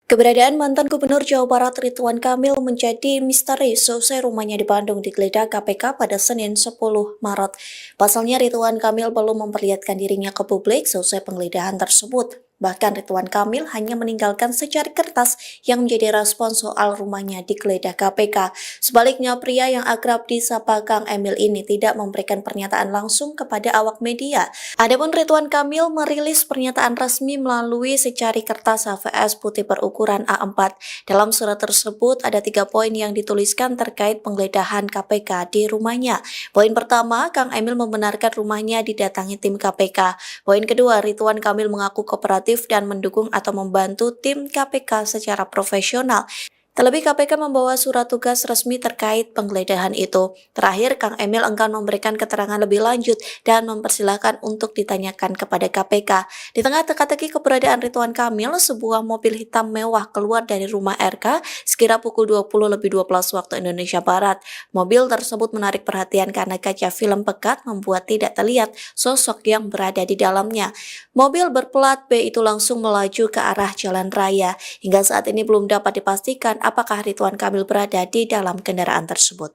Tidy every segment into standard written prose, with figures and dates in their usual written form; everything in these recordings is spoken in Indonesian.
Keberadaan mantan Gubernur Jawa Barat Ridwan Kamil menjadi misteri seusai rumahnya di Bandung digeledah KPK pada Senin 10 Maret. Pasalnya Ridwan Kamil belum memperlihatkan dirinya ke publik seusai penggeledahan tersebut. Bahkan Ridwan Kamil hanya meninggalkan secari kertas yang menjadi respon soal rumahnya digeledah KPK. Sebaliknya, pria yang akrab disapa Kang Emil ini tidak memberikan pernyataan langsung kepada awak media. Adapun Ridwan Kamil merilis pernyataan resmi melalui secari kertas HVS putih berukuran A4. Dalam surat tersebut ada 3 poin yang dituliskan terkait penggeledahan KPK di rumahnya. Poin pertama, Kang Emil membenarkan rumahnya didatangi tim KPK. Poin kedua, Ridwan Kamil mengaku kooperatif dan mendukung atau membantu tim KPK secara profesional. Terlebih KPK membawa surat tugas resmi terkait penggeledahan itu. Terakhir, Kang Emil enggan memberikan keterangan lebih lanjut dan mempersilahkan untuk ditanyakan kepada KPK. Di tengah teka-teki keberadaan Ridwan Kamil, sebuah mobil hitam mewah keluar dari rumah RK sekira pukul 20.12 waktu Indonesia Barat. Mobil tersebut menarik perhatian karena kaca film pekat membuat tidak terlihat sosok yang berada di dalamnya. Mobil berplat B itu langsung melaju ke arah jalan raya. Hingga saat ini belum dapat dipastikan apakah Ridwan Kamil berada di dalam kendaraan tersebut.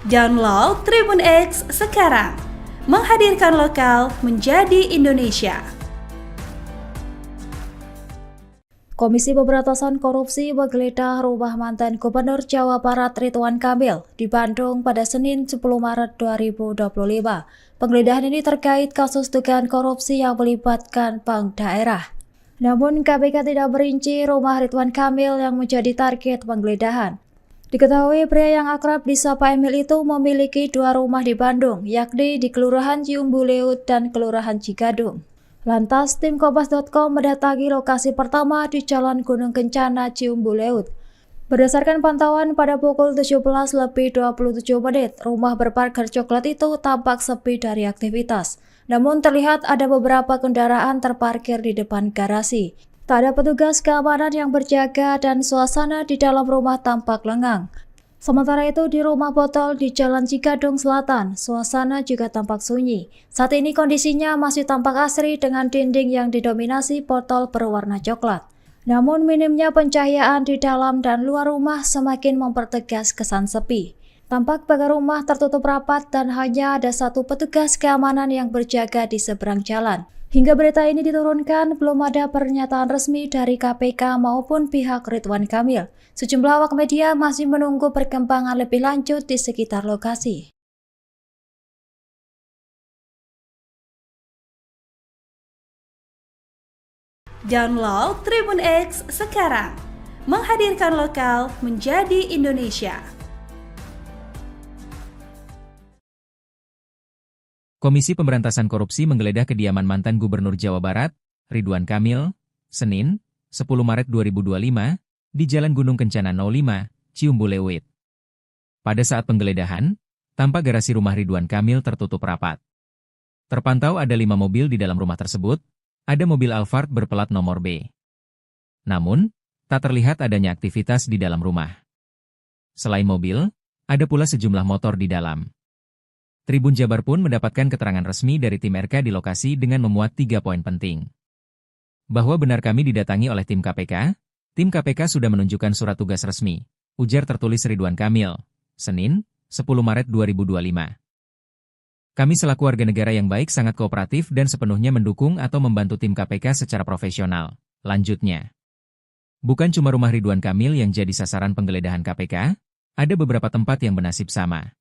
Download Tribun X sekarang, menghadirkan lokal menjadi Indonesia. Komisi Pemberantasan Korupsi menggeledah rumah mantan Gubernur Jawa Barat Ridwan Kamil di Bandung pada Senin 10 Maret 2025. Penggeledahan ini terkait kasus dugaan korupsi yang melibatkan bank daerah. Namun KPK tidak merinci rumah Ridwan Kamil yang menjadi target penggeledahan. Diketahui pria yang akrab disapa Emil itu memiliki 2 rumah di Bandung, yakni di Kelurahan Ciumbuleut dan Kelurahan Cigadung. Lantas, tim Kompas.com mendatangi lokasi pertama di Jalan Gunung Kencana, Ciumbuleut. Berdasarkan pantauan pada pukul 17.27 rumah berparkir coklat itu tampak sepi dari aktivitas. Namun terlihat ada beberapa kendaraan terparkir di depan garasi. Tak ada petugas keamanan yang berjaga dan suasana di dalam rumah tampak lengang. Sementara itu di rumah botol di Jalan Cigadung Selatan, suasana juga tampak sunyi. Saat ini kondisinya masih tampak asri dengan dinding yang didominasi botol berwarna coklat. Namun minimnya pencahayaan di dalam dan luar rumah semakin mempertegas kesan sepi. Tampak pagar rumah tertutup rapat dan hanya ada 1 petugas keamanan yang berjaga di seberang jalan. Hingga berita ini diturunkan, belum ada pernyataan resmi dari KPK maupun pihak Ridwan Kamil. Sejumlah awak media masih menunggu perkembangan lebih lanjut di sekitar lokasi. Download Tribun X sekarang, menghadirkan lokal menjadi Indonesia. Komisi Pemberantasan Korupsi menggeledah kediaman mantan Gubernur Jawa Barat, Ridwan Kamil, Senin, 10 Maret 2025, di Jalan Gunung Kencana 05, Ciumbuleut. Pada saat penggeledahan, tampak garasi rumah Ridwan Kamil tertutup rapat. Terpantau ada 5 mobil di dalam rumah tersebut, ada mobil Alphard berplat nomor B. Namun, tak terlihat adanya aktivitas di dalam rumah. Selain mobil, ada pula sejumlah motor di dalam. Tribun Jabar pun mendapatkan keterangan resmi dari tim RK di lokasi dengan memuat 3 poin penting. Bahwa benar kami didatangi oleh tim KPK sudah menunjukkan surat tugas resmi, ujar tertulis Ridwan Kamil, Senin, 10 Maret 2025. Kami selaku warga negara yang baik sangat kooperatif dan sepenuhnya mendukung atau membantu tim KPK secara profesional, lanjutnya. Bukan cuma rumah Ridwan Kamil yang jadi sasaran penggeledahan KPK, ada beberapa tempat yang bernasib sama.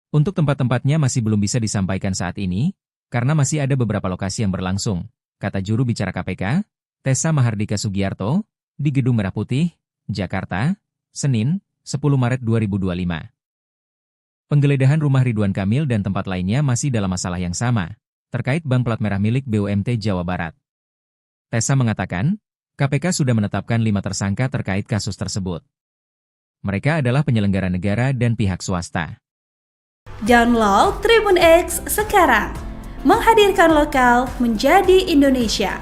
Untuk tempat-tempatnya masih belum bisa disampaikan saat ini, karena masih ada beberapa lokasi yang berlangsung, kata juru bicara KPK, Tessa Mahardika Sugiarto, di Gedung Merah Putih, Jakarta, Senin, 10 Maret 2025. Penggeledahan rumah Ridwan Kamil dan tempat lainnya masih dalam masalah yang sama, terkait bank plat merah milik BUMT Jawa Barat. Tessa mengatakan, KPK sudah menetapkan 5 tersangka terkait kasus tersebut. Mereka adalah penyelenggara negara dan pihak swasta. Download Tribun X sekarang, menghadirkan lokal menjadi Indonesia.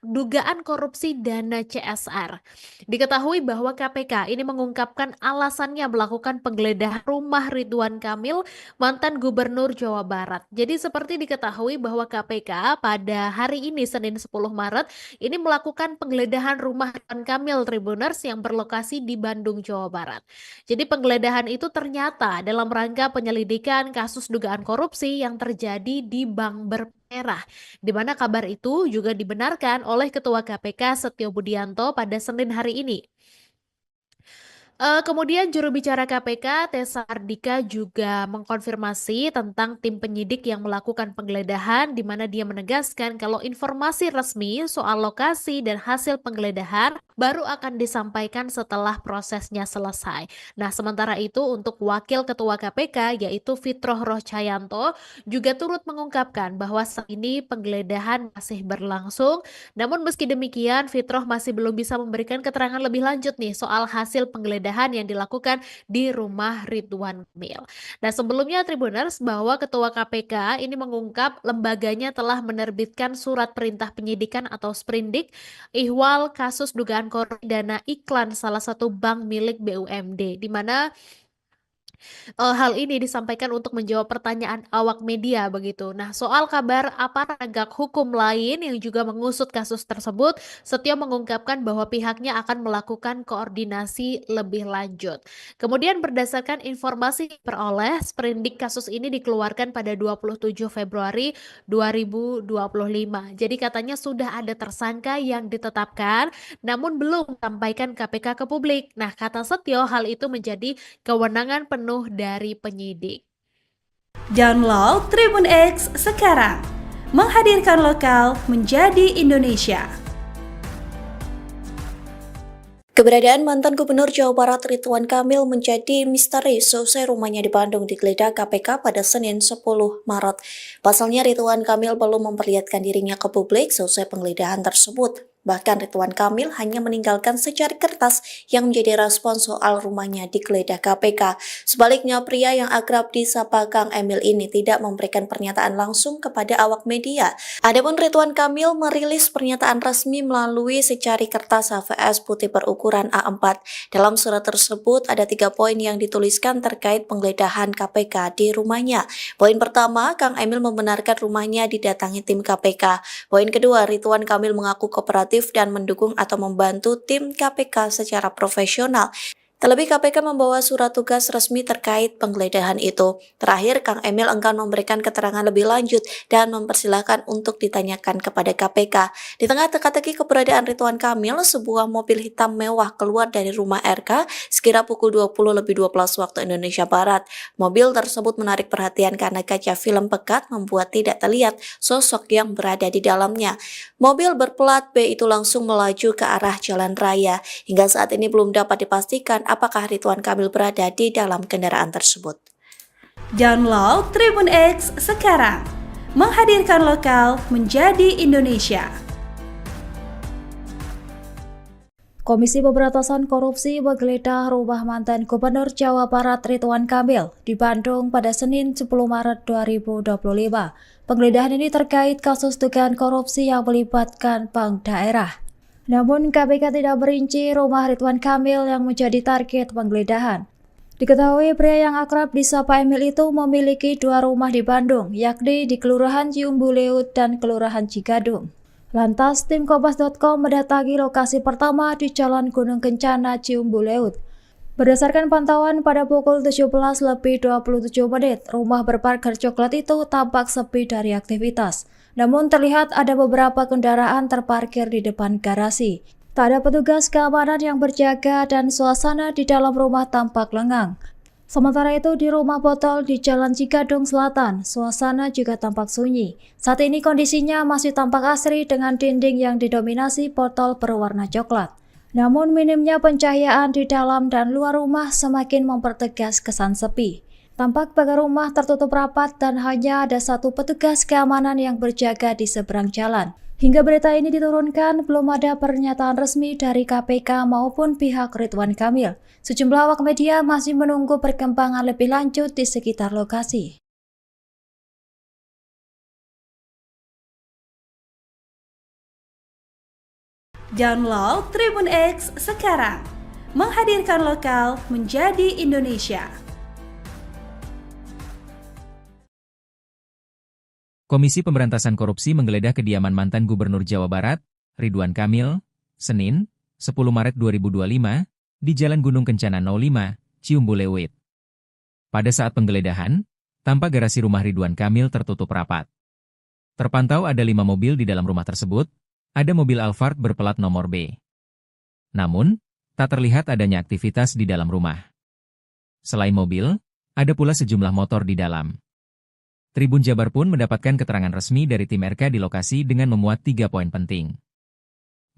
dugaan korupsi dana CSR. Diketahui bahwa KPK ini mengungkapkan alasannya melakukan penggeledahan rumah Ridwan Kamil, mantan Gubernur Jawa Barat. Jadi seperti diketahui bahwa KPK pada hari ini Senin 10 Maret ini melakukan penggeledahan rumah Ridwan Kamil Tribuners yang berlokasi di Bandung, Jawa Barat. Jadi penggeledahan itu ternyata dalam rangka penyelidikan kasus dugaan korupsi yang terjadi di Bank Bermerah, di mana kabar itu juga dibenarkan oleh Ketua KPK Setio Budianto pada Senin hari ini. Kemudian juru bicara KPK Tessa Ardika juga mengkonfirmasi tentang tim penyidik yang melakukan penggeledahan, di mana dia menegaskan kalau informasi resmi soal lokasi dan hasil penggeledahan baru akan disampaikan setelah prosesnya selesai. Nah, sementara itu untuk Wakil Ketua KPK yaitu Fitroh Rohcayanto juga turut mengungkapkan bahwa saat ini penggeledahan masih berlangsung. Namun meski demikian, Fitroh masih belum bisa memberikan keterangan lebih lanjut nih soal hasil penggeledahan yang dilakukan di rumah Ridwan Kamil. Nah, sebelumnya Tribuners bahwa Ketua KPK ini mengungkap lembaganya telah menerbitkan surat perintah penyidikan atau sprindik ihwal kasus dugaan korupsi dana iklan salah satu bank milik BUMD, di mana hal ini disampaikan untuk menjawab pertanyaan awak media begitu. Nah, soal kabar aparat penegak hukum lain yang juga mengusut kasus tersebut, Setio mengungkapkan bahwa pihaknya akan melakukan koordinasi lebih lanjut. Kemudian berdasarkan informasi peroleh, sprindik kasus ini dikeluarkan pada 27 Februari 2025. Jadi katanya sudah ada tersangka yang ditetapkan, namun belum sampaikan KPK ke publik. Nah, kata Setio, hal itu menjadi kewenangan penuh dari penyidik. Download Tribun X sekarang, menghadirkan lokal menjadi Indonesia. Keberadaan mantan Gubernur Jawa Barat Ridwan Kamil menjadi misteri seusai rumahnya di Bandung digeledah KPK pada Senin 10 Maret. Pasalnya Ridwan Kamil belum memperlihatkan dirinya ke publik seusai penggeledahan tersebut. Bahkan Ridwan Kamil hanya meninggalkan secari kertas yang menjadi respon soal rumahnya digeledah KPK. Sebaliknya, pria yang akrab disapa Kang Emil ini tidak memberikan pernyataan langsung kepada awak media. Adapun Ridwan Kamil merilis pernyataan resmi melalui secari kertas HVS putih berukuran A4. Dalam surat tersebut ada 3 poin yang dituliskan terkait penggeledahan KPK di rumahnya. Poin pertama, Kang Emil membenarkan rumahnya didatangi tim KPK. Poin kedua, Ridwan Kamil mengaku kooperatif dan mendukung atau membantu tim KPK secara profesional. Terlebih KPK membawa surat tugas resmi terkait penggeledahan itu. Terakhir, Kang Emil enggan memberikan keterangan lebih lanjut dan mempersilahkan untuk ditanyakan kepada KPK. Di tengah teka-teki keberadaan Ridwan Kamil, sebuah mobil hitam mewah keluar dari rumah RK sekira pukul 20.12 waktu Indonesia Barat. Mobil tersebut menarik perhatian karena kaca film pekat membuat tidak terlihat sosok yang berada di dalamnya. Mobil berplat B itu langsung melaju ke arah jalan raya. Hingga saat ini belum dapat dipastikan apakah Ridwan Kamil berada di dalam kendaraan tersebut. Download Tribun X sekarang, menghadirkan lokal menjadi Indonesia. Komisi Pemberantasan Korupsi menggeledah rumah mantan Gubernur Jawa Barat Ridwan Kamil di Bandung pada Senin 10 Maret 2025. Penggeledahan ini terkait kasus dugaan korupsi yang melibatkan bank daerah. Namun KPK tidak merinci rumah Ridwan Kamil yang menjadi target penggeledahan. Diketahui pria yang akrab disapa Emil itu memiliki 2 rumah di Bandung, yakni di Kelurahan Ciumbuleut dan Kelurahan Cigadung. Lantas tim Kompas.com mendatangi lokasi pertama di Jalan Gunung Kencana Ciumbuleut. Berdasarkan pantauan pada pukul 17:27, rumah berpagar coklat itu tampak sepi dari aktivitas. Namun terlihat ada beberapa kendaraan terparkir di depan garasi. Tak ada petugas keamanan yang berjaga dan suasana di dalam rumah tampak lengang. Sementara itu di rumah botol di Jalan Cigadung Selatan, suasana juga tampak sunyi. Saat ini kondisinya masih tampak asri dengan dinding yang didominasi botol berwarna coklat. Namun minimnya pencahayaan di dalam dan luar rumah semakin mempertegas kesan sepi. Tampak pagar rumah tertutup rapat dan hanya ada 1 petugas keamanan yang berjaga di seberang jalan. Hingga berita ini diturunkan, belum ada pernyataan resmi dari KPK maupun pihak Ridwan Kamil. Sejumlah awak media masih menunggu perkembangan lebih lanjut di sekitar lokasi. Download Tribun X sekarang. Menghadirkan lokal menjadi Indonesia. Komisi Pemberantasan Korupsi menggeledah kediaman mantan Gubernur Jawa Barat, Ridwan Kamil, Senin, 10 Maret 2025, di Jalan Gunung Kencana 05, Ciumbuleuit. Pada saat penggeledahan, tampak garasi rumah Ridwan Kamil tertutup rapat. Terpantau ada 5 mobil di dalam rumah tersebut, ada mobil Alphard berplat nomor B. Namun, tak terlihat adanya aktivitas di dalam rumah. Selain mobil, ada pula sejumlah motor di dalam. Tribun Jabar pun mendapatkan keterangan resmi dari tim RK di lokasi dengan memuat 3 poin penting.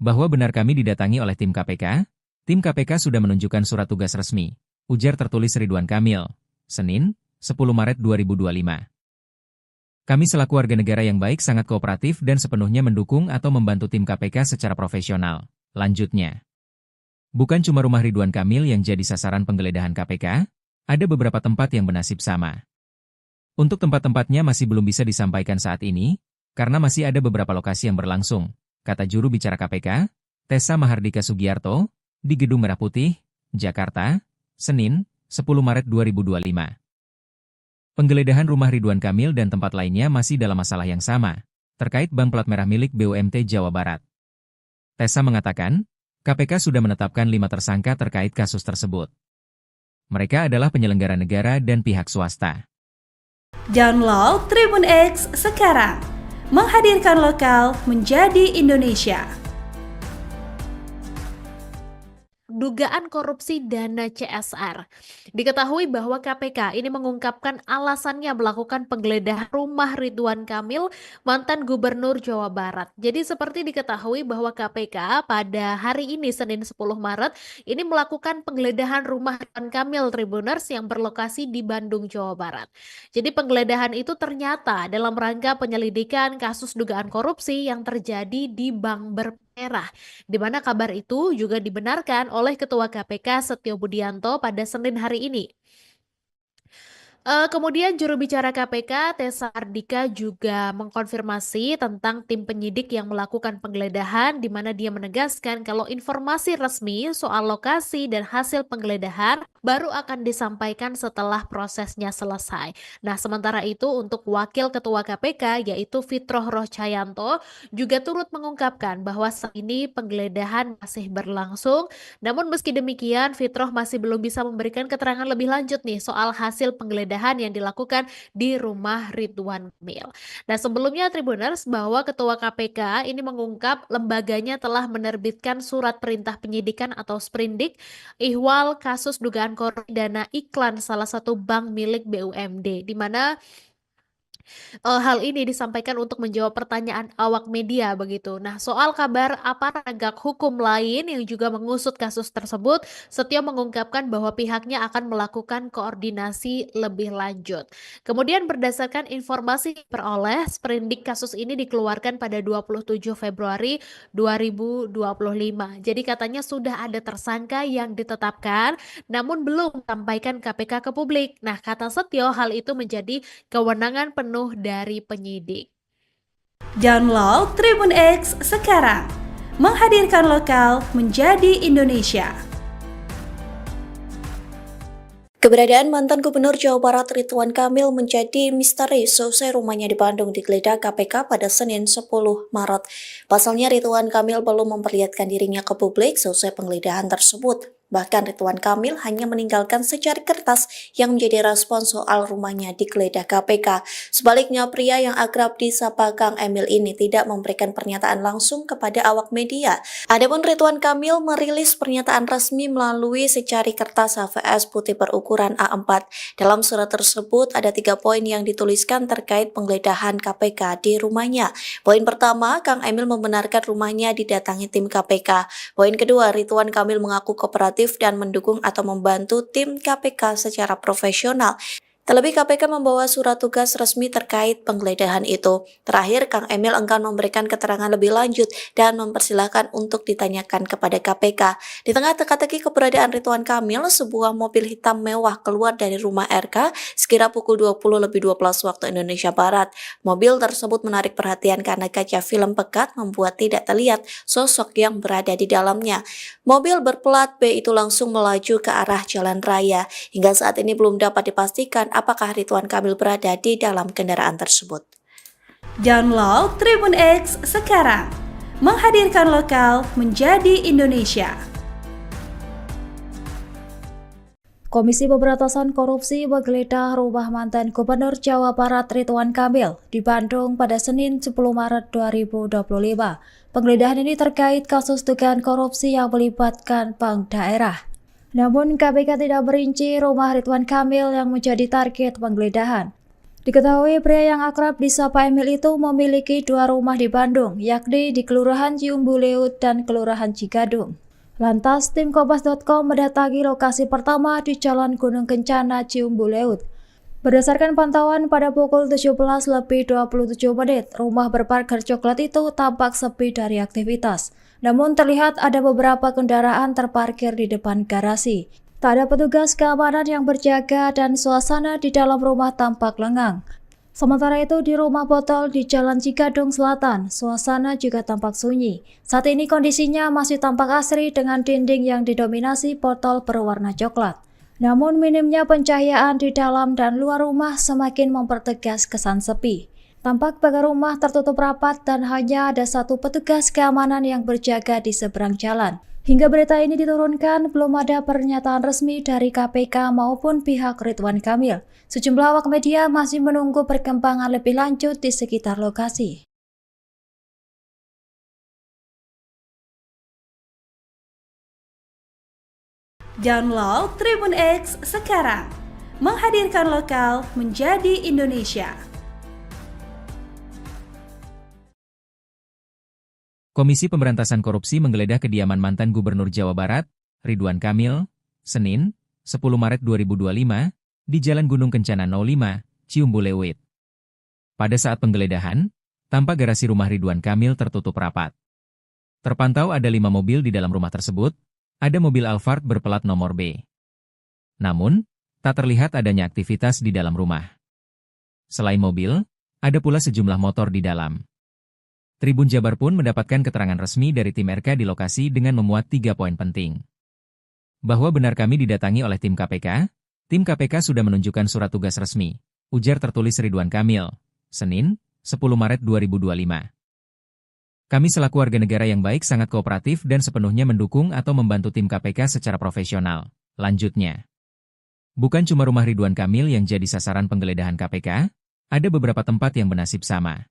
Bahwa benar kami didatangi oleh tim KPK sudah menunjukkan surat tugas resmi, ujar tertulis Ridwan Kamil, Senin, 10 Maret 2025. Kami selaku warga negara yang baik sangat kooperatif dan sepenuhnya mendukung atau membantu tim KPK secara profesional, lanjutnya. Bukan cuma rumah Ridwan Kamil yang jadi sasaran penggeledahan KPK, ada beberapa tempat yang bernasib sama. Untuk tempat-tempatnya masih belum bisa disampaikan saat ini, karena masih ada beberapa lokasi yang berlangsung, kata juru bicara KPK, Tessa Mahardika Sugiarto, di Gedung Merah Putih, Jakarta, Senin, 10 Maret 2025. Penggeledahan rumah Ridwan Kamil dan tempat lainnya masih dalam masalah yang sama, terkait bank plat merah milik BUMT Jawa Barat. Tessa mengatakan, KPK sudah menetapkan 5 tersangka terkait kasus tersebut. Mereka adalah penyelenggara negara dan pihak swasta. Download Tribun X sekarang. Menghadirkan lokal menjadi Indonesia. Dugaan korupsi dana CSR. Diketahui bahwa KPK ini mengungkapkan alasannya melakukan penggeledahan rumah Ridwan Kamil, mantan Gubernur Jawa Barat. Jadi seperti diketahui bahwa KPK pada hari ini Senin 10 Maret ini melakukan penggeledahan rumah Ridwan Kamil Tribuners yang berlokasi di Bandung, Jawa Barat. Jadi penggeledahan itu ternyata dalam rangka penyelidikan kasus dugaan korupsi yang terjadi di Bank Merah, di mana kabar itu juga dibenarkan oleh Ketua KPK Setio Budianto pada Senin hari ini. Kemudian juru bicara KPK Tessa Ardika juga mengkonfirmasi tentang tim penyidik yang melakukan penggeledahan, di mana dia menegaskan kalau informasi resmi soal lokasi dan hasil penggeledahan baru akan disampaikan setelah prosesnya selesai. Nah, sementara itu untuk Wakil Ketua KPK yaitu Fitroh Rohcayanto juga turut mengungkapkan bahwa saat ini penggeledahan masih berlangsung. Namun meski demikian, Fitroh masih belum bisa memberikan keterangan lebih lanjut nih soal hasil penggeledahan yang dilakukan di rumah Ridwan Kamil. Nah, sebelumnya Tribuners bahwa Ketua KPK ini mengungkap lembaganya telah menerbitkan surat perintah penyidikan atau sprindik ihwal kasus dugaan korupsi dana iklan salah satu bank milik BUMD, di mana hal ini disampaikan untuk menjawab pertanyaan awak media begitu. Nah, soal kabar aparat penegak hukum lain yang juga mengusut kasus tersebut, Setio mengungkapkan bahwa pihaknya akan melakukan koordinasi lebih lanjut. Kemudian berdasarkan informasi yang diperoleh, sprindik kasus ini dikeluarkan pada 27 Februari 2025. Jadi katanya sudah ada tersangka yang ditetapkan, namun belum sampaikan KPK ke publik. Nah, kata Setio, hal itu menjadi kewenangan penuh dari penyidik. Download Tribun X sekarang. Menghadirkan lokal menjadi Indonesia. Keberadaan mantan Gubernur Jawa Barat Ridwan Kamil menjadi misteri seusai rumahnya di Bandung digeledah KPK pada Senin 10 Maret. Pasalnya Ridwan Kamil belum memperlihatkan dirinya ke publik seusai penggeledahan tersebut. Bahkan Ridwan Kamil hanya meninggalkan secari kertas yang menjadi respon soal rumahnya digeledah KPK. Sebaliknya, pria yang akrab disapa Kang Emil ini tidak memberikan pernyataan langsung kepada awak media. Adapun Ridwan Kamil merilis pernyataan resmi melalui secari kertas HVS putih berukuran A4. Dalam surat tersebut ada 3 poin yang dituliskan terkait penggeledahan KPK di rumahnya. Poin pertama, Kang Emil membenarkan rumahnya didatangi tim KPK. Poin kedua, Ridwan Kamil mengaku kooperatif dan mendukung atau membantu tim KPK secara profesional. Terlebih KPK membawa surat tugas resmi terkait penggeledahan itu. Terakhir, Kang Emil enggan memberikan keterangan lebih lanjut dan mempersilahkan untuk ditanyakan kepada KPK. Di tengah teka-teki keberadaan Ridwan Kamil, sebuah mobil hitam mewah keluar dari rumah RK sekira pukul 20:12 waktu Indonesia Barat. Mobil tersebut menarik perhatian karena kaca film pekat membuat tidak terlihat sosok yang berada di dalamnya. Mobil berplat B itu langsung melaju ke arah jalan raya. Hingga saat ini belum dapat dipastikan apakah Ridwan Kamil berada di dalam kendaraan tersebut. Download Tribun X sekarang, menghadirkan lokal menjadi Indonesia. Komisi Pemberantasan Korupsi menggeledah rumah mantan Gubernur Jawa Barat Ridwan Kamil di Bandung pada Senin 10 Maret 2025. Penggeledahan ini terkait kasus dugaan korupsi yang melibatkan bank daerah. Namun KPK tidak merinci rumah Ridwan Kamil yang menjadi target penggeledahan. Diketahui pria yang akrab disapa Emil itu memiliki 2 rumah di Bandung, yakni di Kelurahan Ciumbuleut dan Kelurahan Cigadung. Lantas, tim Kompas.com mendatangi lokasi pertama di Jalan Gunung Kencana, Ciumbuleut. Berdasarkan pantauan pada pukul 17:27, rumah berpagar coklat itu tampak sepi dari aktivitas. Namun terlihat ada beberapa kendaraan terparkir di depan garasi. Tak ada petugas keamanan yang berjaga dan suasana di dalam rumah tampak lengang. Sementara itu di rumah botol di Jalan Cigadung Selatan, suasana juga tampak sunyi. Saat ini kondisinya masih tampak asri dengan dinding yang didominasi botol berwarna coklat. Namun minimnya pencahayaan di dalam dan luar rumah semakin mempertegas kesan sepi. Tampak pagar rumah tertutup rapat dan hanya ada 1 petugas keamanan yang berjaga di seberang jalan. Hingga berita ini diturunkan, belum ada pernyataan resmi dari KPK maupun pihak Ridwan Kamil. Sejumlah awak media masih menunggu perkembangan lebih lanjut di sekitar lokasi. Download Tribun X sekarang, menghadirkan lokal menjadi Indonesia. Komisi Pemberantasan Korupsi menggeledah kediaman mantan Gubernur Jawa Barat, Ridwan Kamil, Senin, 10 Maret 2025, di Jalan Gunung Kencana 05, Ciumbuleut. Pada saat penggeledahan, tampak garasi rumah Ridwan Kamil tertutup rapat. Terpantau ada 5 mobil di dalam rumah tersebut, ada mobil Alphard berplat nomor B. Namun, tak terlihat adanya aktivitas di dalam rumah. Selain mobil, ada pula sejumlah motor di dalam. Tribun Jabar pun mendapatkan keterangan resmi dari tim RK di lokasi dengan memuat 3 poin penting. Bahwa benar kami didatangi oleh tim KPK sudah menunjukkan surat tugas resmi, ujar tertulis Ridwan Kamil, Senin, 10 Maret 2025. Kami selaku warga negara yang baik sangat kooperatif dan sepenuhnya mendukung atau membantu tim KPK secara profesional, lanjutnya. Bukan cuma rumah Ridwan Kamil yang jadi sasaran penggeledahan KPK, ada beberapa tempat yang bernasib sama.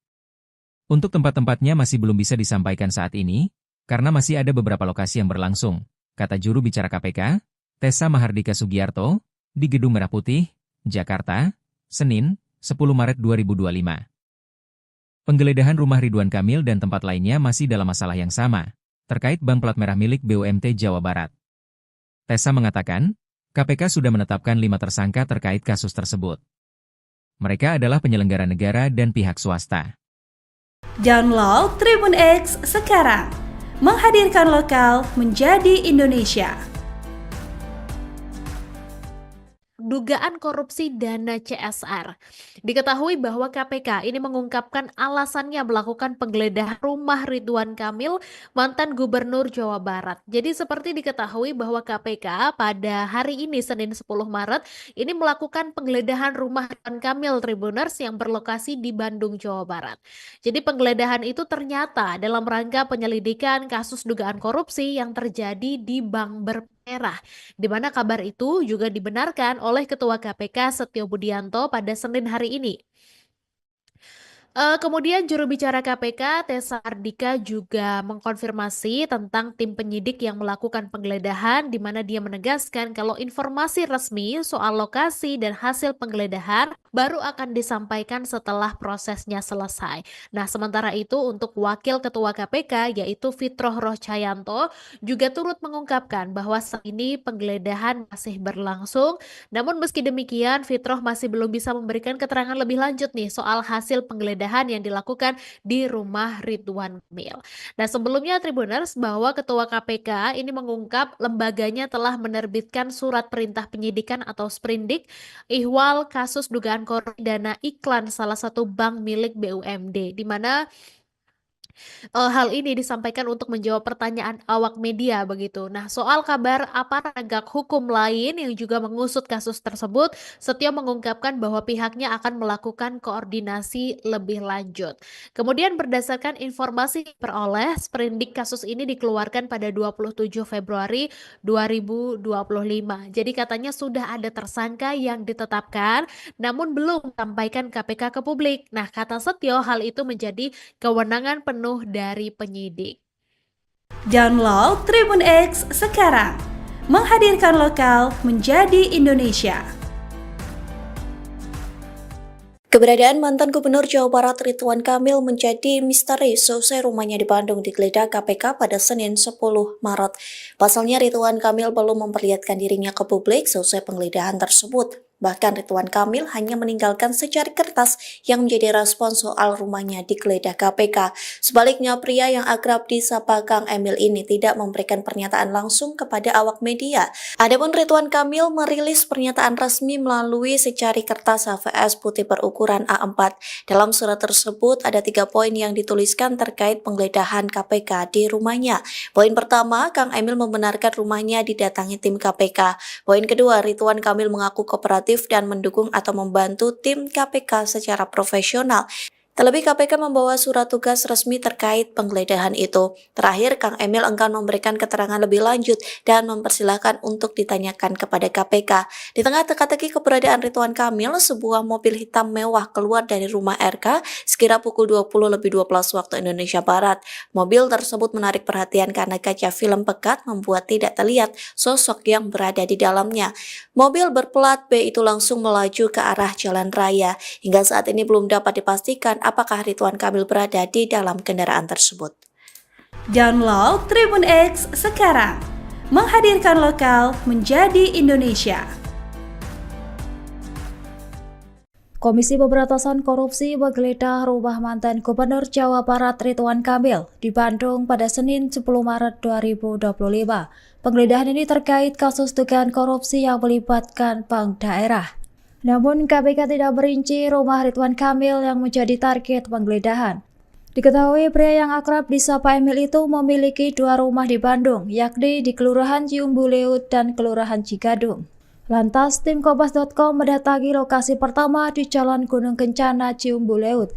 Untuk tempat-tempatnya masih belum bisa disampaikan saat ini, karena masih ada beberapa lokasi yang berlangsung, kata juru bicara KPK, Tessa Mahardika Sugiarto, di Gedung Merah Putih, Jakarta, Senin, 10 Maret 2025. Penggeledahan rumah Ridwan Kamil dan tempat lainnya masih dalam masalah yang sama, terkait bank plat merah milik BUMT Jawa Barat. Tessa mengatakan, KPK sudah menetapkan 5 tersangka terkait kasus tersebut. Mereka adalah penyelenggara negara dan pihak swasta. Download Tribun X sekarang, menghadirkan lokal menjadi Indonesia. Dugaan korupsi dana CSR. Diketahui bahwa KPK ini mengungkapkan alasannya melakukan penggeledahan rumah Ridwan Kamil, mantan Gubernur Jawa Barat. Jadi seperti diketahui bahwa KPK pada hari ini Senin 10 Maret ini melakukan penggeledahan rumah Ridwan Kamil Tribuners yang berlokasi di Bandung, Jawa Barat. Jadi penggeledahan itu ternyata dalam rangka penyelidikan kasus dugaan korupsi yang terjadi di Bank Bermerah, di mana kabar itu juga dibenarkan oleh Ketua KPK Setio Budianto pada Senin hari ini. Kemudian juru bicara KPK, Tessa Ardika juga mengkonfirmasi tentang tim penyidik yang melakukan penggeledahan di mana dia menegaskan kalau informasi resmi soal lokasi dan hasil penggeledahan baru akan disampaikan setelah prosesnya selesai. Nah, sementara itu untuk Wakil Ketua KPK yaitu Fitroh Rohcayanto juga turut mengungkapkan bahwa saat ini penggeledahan masih berlangsung. Namun meski demikian, Fitroh masih belum bisa memberikan keterangan lebih lanjut nih soal hasil penggeledahan yang dilakukan di rumah Ridwan Kamil. Nah, sebelumnya Tribuners bahwa Ketua KPK ini mengungkap lembaganya telah menerbitkan surat perintah penyidikan atau sprindik ihwal kasus dugaan korupsi dana iklan salah satu bank milik BUMD di mana hal ini disampaikan untuk menjawab pertanyaan awak media begitu. Nah, soal kabar aparat penegak hukum lain yang juga mengusut kasus tersebut, Setio mengungkapkan bahwa pihaknya akan melakukan koordinasi lebih lanjut. Kemudian berdasarkan informasi yang diperoleh, sprindik kasus ini dikeluarkan pada 27 Februari 2025. Jadi katanya sudah ada tersangka yang ditetapkan, namun belum sampaikan KPK ke publik. Nah, kata Setio, hal itu menjadi kewenangan penuh dari penyidik. Download Tribun X sekarang, menghadirkan lokal menjadi Indonesia. Keberadaan mantan Gubernur Jawa Barat Ridwan Kamil menjadi misteri seusai rumahnya di Bandung digeledah KPK pada Senin 10 Maret. Pasalnya Ridwan Kamil belum memperlihatkan dirinya ke publik seusai penggeledahan tersebut. Bahkan Ridwan Kamil hanya meninggalkan secari kertas yang menjadi respon soal rumahnya digeledah KPK. Sebaliknya, pria yang akrab disapa Kang Emil ini tidak memberikan pernyataan langsung kepada awak media. Adapun Ridwan Kamil merilis pernyataan resmi melalui secari kertas HVS putih berukuran A4. Dalam surat tersebut ada 3 poin yang dituliskan terkait penggeledahan KPK di rumahnya. Poin pertama, Kang Emil membenarkan rumahnya didatangi tim KPK. Poin kedua, Ridwan Kamil mengaku kooperatif dan mendukung atau membantu tim KPK secara profesional. Terlebih KPK membawa surat tugas resmi terkait penggeledahan itu. Terakhir, Kang Emil enggan memberikan keterangan lebih lanjut dan mempersilahkan untuk ditanyakan kepada KPK. Di tengah teka-teki keberadaan Ridwan Kamil, sebuah mobil hitam mewah keluar dari rumah RK sekira pukul 20.12 waktu Indonesia Barat. Mobil tersebut menarik perhatian karena kaca film pekat membuat tidak terlihat sosok yang berada di dalamnya. Mobil berplat B itu langsung melaju ke arah jalan raya. Hingga saat ini belum dapat dipastikan apakah Ridwan Kamil berada di dalam kendaraan tersebut. Download Tribun X sekarang, menghadirkan lokal menjadi Indonesia. Komisi Pemberantasan Korupsi menggeledah rumah mantan Gubernur Jawa Barat Ridwan Kamil di Bandung pada Senin 10 Maret 2025. Penggeledahan ini terkait kasus dugaan korupsi yang melibatkan bank daerah. Namun KPK tidak merinci rumah Ridwan Kamil yang menjadi target penggeledahan. Diketahui pria yang akrab disapa Emil itu memiliki 2 rumah di Bandung, yakni di Kelurahan Ciumbuleut dan Kelurahan Cigadung. Lantas, tim Kompas.com mendatangi lokasi pertama di Jalan Gunung Kencana, Ciumbuleut.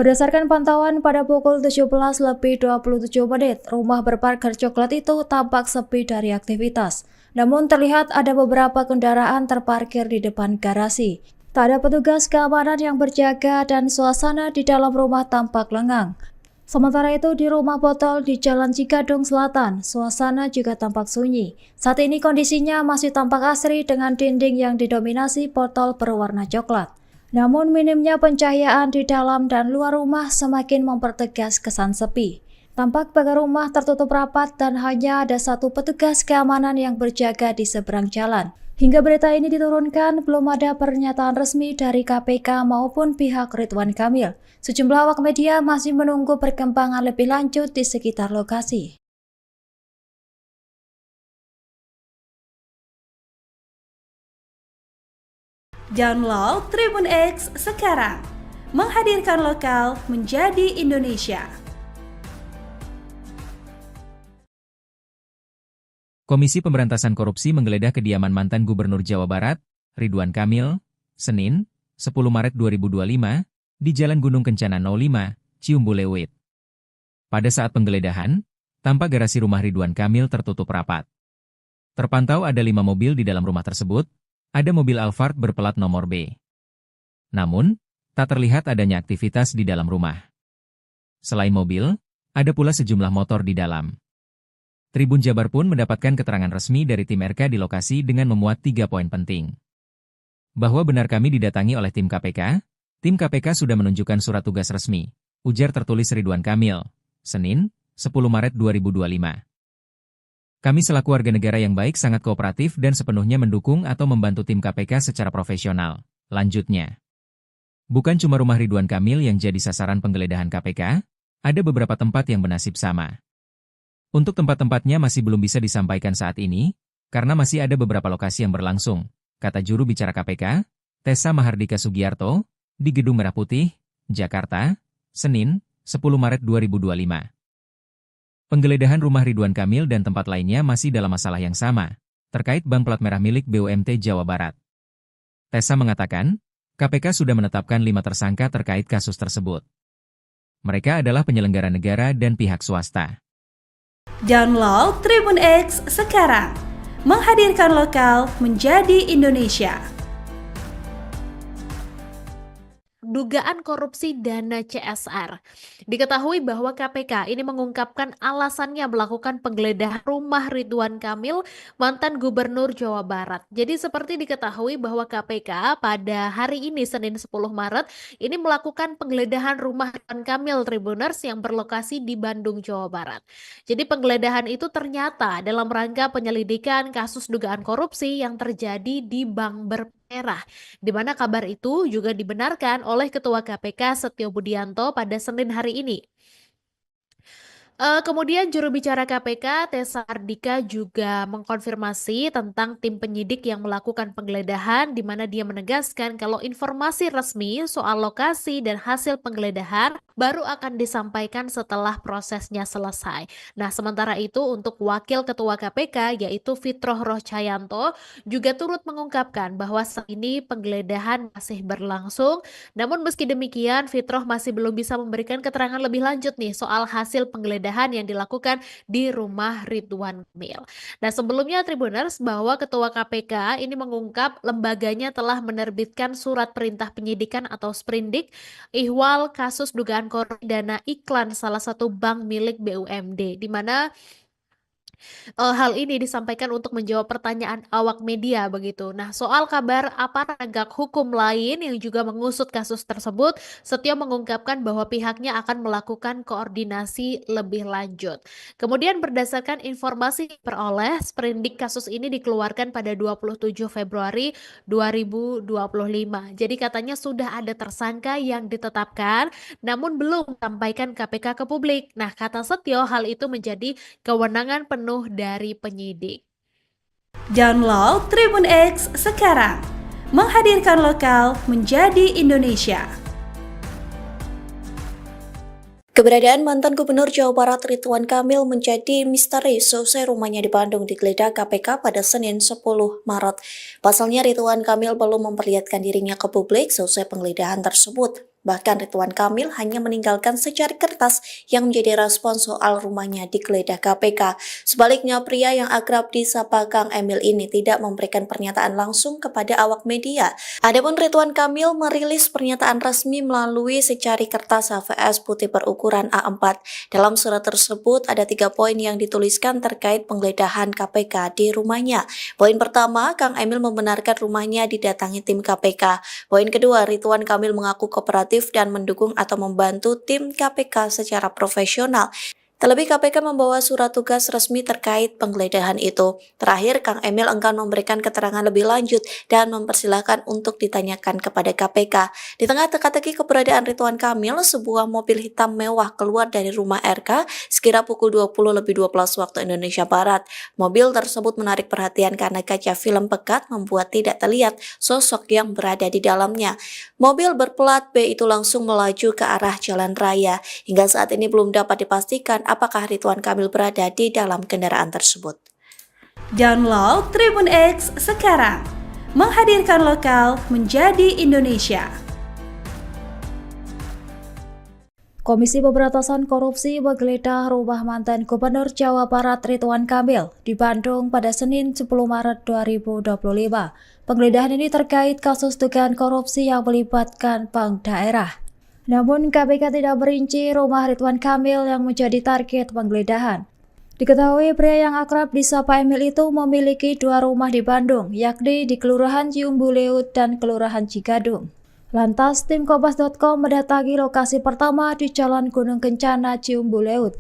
Berdasarkan pantauan pada pukul 17:27, rumah berpagar coklat itu tampak sepi dari aktivitas. Namun terlihat ada beberapa kendaraan terparkir di depan garasi. Tak ada petugas keamanan yang berjaga dan suasana di dalam rumah tampak lengang. Sementara itu di rumah botol di Jalan Cigadung Selatan, suasana juga tampak sunyi. Saat ini kondisinya masih tampak asri dengan dinding yang didominasi botol berwarna coklat. Namun minimnya pencahayaan di dalam dan luar rumah semakin mempertegas kesan sepi. Tampak pagar rumah tertutup rapat dan hanya ada 1 petugas keamanan yang berjaga di seberang jalan. Hingga berita ini diturunkan, belum ada pernyataan resmi dari KPK maupun pihak Ridwan Kamil. Sejumlah awak media masih menunggu perkembangan lebih lanjut di sekitar lokasi. Download Tribun X sekarang, menghadirkan lokal menjadi Indonesia. Komisi Pemberantasan Korupsi menggeledah kediaman mantan Gubernur Jawa Barat, Ridwan Kamil, Senin, 10 Maret 2025, di Jalan Gunung Kencana 05, Ciumbuleut. Pada saat penggeledahan, tampak garasi rumah Ridwan Kamil tertutup rapat. Terpantau ada 5 mobil di dalam rumah tersebut, ada mobil Alphard berplat nomor B. Namun, tak terlihat adanya aktivitas di dalam rumah. Selain mobil, ada pula sejumlah motor di dalam. Tribun Jabar pun mendapatkan keterangan resmi dari tim RK di lokasi dengan memuat 3 poin penting. Bahwa benar kami didatangi oleh tim KPK sudah menunjukkan surat tugas resmi, ujar tertulis Ridwan Kamil, Senin, 10 Maret 2025. Kami selaku warga negara yang baik sangat kooperatif dan sepenuhnya mendukung atau membantu tim KPK secara profesional, lanjutnya. Bukan cuma rumah Ridwan Kamil yang jadi sasaran penggeledahan KPK, ada beberapa tempat yang bernasib sama. Untuk tempat-tempatnya masih belum bisa disampaikan saat ini, karena masih ada beberapa lokasi yang berlangsung, kata juru bicara KPK, Tessa Mahardika Sugiarto, di Gedung Merah Putih, Jakarta, Senin, 10 Maret 2025. Penggeledahan rumah Ridwan Kamil dan tempat lainnya masih dalam masalah yang sama, terkait bank plat merah milik BUMT Jawa Barat. Tessa mengatakan, KPK sudah menetapkan 5 tersangka terkait kasus tersebut. Mereka adalah penyelenggara negara dan pihak swasta. Download Tribun X sekarang, menghadirkan lokal menjadi Indonesia. Dugaan korupsi dana CSR. Diketahui bahwa KPK ini mengungkapkan alasannya melakukan penggeledahan rumah Ridwan Kamil, mantan Gubernur Jawa Barat. Jadi seperti diketahui bahwa KPK pada hari ini Senin 10 Maret ini melakukan penggeledahan rumah Ridwan Kamil Tribuners yang berlokasi di Bandung, Jawa Barat. Jadi penggeledahan itu ternyata dalam rangka penyelidikan kasus dugaan korupsi yang terjadi di Bank Bermerah, di mana kabar itu juga dibenarkan oleh Ketua KPK Setio Budianto pada Senin hari ini. Kemudian juru bicara KPK Tessa Ardika juga mengkonfirmasi tentang tim penyidik yang melakukan penggeledahan, di mana dia menegaskan kalau informasi resmi soal lokasi dan hasil penggeledahan baru akan disampaikan setelah prosesnya selesai. Nah, sementara itu untuk Wakil Ketua KPK yaitu Fitroh Rohcayanto juga turut mengungkapkan bahwa saat ini penggeledahan masih berlangsung. Namun meski demikian, Fitroh masih belum bisa memberikan keterangan lebih lanjut nih soal hasil penggeledahan yang dilakukan di rumah Ridwan Kamil. Nah, sebelumnya Tribuners, bahwa Ketua KPK ini mengungkap lembaganya telah menerbitkan surat perintah penyidikan atau sprindik ihwal kasus dugaan korupsi dana iklan salah satu bank milik BUMD, di mana hal ini disampaikan untuk menjawab pertanyaan awak media begitu. Nah, soal kabar aparat penegak hukum lain yang juga mengusut kasus tersebut, Setio mengungkapkan bahwa pihaknya akan melakukan koordinasi lebih lanjut. Kemudian berdasarkan informasi yang diperoleh, sprindik kasus ini dikeluarkan pada 27 Februari 2025. Jadi katanya sudah ada tersangka yang ditetapkan, namun belum sampaikan KPK ke publik. Nah, kata Setio, hal itu menjadi kewenangan penuh dari penyidik. Download Tribun X sekarang, menghadirkan lokal menjadi Indonesia. Keberadaan mantan Gubernur Jawa Barat Ridwan Kamil menjadi misteri seusai rumahnya di Bandung digeledah KPK pada Senin 10 Maret. Pasalnya Ridwan Kamil belum memperlihatkan dirinya ke publik seusai penggeledahan tersebut. Bahkan Ridwan Kamil hanya meninggalkan secari kertas yang menjadi respon soal rumahnya digeledah KPK. Sebaliknya, pria yang akrab disapa Kang Emil ini tidak memberikan pernyataan langsung kepada awak media. Adapun Ridwan Kamil merilis pernyataan resmi melalui secari kertas HVS putih berukuran A4. Dalam surat tersebut ada 3 poin yang dituliskan terkait penggeledahan KPK di rumahnya. Poin pertama, Kang Emil membenarkan rumahnya didatangi tim KPK. Poin kedua, Ridwan Kamil mengaku kooperatif dan mendukung atau membantu tim KPK secara profesional. Terlebih KPK membawa surat tugas resmi terkait penggeledahan itu. Terakhir, Kang Emil enggan memberikan keterangan lebih lanjut dan mempersilahkan untuk ditanyakan kepada KPK. Di tengah teka-teki keberadaan Ridwan Kamil, sebuah mobil hitam mewah keluar dari rumah RK sekira pukul 20.12 waktu Indonesia Barat. Mobil tersebut menarik perhatian karena kaca film pekat membuat tidak terlihat sosok yang berada di dalamnya. Mobil berplat B itu langsung melaju ke arah jalan raya. Hingga saat ini belum dapat dipastikan apakah Ridwan Kamil berada di dalam kendaraan tersebut. Download Tribun X sekarang, menghadirkan lokal menjadi Indonesia. Komisi Pemberantasan Korupsi menggeledah rumah mantan Gubernur Jawa Barat Ridwan Kamil di Bandung pada Senin 10 Maret 2025. Penggeledahan ini terkait kasus dugaan korupsi yang melibatkan bank daerah. Namun KPK tidak merinci rumah Ridwan Kamil yang menjadi target penggeledahan. Diketahui pria yang akrab disapa Emil itu memiliki 2 rumah di Bandung, yakni di Kelurahan Ciumbuleut dan Kelurahan Cigadung. Lantas, tim Kompas.com mendatangi lokasi pertama di Jalan Gunung Kencana, Ciumbuleut.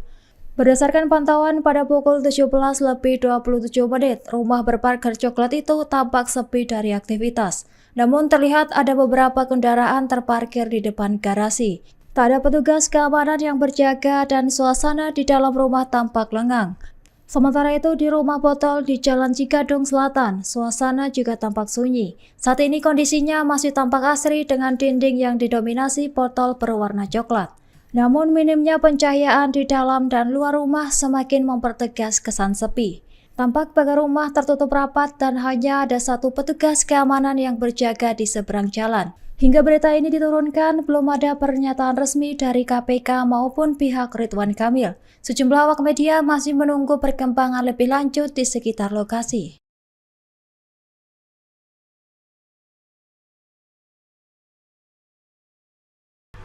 Berdasarkan pantauan pada pukul 17:27 menit, rumah berpagar coklat itu tampak sepi dari aktivitas. Namun terlihat ada beberapa kendaraan terparkir di depan garasi. Tak ada petugas keamanan yang berjaga dan suasana di dalam rumah tampak lengang. Sementara itu di rumah botol di Jalan Cigadung Selatan, suasana juga tampak sunyi. Saat ini kondisinya masih tampak asri dengan dinding yang didominasi botol berwarna coklat. Namun minimnya pencahayaan di dalam dan luar rumah semakin mempertegas kesan sepi. Tampak pagar rumah tertutup rapat dan hanya ada 1 petugas keamanan yang berjaga di seberang jalan. Hingga berita ini diturunkan, belum ada pernyataan resmi dari KPK maupun pihak Ridwan Kamil. Sejumlah awak media masih menunggu perkembangan lebih lanjut di sekitar lokasi.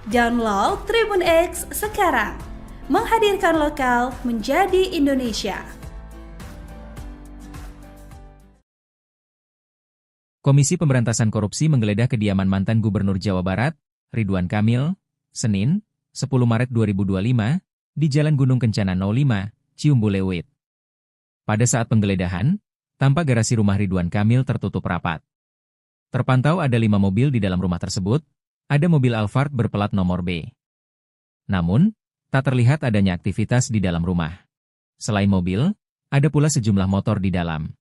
Download Tribun X sekarang, menghadirkan lokal menjadi Indonesia. Komisi Pemberantasan Korupsi menggeledah kediaman mantan Gubernur Jawa Barat, Ridwan Kamil, Senin, 10 Maret 2025, di Jalan Gunung Kencana 05, Ciumbuleut. Pada saat penggeledahan, tampak garasi rumah Ridwan Kamil tertutup rapat. Terpantau ada 5 mobil di dalam rumah tersebut, ada mobil Alphard berplat nomor B. Namun, tak terlihat adanya aktivitas di dalam rumah. Selain mobil, ada pula sejumlah motor di dalam.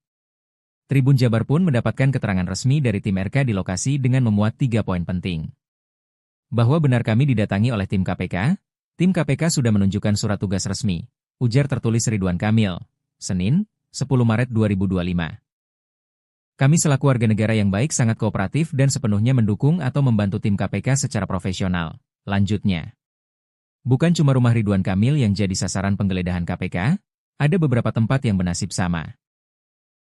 Tribun Jabar pun mendapatkan keterangan resmi dari tim RK di lokasi dengan memuat 3 poin penting. Bahwa benar kami didatangi oleh tim KPK sudah menunjukkan surat tugas resmi, ujar tertulis Ridwan Kamil, Senin, 10 Maret 2025. Kami selaku warga negara yang baik sangat kooperatif dan sepenuhnya mendukung atau membantu tim KPK secara profesional, lanjutnya. Bukan cuma rumah Ridwan Kamil yang jadi sasaran penggeledahan KPK, ada beberapa tempat yang bernasib sama.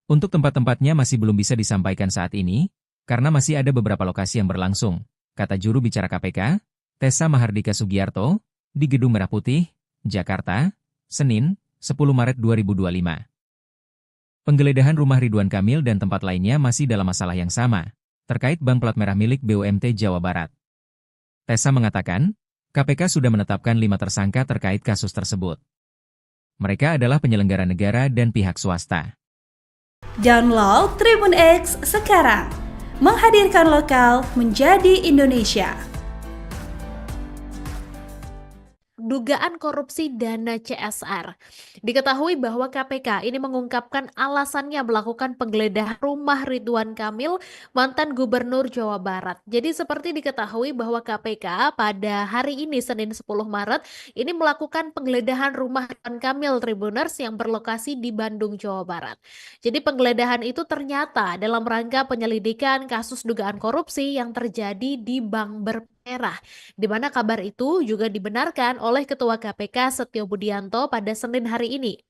Untuk tempat-tempatnya masih belum bisa disampaikan saat ini, karena masih ada beberapa lokasi yang berlangsung, kata juru bicara KPK, Tessa Mahardika Sugiarto, di Gedung Merah Putih, Jakarta, Senin, 10 Maret 2025. Penggeledahan rumah Ridwan Kamil dan tempat lainnya masih dalam masalah yang sama, terkait bank plat merah milik BUMT Jawa Barat. Tessa mengatakan, KPK sudah menetapkan 5 tersangka terkait kasus tersebut. Mereka adalah penyelenggara negara dan pihak swasta. Download Tribun X sekarang, menghadirkan lokal menjadi Indonesia. Dugaan korupsi dana CSR. Diketahui bahwa KPK ini mengungkapkan alasannya melakukan penggeledahan rumah Ridwan Kamil, mantan Gubernur Jawa Barat. Jadi seperti diketahui bahwa KPK pada hari ini Senin 10 Maret ini melakukan penggeledahan rumah Ridwan Kamil Tribuners yang berlokasi di Bandung, Jawa Barat. Jadi penggeledahan itu ternyata dalam rangka penyelidikan kasus dugaan korupsi yang terjadi di Bank Merah, di mana kabar itu juga dibenarkan oleh Ketua KPK Setio Budianto pada Senin hari ini.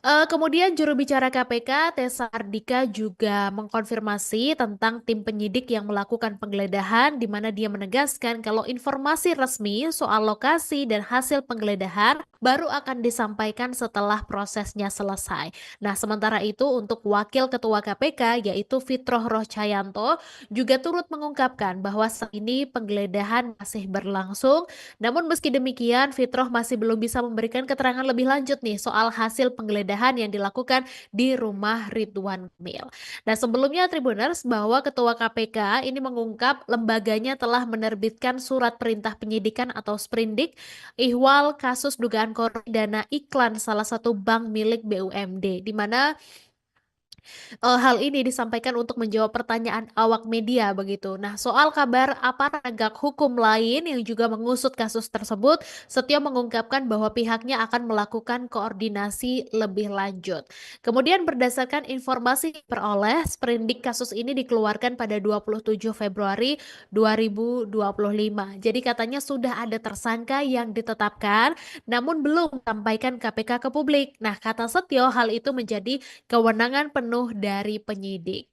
Kemudian juru bicara KPK Tessa Ardika juga mengkonfirmasi tentang tim penyidik yang melakukan penggeledahan, di mana dia menegaskan kalau informasi resmi soal lokasi dan hasil penggeledahan baru akan disampaikan setelah prosesnya selesai. Nah, sementara itu untuk Wakil Ketua KPK yaitu Fitroh Rohcayanto juga turut mengungkapkan bahwa saat ini penggeledahan masih berlangsung. Namun meski demikian, Fitroh masih belum bisa memberikan keterangan lebih lanjut nih soal hasil penggeledahan yang dilakukan di rumah Ridwan Kamil. Nah, sebelumnya Tribuners, bahwa Ketua KPK ini mengungkap lembaganya telah menerbitkan surat perintah penyidikan atau sprindik ihwal kasus dugaan korupsi dana iklan salah satu bank milik BUMD, di mana Hal ini disampaikan untuk menjawab pertanyaan awak media begitu. Nah, soal kabar aparat penegak hukum lain yang juga mengusut kasus tersebut, Setio mengungkapkan bahwa pihaknya akan melakukan koordinasi lebih lanjut. Kemudian berdasarkan informasi yang diperoleh, sprindik kasus ini dikeluarkan pada 27 Februari 2025. Jadi katanya sudah ada tersangka yang ditetapkan, namun belum sampaikan KPK ke publik. Nah, kata Setio, hal itu menjadi kewenangan penuh dari penyidik.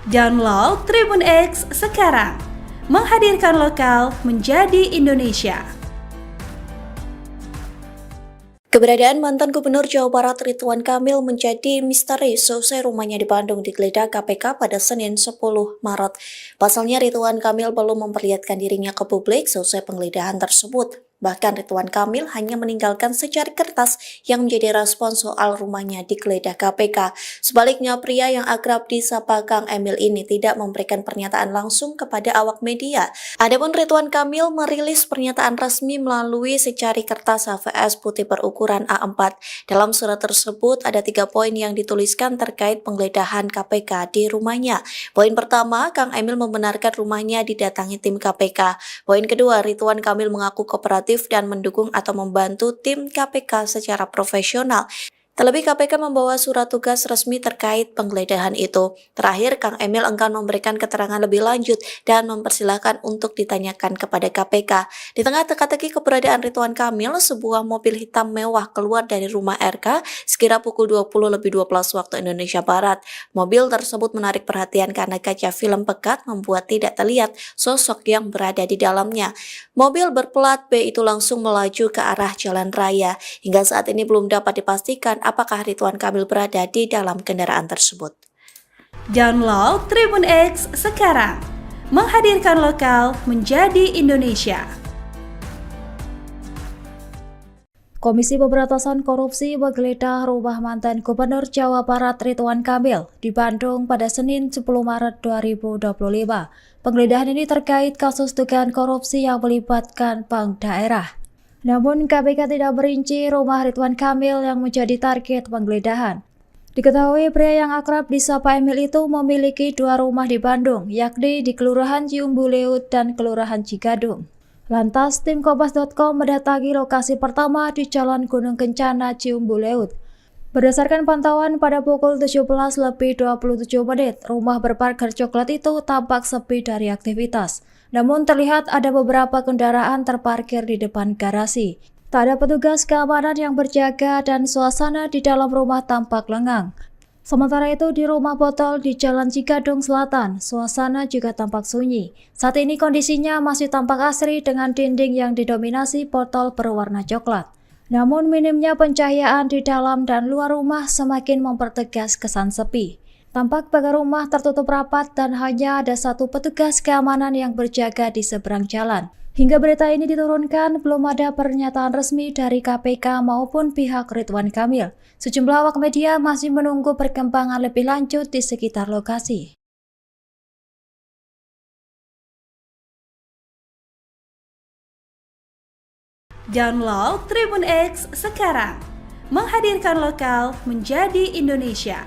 Download Tribun X sekarang, menghadirkan lokal menjadi Indonesia. Keberadaan mantan Gubernur Jawa Barat Ridwan Kamil menjadi misteri seusai rumahnya di Bandung digeledah KPK pada Senin 10 Maret. Pasalnya Ridwan Kamil belum memperlihatkan dirinya ke publik seusai penggeledahan tersebut. Bahkan Ridwan Kamil hanya meninggalkan secari kertas yang menjadi respon soal rumahnya digeledah KPK. Sebaliknya, pria yang akrab disapa Kang Emil ini tidak memberikan pernyataan langsung kepada awak media. Adapun Ridwan Kamil merilis pernyataan resmi melalui secari kertas HVS putih berukuran A4. Dalam surat tersebut ada 3 poin yang dituliskan terkait penggeledahan KPK di rumahnya. Poin pertama, Kang Emil membenarkan rumahnya didatangi tim KPK. Poin kedua, Ridwan Kamil mengaku kooperatif dan mendukung atau membantu tim KPK secara profesional. Terlebih KPK membawa surat tugas resmi terkait penggeledahan itu. Terakhir, Kang Emil enggan memberikan keterangan lebih lanjut dan mempersilahkan untuk ditanyakan kepada KPK. Di tengah teka-teki keberadaan Ridwan Kamil, sebuah mobil hitam mewah keluar dari rumah RK sekira pukul 20.12 waktu Indonesia Barat. Mobil tersebut menarik perhatian karena kaca film pekat membuat tidak terlihat sosok yang berada di dalamnya. Mobil berplat B itu langsung melaju ke arah jalan raya. Hingga saat ini belum dapat dipastikan apakah Ridwan Kamil berada di dalam kendaraan tersebut. Download Tribun X sekarang, menghadirkan lokal menjadi Indonesia. Komisi Pemberantasan Korupsi menggeledah rumah mantan Gubernur Jawa Barat Ridwan Kamil di Bandung pada Senin 10 Maret 2025. Penggeledahan ini terkait kasus dugaan korupsi yang melibatkan bank daerah. Namun KPK tidak merinci rumah Ridwan Kamil yang menjadi target penggeledahan. Diketahui pria yang akrab disapa Emil itu memiliki 2 rumah di Bandung, yakni di Kelurahan Ciumbuleut dan Kelurahan Cigadung. Lantas, tim Kompas.com mendatangi lokasi pertama di Jalan Gunung Kencana, Ciumbuleut. Berdasarkan pantauan pada pukul 17.27 menit, rumah berparkir coklat itu tampak sepi dari aktivitas. Namun terlihat ada beberapa kendaraan terparkir di depan garasi. Tak ada petugas keamanan yang berjaga dan suasana di dalam rumah tampak lengang. Sementara itu di rumah botol di Jalan Cigadung Selatan, suasana juga tampak sunyi. Saat ini kondisinya masih tampak asri dengan dinding yang didominasi botol berwarna coklat. Namun minimnya pencahayaan di dalam dan luar rumah semakin mempertegas kesan sepi. Tampak pagar rumah tertutup rapat dan hanya ada 1 petugas keamanan yang berjaga di seberang jalan. Hingga berita ini diturunkan, belum ada pernyataan resmi dari KPK maupun pihak Ridwan Kamil. Sejumlah awak media masih menunggu perkembangan lebih lanjut di sekitar lokasi. Download Tribun X sekarang, menghadirkan lokal menjadi Indonesia.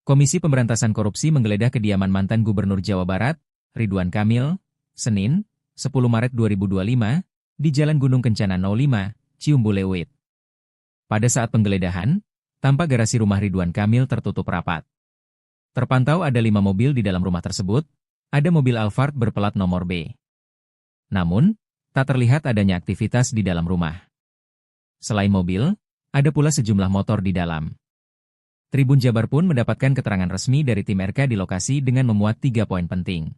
Komisi Pemberantasan Korupsi menggeledah kediaman mantan Gubernur Jawa Barat, Ridwan Kamil, Senin, 10 Maret 2025, di Jalan Gunung Kencana 05, Ciumbuleuit. Pada saat penggeledahan, tampak garasi rumah Ridwan Kamil tertutup rapat. Terpantau ada 5 mobil di dalam rumah tersebut, ada mobil Alphard berplat nomor B. Namun, tak terlihat adanya aktivitas di dalam rumah. Selain mobil, ada pula sejumlah motor di dalam. Tribun Jabar pun mendapatkan keterangan resmi dari tim RK di lokasi dengan memuat 3 poin penting.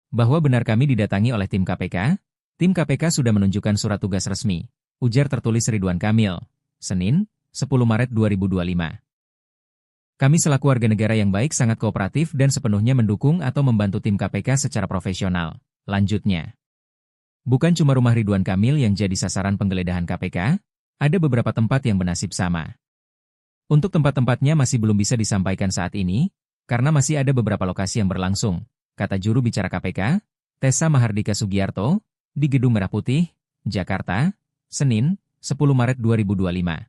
Bahwa benar kami didatangi oleh tim KPK sudah menunjukkan surat tugas resmi, ujar tertulis Ridwan Kamil, Senin, 10 Maret 2025. Kami selaku warga negara yang baik sangat kooperatif dan sepenuhnya mendukung atau membantu tim KPK secara profesional, lanjutnya. Bukan cuma rumah Ridwan Kamil yang jadi sasaran penggeledahan KPK, ada beberapa tempat yang bernasib sama. Untuk tempat-tempatnya masih belum bisa disampaikan saat ini, karena masih ada beberapa lokasi yang berlangsung, kata juru bicara KPK, Tessa Mahardika Sugiarto, di Gedung Merah Putih, Jakarta, Senin, 10 Maret 2025.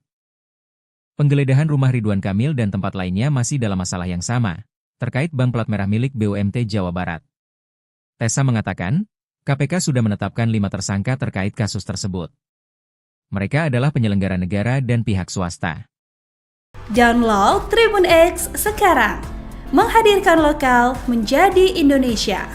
Penggeledahan rumah Ridwan Kamil dan tempat lainnya masih dalam masalah yang sama, terkait bank plat merah milik BUMT Jawa Barat. Tessa mengatakan, KPK sudah menetapkan 5 tersangka terkait kasus tersebut. Mereka adalah penyelenggara negara dan pihak swasta. Download Tribun X sekarang, menghadirkan lokal menjadi Indonesia.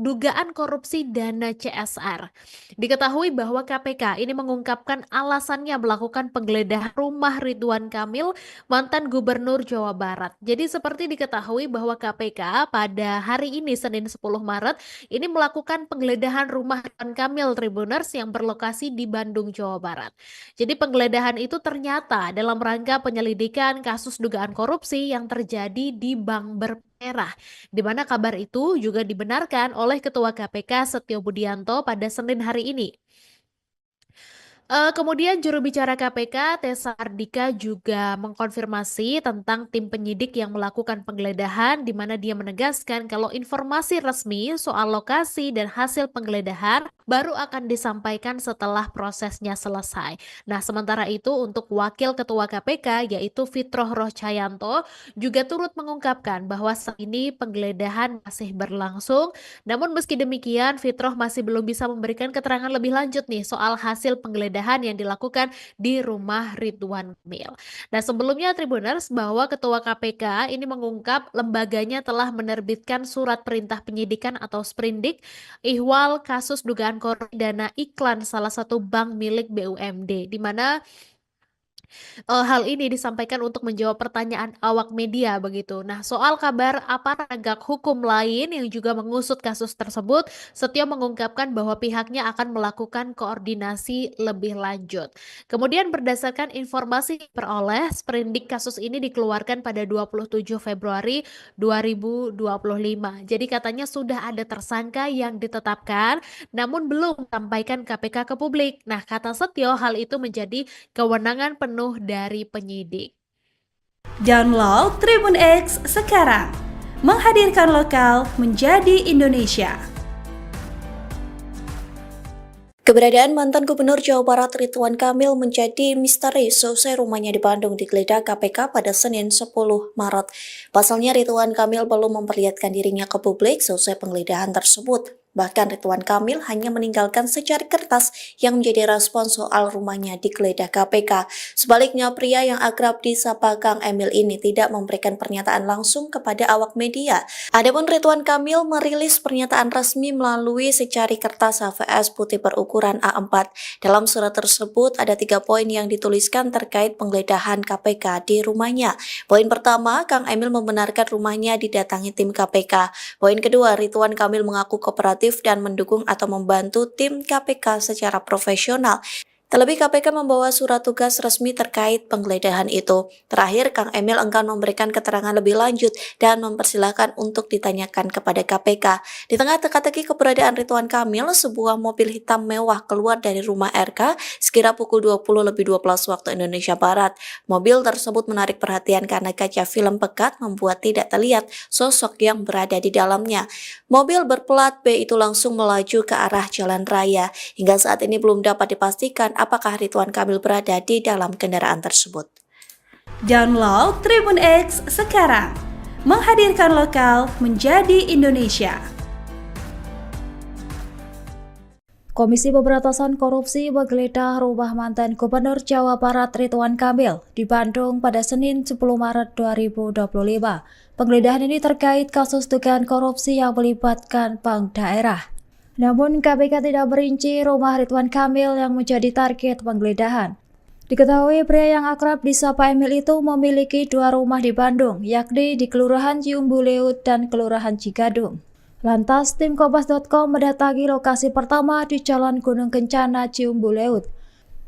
Dugaan korupsi dana CSR. Diketahui bahwa KPK ini mengungkapkan alasannya melakukan penggeledahan rumah Ridwan Kamil, mantan Gubernur Jawa Barat. Jadi seperti diketahui bahwa KPK pada hari ini Senin 10 Maret ini melakukan penggeledahan rumah Ridwan Kamil Tribuners yang berlokasi di Bandung, Jawa Barat. Jadi penggeledahan itu ternyata dalam rangka penyelidikan kasus dugaan korupsi yang terjadi di Bank Merah, di mana kabar itu juga dibenarkan oleh Ketua KPK Setio Budianto pada Senin hari ini. Kemudian juru bicara KPK Tessa Ardika juga mengkonfirmasi tentang tim penyidik yang melakukan penggeledahan, di mana dia menegaskan kalau informasi resmi soal lokasi dan hasil penggeledahan baru akan disampaikan setelah prosesnya selesai. Nah, sementara itu untuk Wakil Ketua KPK yaitu Fitroh Rohcayanto juga turut mengungkapkan bahwa saat ini penggeledahan masih berlangsung. Namun meski demikian, Fitroh masih belum bisa memberikan keterangan lebih lanjut nih soal hasil penggeledahan yang dilakukan di rumah Ridwan Kamil. Nah, sebelumnya Tribuners bahwa Ketua KPK ini mengungkap lembaganya telah menerbitkan surat perintah penyidikan atau sprindik ihwal kasus dugaan korupsi dana iklan salah satu bank milik BUMD, di mana hal ini disampaikan untuk menjawab pertanyaan awak media begitu. Nah, soal kabar aparat penegak hukum lain yang juga mengusut kasus tersebut, Setio mengungkapkan bahwa pihaknya akan melakukan koordinasi lebih lanjut. Kemudian berdasarkan informasi yang diperoleh, sprindik kasus ini dikeluarkan pada 27 Februari 2025. Jadi katanya sudah ada tersangka yang ditetapkan, namun belum sampaikan KPK ke publik. Nah, kata Setio, hal itu menjadi kewenangan penuh dari penyidik. Download Tribun X sekarang, menghadirkan lokal menjadi Indonesia. Keberadaan mantan Gubernur Jawa Barat Ridwan Kamil menjadi misteri seusai rumahnya di Bandung digeledah KPK pada Senin 10 Maret. Pasalnya Ridwan Kamil belum memperlihatkan dirinya ke publik seusai penggeledahan tersebut. Bahkan Ridwan Kamil hanya meninggalkan secari kertas yang menjadi respon soal rumahnya digeledah KPK. Sebaliknya, pria yang akrab disapa Kang Emil ini tidak memberikan pernyataan langsung kepada awak media. Adapun Ridwan Kamil merilis pernyataan resmi melalui secari kertas HVS putih berukuran A4. Dalam surat tersebut ada 3 poin yang dituliskan terkait penggeledahan KPK di rumahnya. Poin pertama, Kang Emil membenarkan rumahnya didatangi tim KPK. Poin kedua, Ridwan Kamil mengaku kooperatif dan mendukung atau membantu tim KPK secara profesional. Terlebih KPK membawa surat tugas resmi terkait penggeledahan itu. Terakhir, Kang Emil enggan memberikan keterangan lebih lanjut dan mempersilahkan untuk ditanyakan kepada KPK. Di tengah teka-teki keberadaan Ridwan Kamil, sebuah mobil hitam mewah keluar dari rumah RK sekira pukul 20.12 waktu Indonesia Barat. Mobil tersebut menarik perhatian karena kaca film pekat membuat tidak terlihat sosok yang berada di dalamnya. Mobil berplat B itu langsung melaju ke arah jalan raya. Hingga saat ini belum dapat dipastikan apakah Ridwan Kamil berada di dalam kendaraan tersebut. Download Tribun X sekarang, menghadirkan lokal menjadi Indonesia. Komisi Pemberantasan Korupsi menggeledah rumah mantan Gubernur Jawa Barat Ridwan Kamil di Bandung pada Senin 10 Maret 2025. Penggeledahan ini terkait kasus dugaan korupsi yang melibatkan bank daerah. Namun KPK tidak merinci rumah Ridwan Kamil yang menjadi target penggeledahan. Diketahui pria yang akrab disapa Emil itu memiliki 2 rumah di Bandung, yakni di Kelurahan Ciumbuleut dan Kelurahan Cigadung. Lantas, tim Kompas.com mendatangi lokasi pertama di Jalan Gunung Kencana, Ciumbuleut.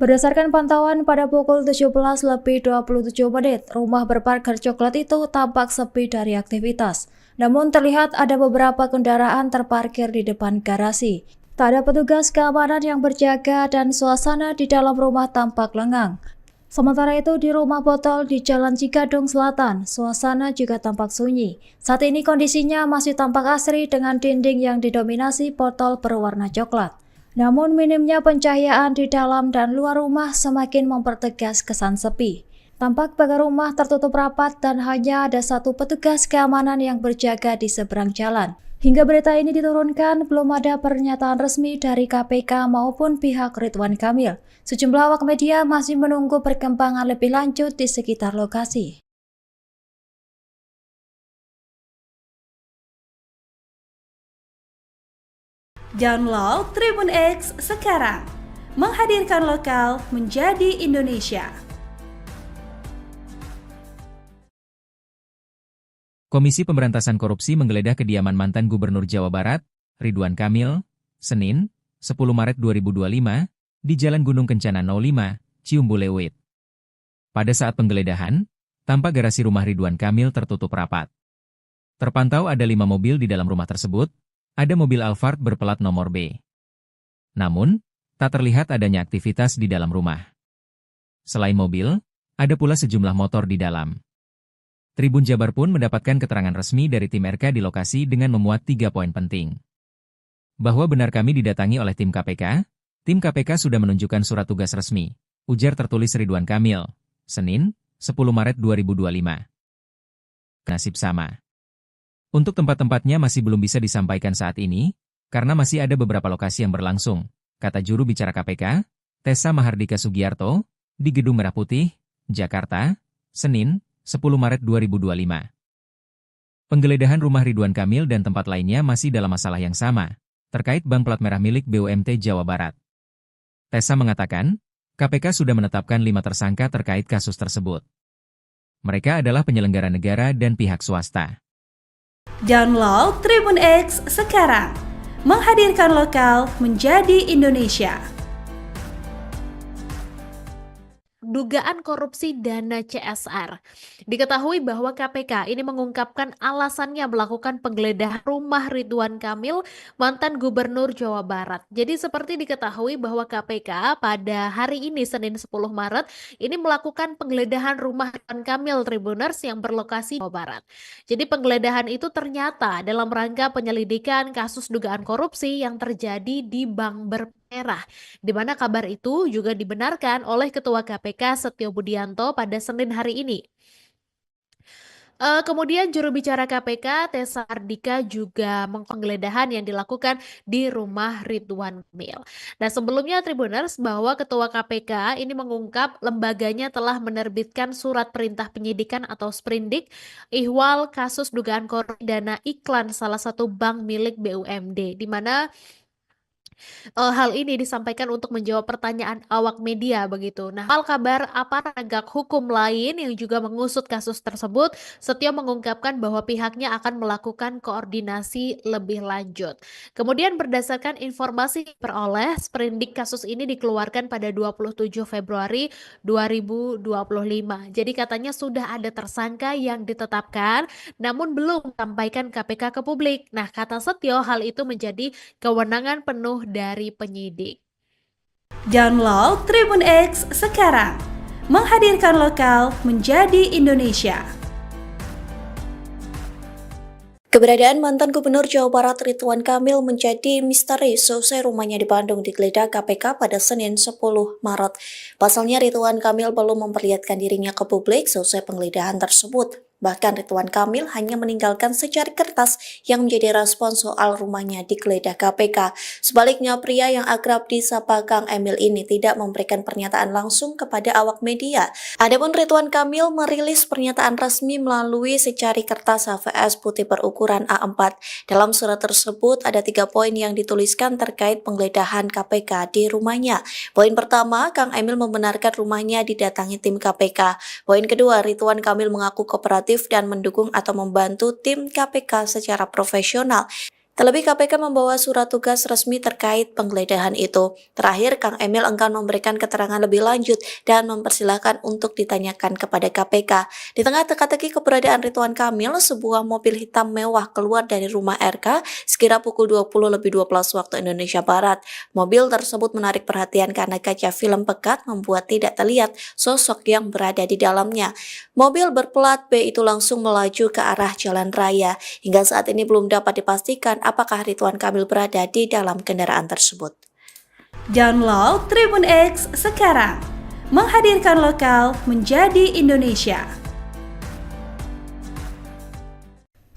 Berdasarkan pantauan pada pukul 17:27, rumah berpagar coklat itu tampak sepi dari aktivitas. Namun terlihat ada beberapa kendaraan terparkir di depan garasi. Tak ada petugas keamanan yang berjaga dan suasana di dalam rumah tampak lengang. Sementara itu di rumah botol di Jalan Cigadung Selatan, suasana juga tampak sunyi. Saat ini kondisinya masih tampak asri dengan dinding yang didominasi botol berwarna coklat. Namun minimnya pencahayaan di dalam dan luar rumah semakin mempertegas kesan sepi. Tampak pagar rumah tertutup rapat dan hanya ada satu petugas keamanan yang berjaga di seberang jalan. Hingga berita ini diturunkan, belum ada pernyataan resmi dari KPK maupun pihak Ridwan Kamil. Sejumlah awak media masih menunggu perkembangan lebih lanjut di sekitar lokasi. Download Tribun X sekarang, menghadirkan lokal menjadi Indonesia. Komisi Pemberantasan Korupsi menggeledah kediaman mantan Gubernur Jawa Barat, Ridwan Kamil, Senin, 10 Maret 2025, di Jalan Gunung Kencana 05, Ciumbuleuit. Pada saat penggeledahan, tampak garasi rumah Ridwan Kamil tertutup rapat. Terpantau ada 5 mobil di dalam rumah tersebut, ada mobil Alphard berplat nomor B. Namun, tak terlihat adanya aktivitas di dalam rumah. Selain mobil, ada pula sejumlah motor di dalam. Tribun Jabar pun mendapatkan keterangan resmi dari tim RK di lokasi dengan memuat 3 poin penting. Bahwa benar kami didatangi oleh tim KPK sudah menunjukkan surat tugas resmi, ujar tertulis Ridwan Kamil, Senin, 10 Maret 2025. Nasib sama. Untuk tempat-tempatnya masih belum bisa disampaikan saat ini, karena masih ada beberapa lokasi yang berlangsung, kata juru bicara KPK, Tessa Mahardika Sugiarto, di Gedung Merah Putih, Jakarta, Senin, 10 Maret 2025. Penggeledahan rumah Ridwan Kamil dan tempat lainnya masih dalam masalah yang sama, terkait bank plat merah milik BUMT Jawa Barat. Tessa mengatakan, KPK sudah menetapkan 5 tersangka terkait kasus tersebut. Mereka adalah penyelenggara negara dan pihak swasta. Download Tribun X sekarang, menghadirkan lokal menjadi Indonesia. Dugaan korupsi dana CSR. Diketahui bahwa KPK ini mengungkapkan alasannya melakukan penggeledahan rumah Ridwan Kamil, mantan Gubernur Jawa Barat. Jadi seperti diketahui bahwa KPK pada hari ini Senin 10 Maret ini melakukan penggeledahan rumah Ridwan Kamil Tribuners yang berlokasi Jawa Barat. Jadi penggeledahan itu ternyata dalam rangka penyelidikan kasus dugaan korupsi yang terjadi di Bank Merah, di mana kabar itu juga dibenarkan oleh Ketua KPK Setio Budianto pada Senin hari ini. Kemudian juru bicara KPK Tessa Ardika juga mengpenggeledahan yang dilakukan di rumah Ridwan Kamil. Nah, sebelumnya Tribuners bahwa Ketua KPK ini mengungkap lembaganya telah menerbitkan surat perintah penyidikan atau sprindik ihwal kasus dugaan korupsi dana iklan salah satu bank milik BUMD, di mana hal ini disampaikan untuk menjawab pertanyaan awak media begitu. Nah, hal kabar aparat penegak hukum lain yang juga mengusut kasus tersebut, Setio mengungkapkan bahwa pihaknya akan melakukan koordinasi lebih lanjut. Kemudian berdasarkan informasi peroleh, sprindik kasus ini dikeluarkan pada 27 Februari 2025. Jadi katanya sudah ada tersangka yang ditetapkan, namun belum sampaikan KPK ke publik. Nah, kata Setio, hal itu menjadi kewenangan penuh dari penyidik. Download Tribun X sekarang, menghadirkan lokal menjadi Indonesia. Keberadaan mantan Gubernur Jawa Barat Ridwan Kamil menjadi misteri seusai rumahnya di Bandung digeledah KPK pada Senin 10 Maret. Pasalnya Ridwan Kamil belum memperlihatkan dirinya ke publik seusai penggeledahan tersebut. Bahkan Ridwan Kamil hanya meninggalkan secari kertas yang menjadi respon soal rumahnya digeledah KPK. Sebaliknya, pria yang akrab disapa Kang Emil ini tidak memberikan pernyataan langsung kepada awak media. Adapun Ridwan Kamil merilis pernyataan resmi melalui secari kertas HVS putih berukuran A4. Dalam surat tersebut ada 3 poin yang dituliskan terkait penggeledahan KPK di rumahnya. Poin pertama, Kang Emil membenarkan rumahnya didatangi tim KPK. Poin kedua, Ridwan Kamil mengaku kooperatif dan mendukung atau membantu tim KPK secara profesional. Terlebih KPK membawa surat tugas resmi terkait penggeledahan itu. Terakhir, Kang Emil enggan memberikan keterangan lebih lanjut dan mempersilahkan untuk ditanyakan kepada KPK. Di tengah teka-teki keberadaan Ridwan Kamil, sebuah mobil hitam mewah keluar dari rumah RK sekira pukul 20.12 waktu Indonesia Barat. Mobil tersebut menarik perhatian karena kaca film pekat membuat tidak terlihat sosok yang berada di dalamnya. Mobil berplat B itu langsung melaju ke arah jalan raya. Hingga saat ini belum dapat dipastikan apakah Ridwan Kamil berada di dalam kendaraan tersebut. Download Tribun X sekarang. Menghadirkan lokal menjadi Indonesia.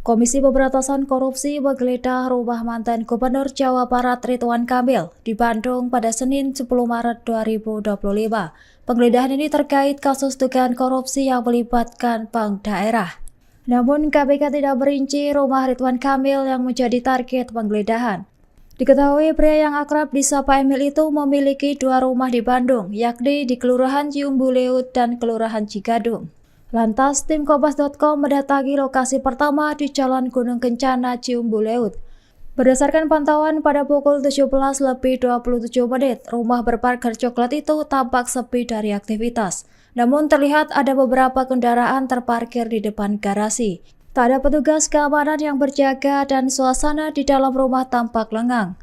Komisi Pemberantasan Korupsi menggeledah rumah mantan Gubernur Jawa Barat Ridwan Kamil di Bandung pada Senin 10 Maret 2025. Penggeledahan ini terkait kasus dugaan korupsi yang melibatkan bank daerah. Namun KPK tidak merinci rumah Ridwan Kamil yang menjadi target penggeledahan. Diketahui pria yang akrab disapa Emil itu memiliki 2 rumah di Bandung, yakni di Kelurahan Ciumbuleut dan Kelurahan Cigadung. Lantas, tim Kompas.com mendatangi lokasi pertama di Jalan Gunung Kencana, Ciumbuleut. Berdasarkan pantauan pada pukul 17:27 menit, rumah berpagar coklat itu tampak sepi dari aktivitas. Namun terlihat ada beberapa kendaraan terparkir di depan garasi. Tak ada petugas keamanan yang berjaga dan suasana di dalam rumah tampak lengang.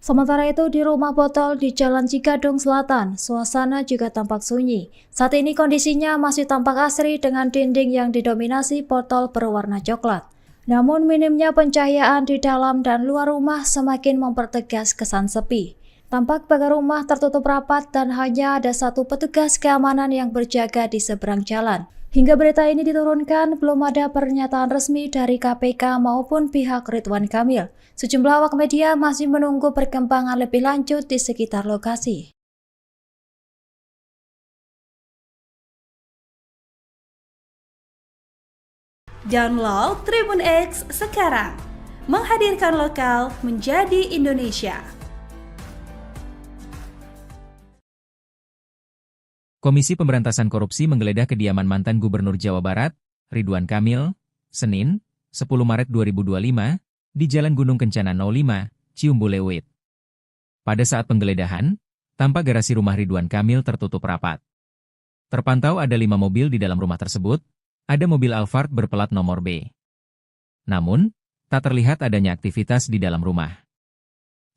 Sementara itu di rumah botol di Jalan Cigadung Selatan, suasana juga tampak sunyi. Saat ini kondisinya masih tampak asri dengan dinding yang didominasi botol berwarna coklat. Namun minimnya pencahayaan di dalam dan luar rumah semakin mempertegas kesan sepi. Tampak pagar rumah tertutup rapat dan hanya ada 1 petugas keamanan yang berjaga di seberang jalan. Hingga berita ini diturunkan, belum ada pernyataan resmi dari KPK maupun pihak Ridwan Kamil. Sejumlah awak media masih menunggu perkembangan lebih lanjut di sekitar lokasi. Download Tribun X sekarang. Menghadirkan lokal menjadi Indonesia. Komisi Pemberantasan Korupsi menggeledah kediaman mantan Gubernur Jawa Barat, Ridwan Kamil, Senin, 10 Maret 2025, di Jalan Gunung Kencana 05, Ciumbuleut. Pada saat penggeledahan, tampak garasi rumah Ridwan Kamil tertutup rapat. Terpantau ada 5 mobil di dalam rumah tersebut, ada mobil Alphard berplat nomor B. Namun, tak terlihat adanya aktivitas di dalam rumah.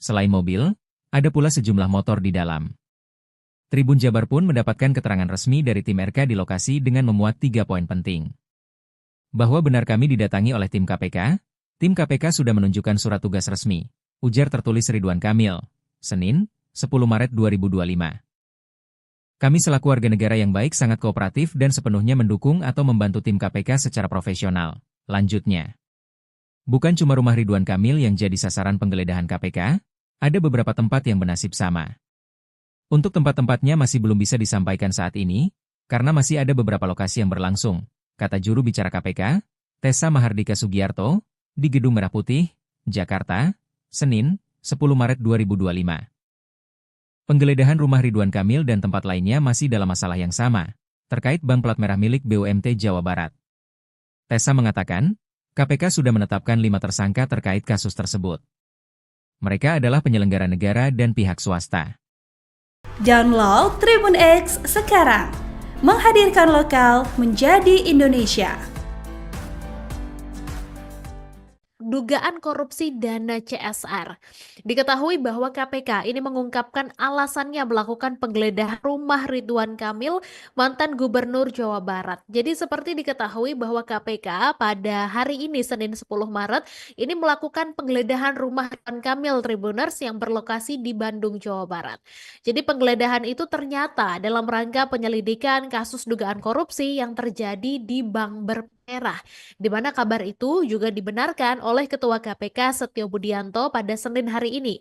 Selain mobil, ada pula sejumlah motor di dalam. Tribun Jabar pun mendapatkan keterangan resmi dari tim RK di lokasi dengan memuat 3 poin penting. Bahwa benar kami didatangi oleh tim KPK sudah menunjukkan surat tugas resmi, ujar tertulis Ridwan Kamil, Senin, 10 Maret 2025. Kami selaku warga negara yang baik sangat kooperatif dan sepenuhnya mendukung atau membantu tim KPK secara profesional, lanjutnya. Bukan cuma rumah Ridwan Kamil yang jadi sasaran penggeledahan KPK, ada beberapa tempat yang bernasib sama. Untuk tempat-tempatnya masih belum bisa disampaikan saat ini, karena masih ada beberapa lokasi yang berlangsung, kata juru bicara KPK, Tessa Mahardika Sugiarto, di Gedung Merah Putih, Jakarta, Senin, 10 Maret 2025. Penggeledahan rumah Ridwan Kamil dan tempat lainnya masih dalam masalah yang sama, terkait bank plat merah milik BUMT Jawa Barat. Tessa mengatakan, KPK sudah menetapkan 5 tersangka terkait kasus tersebut. Mereka adalah penyelenggara negara dan pihak swasta. Download Tribun X sekarang. Menghadirkan lokal menjadi Indonesia. Dugaan korupsi dana CSR. Diketahui bahwa KPK ini mengungkapkan alasannya melakukan penggeledahan rumah Ridwan Kamil, mantan Gubernur Jawa Barat. Jadi seperti diketahui bahwa KPK pada hari ini Senin 10 Maret ini melakukan penggeledahan rumah Ridwan Kamil Tribuners yang berlokasi di Bandung, Jawa Barat. Jadi penggeledahan itu ternyata dalam rangka penyelidikan kasus dugaan korupsi yang terjadi di Bank Merah, di mana kabar itu juga dibenarkan oleh Ketua KPK Setio Budianto pada Senin hari ini.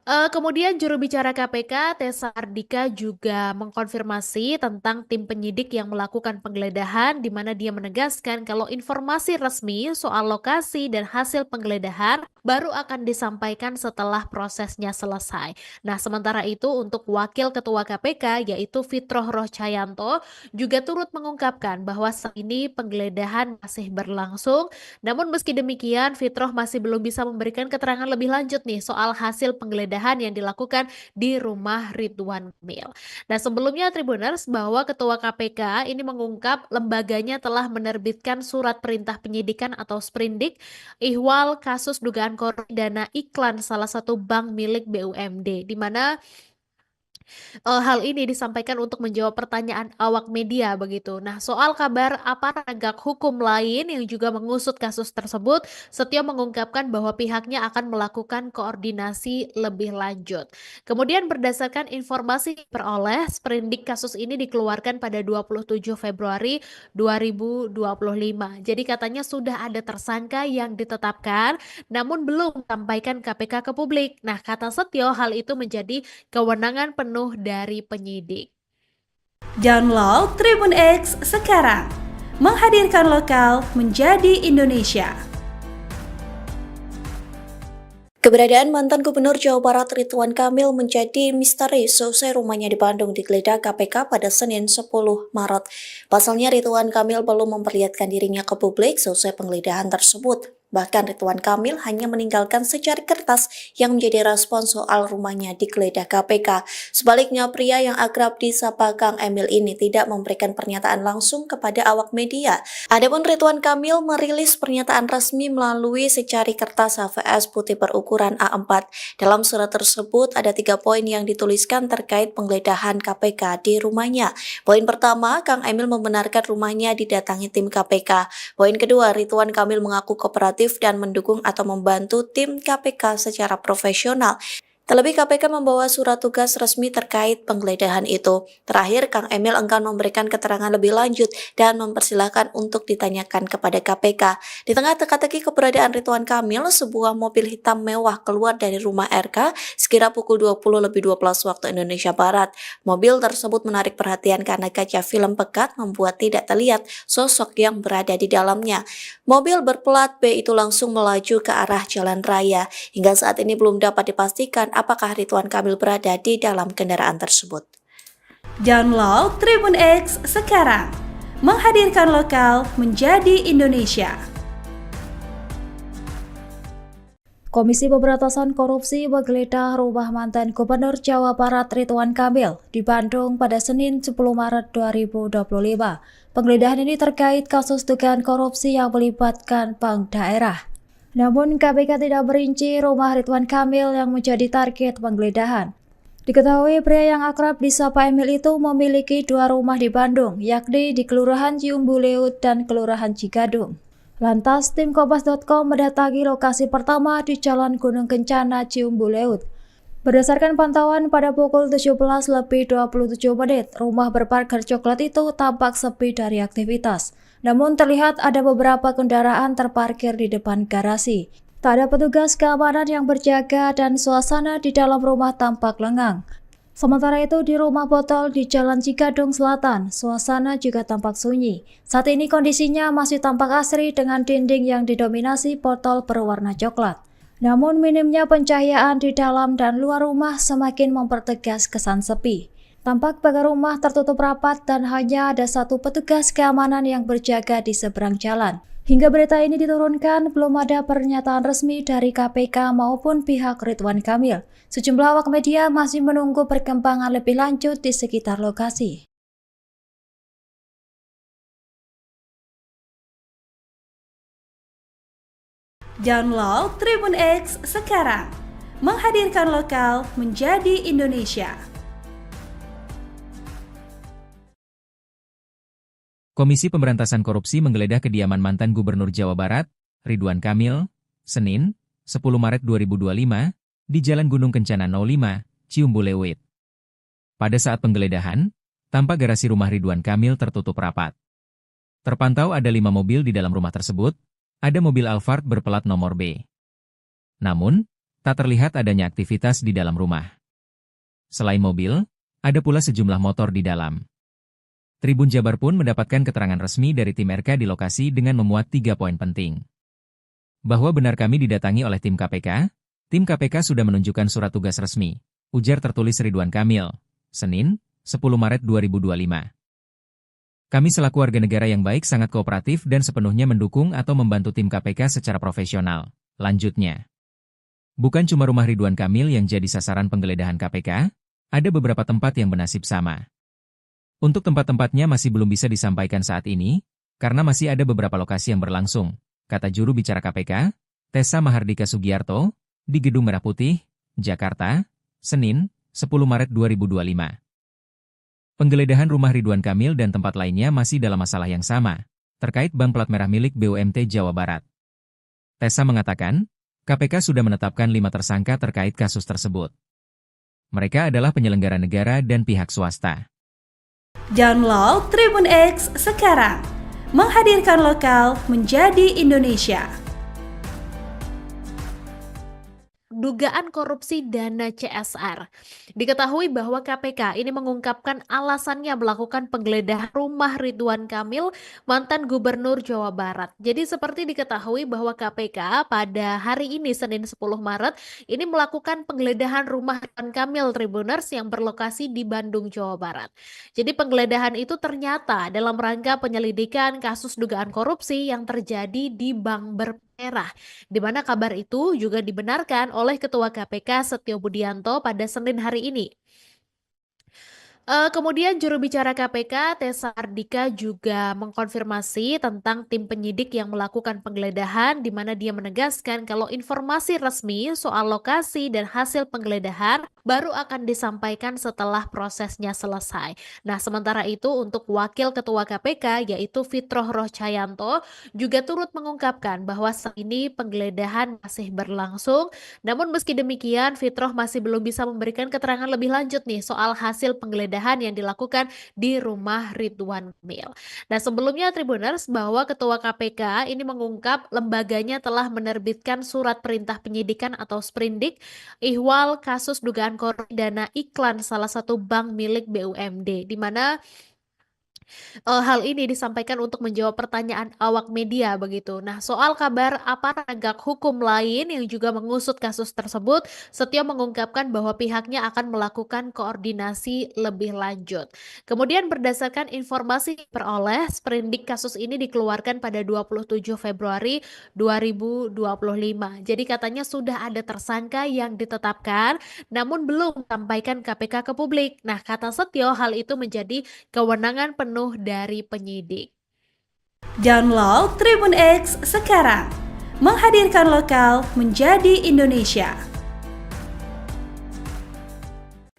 Kemudian juru bicara KPK Tessa Ardika juga mengkonfirmasi tentang tim penyidik yang melakukan penggeledahan, di mana dia menegaskan kalau informasi resmi soal lokasi dan hasil penggeledahan baru akan disampaikan setelah prosesnya selesai. Nah, sementara itu untuk Wakil Ketua KPK yaitu Fitroh Rohcayanto juga turut mengungkapkan bahwa saat ini penggeledahan masih berlangsung. Namun meski demikian, Fitroh masih belum bisa memberikan keterangan lebih lanjut nih soal hasil penggeledahan yang dilakukan di rumah Ridwan Kamil. Nah, sebelumnya Tribuners, bahwa Ketua KPK ini mengungkap lembaganya telah menerbitkan surat perintah penyidikan atau sprindik ihwal kasus dugaan korupsi dana iklan salah satu bank milik BUMD, di mana Hal ini disampaikan untuk menjawab pertanyaan awak media begitu. Nah, soal kabar aparat penegak hukum lain yang juga mengusut kasus tersebut, Setio mengungkapkan bahwa pihaknya akan melakukan koordinasi lebih lanjut. Kemudian berdasarkan informasi yang diperoleh, sprindik kasus ini dikeluarkan pada 27 Februari 2025. Jadi katanya sudah ada tersangka yang ditetapkan, namun belum sampaikan KPK ke publik. Nah, kata Setio, hal itu menjadi kewenangan penuh dari penyidik. Download Tribun X sekarang, menghadirkan lokal menjadi Indonesia. Keberadaan mantan Gubernur Jawa Barat Ridwan Kamil menjadi misteri seusai rumahnya di Bandung digeledah KPK pada Senin 10 Maret. Pasalnya Ridwan Kamil belum memperlihatkan dirinya ke publik seusai penggeledahan tersebut. Bahkan Ridwan Kamil hanya meninggalkan secari kertas yang menjadi respon soal rumahnya digeledah KPK. Sebaliknya, pria yang akrab disapa Kang Emil ini tidak memberikan pernyataan langsung kepada awak media. Adapun Ridwan Kamil merilis pernyataan resmi melalui secari kertas HVS putih berukuran A4. Dalam surat tersebut ada 3 poin yang dituliskan terkait penggeledahan KPK di rumahnya. Poin pertama, Kang Emil membenarkan rumahnya didatangi tim KPK. Poin kedua, Ridwan Kamil mengaku kooperatif dan mendukung atau membantu tim KPK secara profesional. Terlebih KPK membawa surat tugas resmi terkait penggeledahan itu. Terakhir, Kang Emil enggan memberikan keterangan lebih lanjut dan mempersilahkan untuk ditanyakan kepada KPK. Di tengah teka-teki keberadaan Ridwan Kamil, sebuah mobil hitam mewah keluar dari rumah RK sekira pukul 20.12 waktu Indonesia Barat. Mobil tersebut menarik perhatian karena kaca film pekat membuat tidak terlihat sosok yang berada di dalamnya. Mobil berplat B itu langsung melaju ke arah jalan raya. Hingga saat ini belum dapat dipastikan apakah Ridwan Kamil berada di dalam kendaraan tersebut. Download Tribun X sekarang, menghadirkan lokal menjadi Indonesia. Komisi Pemberantasan Korupsi menggeledah rumah mantan Gubernur Jawa Barat Ridwan Kamil di Bandung pada Senin 10 Maret 2025. Penggeledahan ini terkait kasus dugaan korupsi yang melibatkan bank daerah. Namun KPK tidak merinci rumah Ridwan Kamil yang menjadi target penggeledahan. Diketahui pria yang akrab disapa Emil itu memiliki 2 rumah di Bandung, yakni di Kelurahan Ciumbuleut dan Kelurahan Cigadung. Lantas, tim Kompas.com mendatangi lokasi pertama di Jalan Gunung Kencana, Ciumbuleut. Berdasarkan pantauan pada pukul 17:27, rumah berpagar coklat itu tampak sepi dari aktivitas. Namun terlihat ada beberapa kendaraan terparkir di depan garasi. Tak ada petugas keamanan yang berjaga dan suasana di dalam rumah tampak lengang. Sementara itu di rumah botol di Jalan Cigadung Selatan, suasana juga tampak sunyi. Saat ini kondisinya masih tampak asri dengan dinding yang didominasi botol berwarna coklat. Namun minimnya pencahayaan di dalam dan luar rumah semakin mempertegas kesan sepi. Tampak pagar rumah tertutup rapat dan hanya ada 1 petugas keamanan yang berjaga di seberang jalan. Hingga berita ini diturunkan, belum ada pernyataan resmi dari KPK maupun pihak Ridwan Kamil. Sejumlah awak media masih menunggu perkembangan lebih lanjut di sekitar lokasi. Download Tribun X sekarang, menghadirkan lokal menjadi Indonesia. Komisi Pemberantasan Korupsi menggeledah kediaman mantan Gubernur Jawa Barat, Ridwan Kamil, Senin, 10 Maret 2025, di Jalan Gunung Kencana 05, Ciumbuleuit. Pada saat penggeledahan, tampak garasi rumah Ridwan Kamil tertutup rapat. Terpantau ada 5 mobil di dalam rumah tersebut, ada mobil Alphard berplat nomor B. Namun, tak terlihat adanya aktivitas di dalam rumah. Selain mobil, ada pula sejumlah motor di dalam. Tribun Jabar pun mendapatkan keterangan resmi dari tim RK di lokasi dengan memuat 3 poin penting. Bahwa benar kami didatangi oleh tim KPK sudah menunjukkan surat tugas resmi, ujar tertulis Ridwan Kamil, Senin, 10 Maret 2025. Kami selaku warga negara yang baik sangat kooperatif dan sepenuhnya mendukung atau membantu tim KPK secara profesional, lanjutnya. Bukan cuma rumah Ridwan Kamil yang jadi sasaran penggeledahan KPK, ada beberapa tempat yang bernasib sama. Untuk tempat-tempatnya masih belum bisa disampaikan saat ini, karena masih ada beberapa lokasi yang berlangsung, kata juru bicara KPK, Tessa Mahardika Sugiarto, di Gedung Merah Putih, Jakarta, Senin, 10 Maret 2025. Penggeledahan rumah Ridwan Kamil dan tempat lainnya masih dalam masalah yang sama, terkait bank plat merah milik BUMT Jawa Barat. Tessa mengatakan, KPK sudah menetapkan 5 tersangka terkait kasus tersebut. Mereka adalah penyelenggara negara dan pihak swasta. Download Tribun X sekarang, menghadirkan lokal menjadi Indonesia. Dugaan korupsi dana CSR. Diketahui bahwa KPK ini mengungkapkan alasannya melakukan penggeledahan rumah Ridwan Kamil, mantan Gubernur Jawa Barat. Jadi seperti diketahui bahwa KPK pada hari ini Senin 10 Maret ini melakukan penggeledahan rumah Ridwan Kamil Tribuners yang berlokasi di Bandung, Jawa Barat. Jadi penggeledahan itu ternyata dalam rangka penyelidikan kasus dugaan korupsi yang terjadi di Bank Merah, di mana kabar itu juga dibenarkan oleh Ketua KPK Setio Budianto pada Senin hari ini. Kemudian juru bicara KPK Tessa Ardika juga mengkonfirmasi tentang tim penyidik yang melakukan penggeledahan, di mana dia menegaskan kalau informasi resmi soal lokasi dan hasil penggeledahan baru akan disampaikan setelah prosesnya selesai. Nah, sementara itu untuk Wakil Ketua KPK yaitu Fitroh Rohcayanto juga turut mengungkapkan bahwa saat ini penggeledahan masih berlangsung. Namun meski demikian, Fitroh masih belum bisa memberikan keterangan lebih lanjut nih soal hasil penggeledahan yang dilakukan di rumah Ridwan Kamil. Nah, sebelumnya Tribuners bahwa Ketua KPK ini mengungkap lembaganya telah menerbitkan surat perintah penyidikan atau sprindik ihwal kasus dugaan korupsi dana iklan salah satu bank milik BUMD, di mana hal ini disampaikan untuk menjawab pertanyaan awak media begitu. Nah, soal kabar aparat penegak hukum lain yang juga mengusut kasus tersebut, Setio mengungkapkan bahwa pihaknya akan melakukan koordinasi lebih lanjut. Kemudian berdasarkan informasi yang diperoleh, sprindik kasus ini dikeluarkan pada 27 Februari 2025. Jadi katanya sudah ada tersangka yang ditetapkan, namun belum sampaikan KPK ke publik. Nah, kata Setio, hal itu menjadi kewenangan penuh dari penyidik. Download Tribun X sekarang, menghadirkan lokal menjadi Indonesia.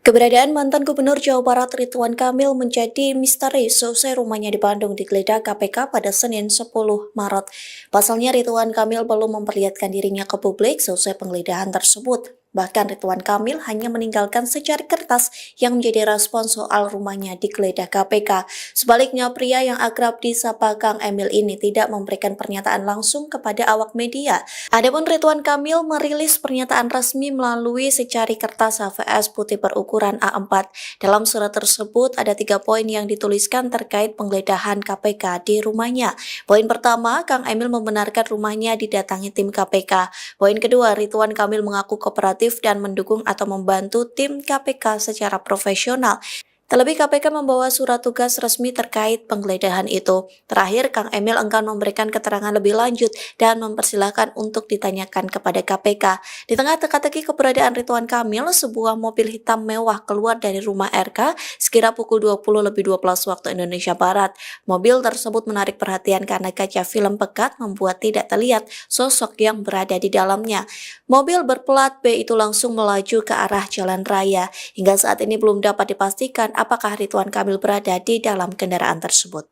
Keberadaan mantan Gubernur Jawa Barat Ridwan Kamil menjadi misteri seusai rumahnya di Bandung digeledah KPK pada Senin 10 Maret. Pasalnya Ridwan Kamil belum memperlihatkan dirinya ke publik seusai penggeledahan tersebut. Bahkan Ridwan Kamil hanya meninggalkan secari kertas yang menjadi respon soal rumahnya digeledah KPK. Sebaliknya, pria yang akrab disapa Kang Emil ini tidak memberikan pernyataan langsung kepada awak media. Adapun Ridwan Kamil merilis pernyataan resmi melalui secari kertas HVS putih berukuran A4. Dalam surat tersebut ada 3 poin yang dituliskan terkait penggeledahan KPK di rumahnya. Poin pertama, Kang Emil membenarkan rumahnya didatangi tim KPK. Poin kedua, Ridwan Kamil mengaku kooperatif dan mendukung atau membantu tim KPK secara profesional. Terlebih KPK membawa surat tugas resmi terkait penggeledahan itu. Terakhir, Kang Emil enggan memberikan keterangan lebih lanjut dan mempersilahkan untuk ditanyakan kepada KPK. Di tengah teka-teki keberadaan Ridwan Kamil, sebuah mobil hitam mewah keluar dari rumah RK sekira pukul 20.12 waktu Indonesia Barat. Mobil tersebut menarik perhatian karena kaca film pekat membuat tidak terlihat sosok yang berada di dalamnya. Mobil berplat B itu langsung melaju ke arah jalan raya. Hingga saat ini belum dapat dipastikan apakah Ridwan Kamil berada di dalam kendaraan tersebut.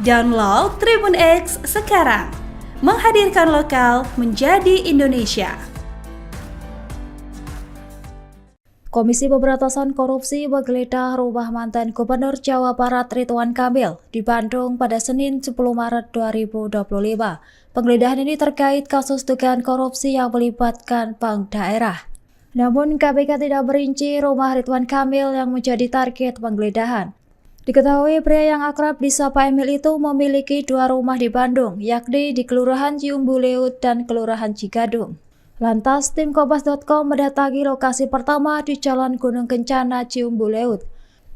Download Tribun X sekarang, menghadirkan lokal menjadi Indonesia. Komisi Pemberantasan Korupsi menggeledah rumah mantan Gubernur Jawa Barat Ridwan Kamil di Bandung pada Senin 10 Maret 2025. Penggeledahan ini terkait kasus dugaan korupsi yang melibatkan bank daerah. Namun KPK tidak merinci rumah Ridwan Kamil yang menjadi target penggeledahan. Diketahui pria yang akrab disapa Emil itu memiliki 2 rumah di Bandung, yakni di Kelurahan Ciumbuleut dan Kelurahan Cigadung. Lantas, tim Kompas.com mendatangi lokasi pertama di Jalan Gunung Kencana, Ciumbuleut.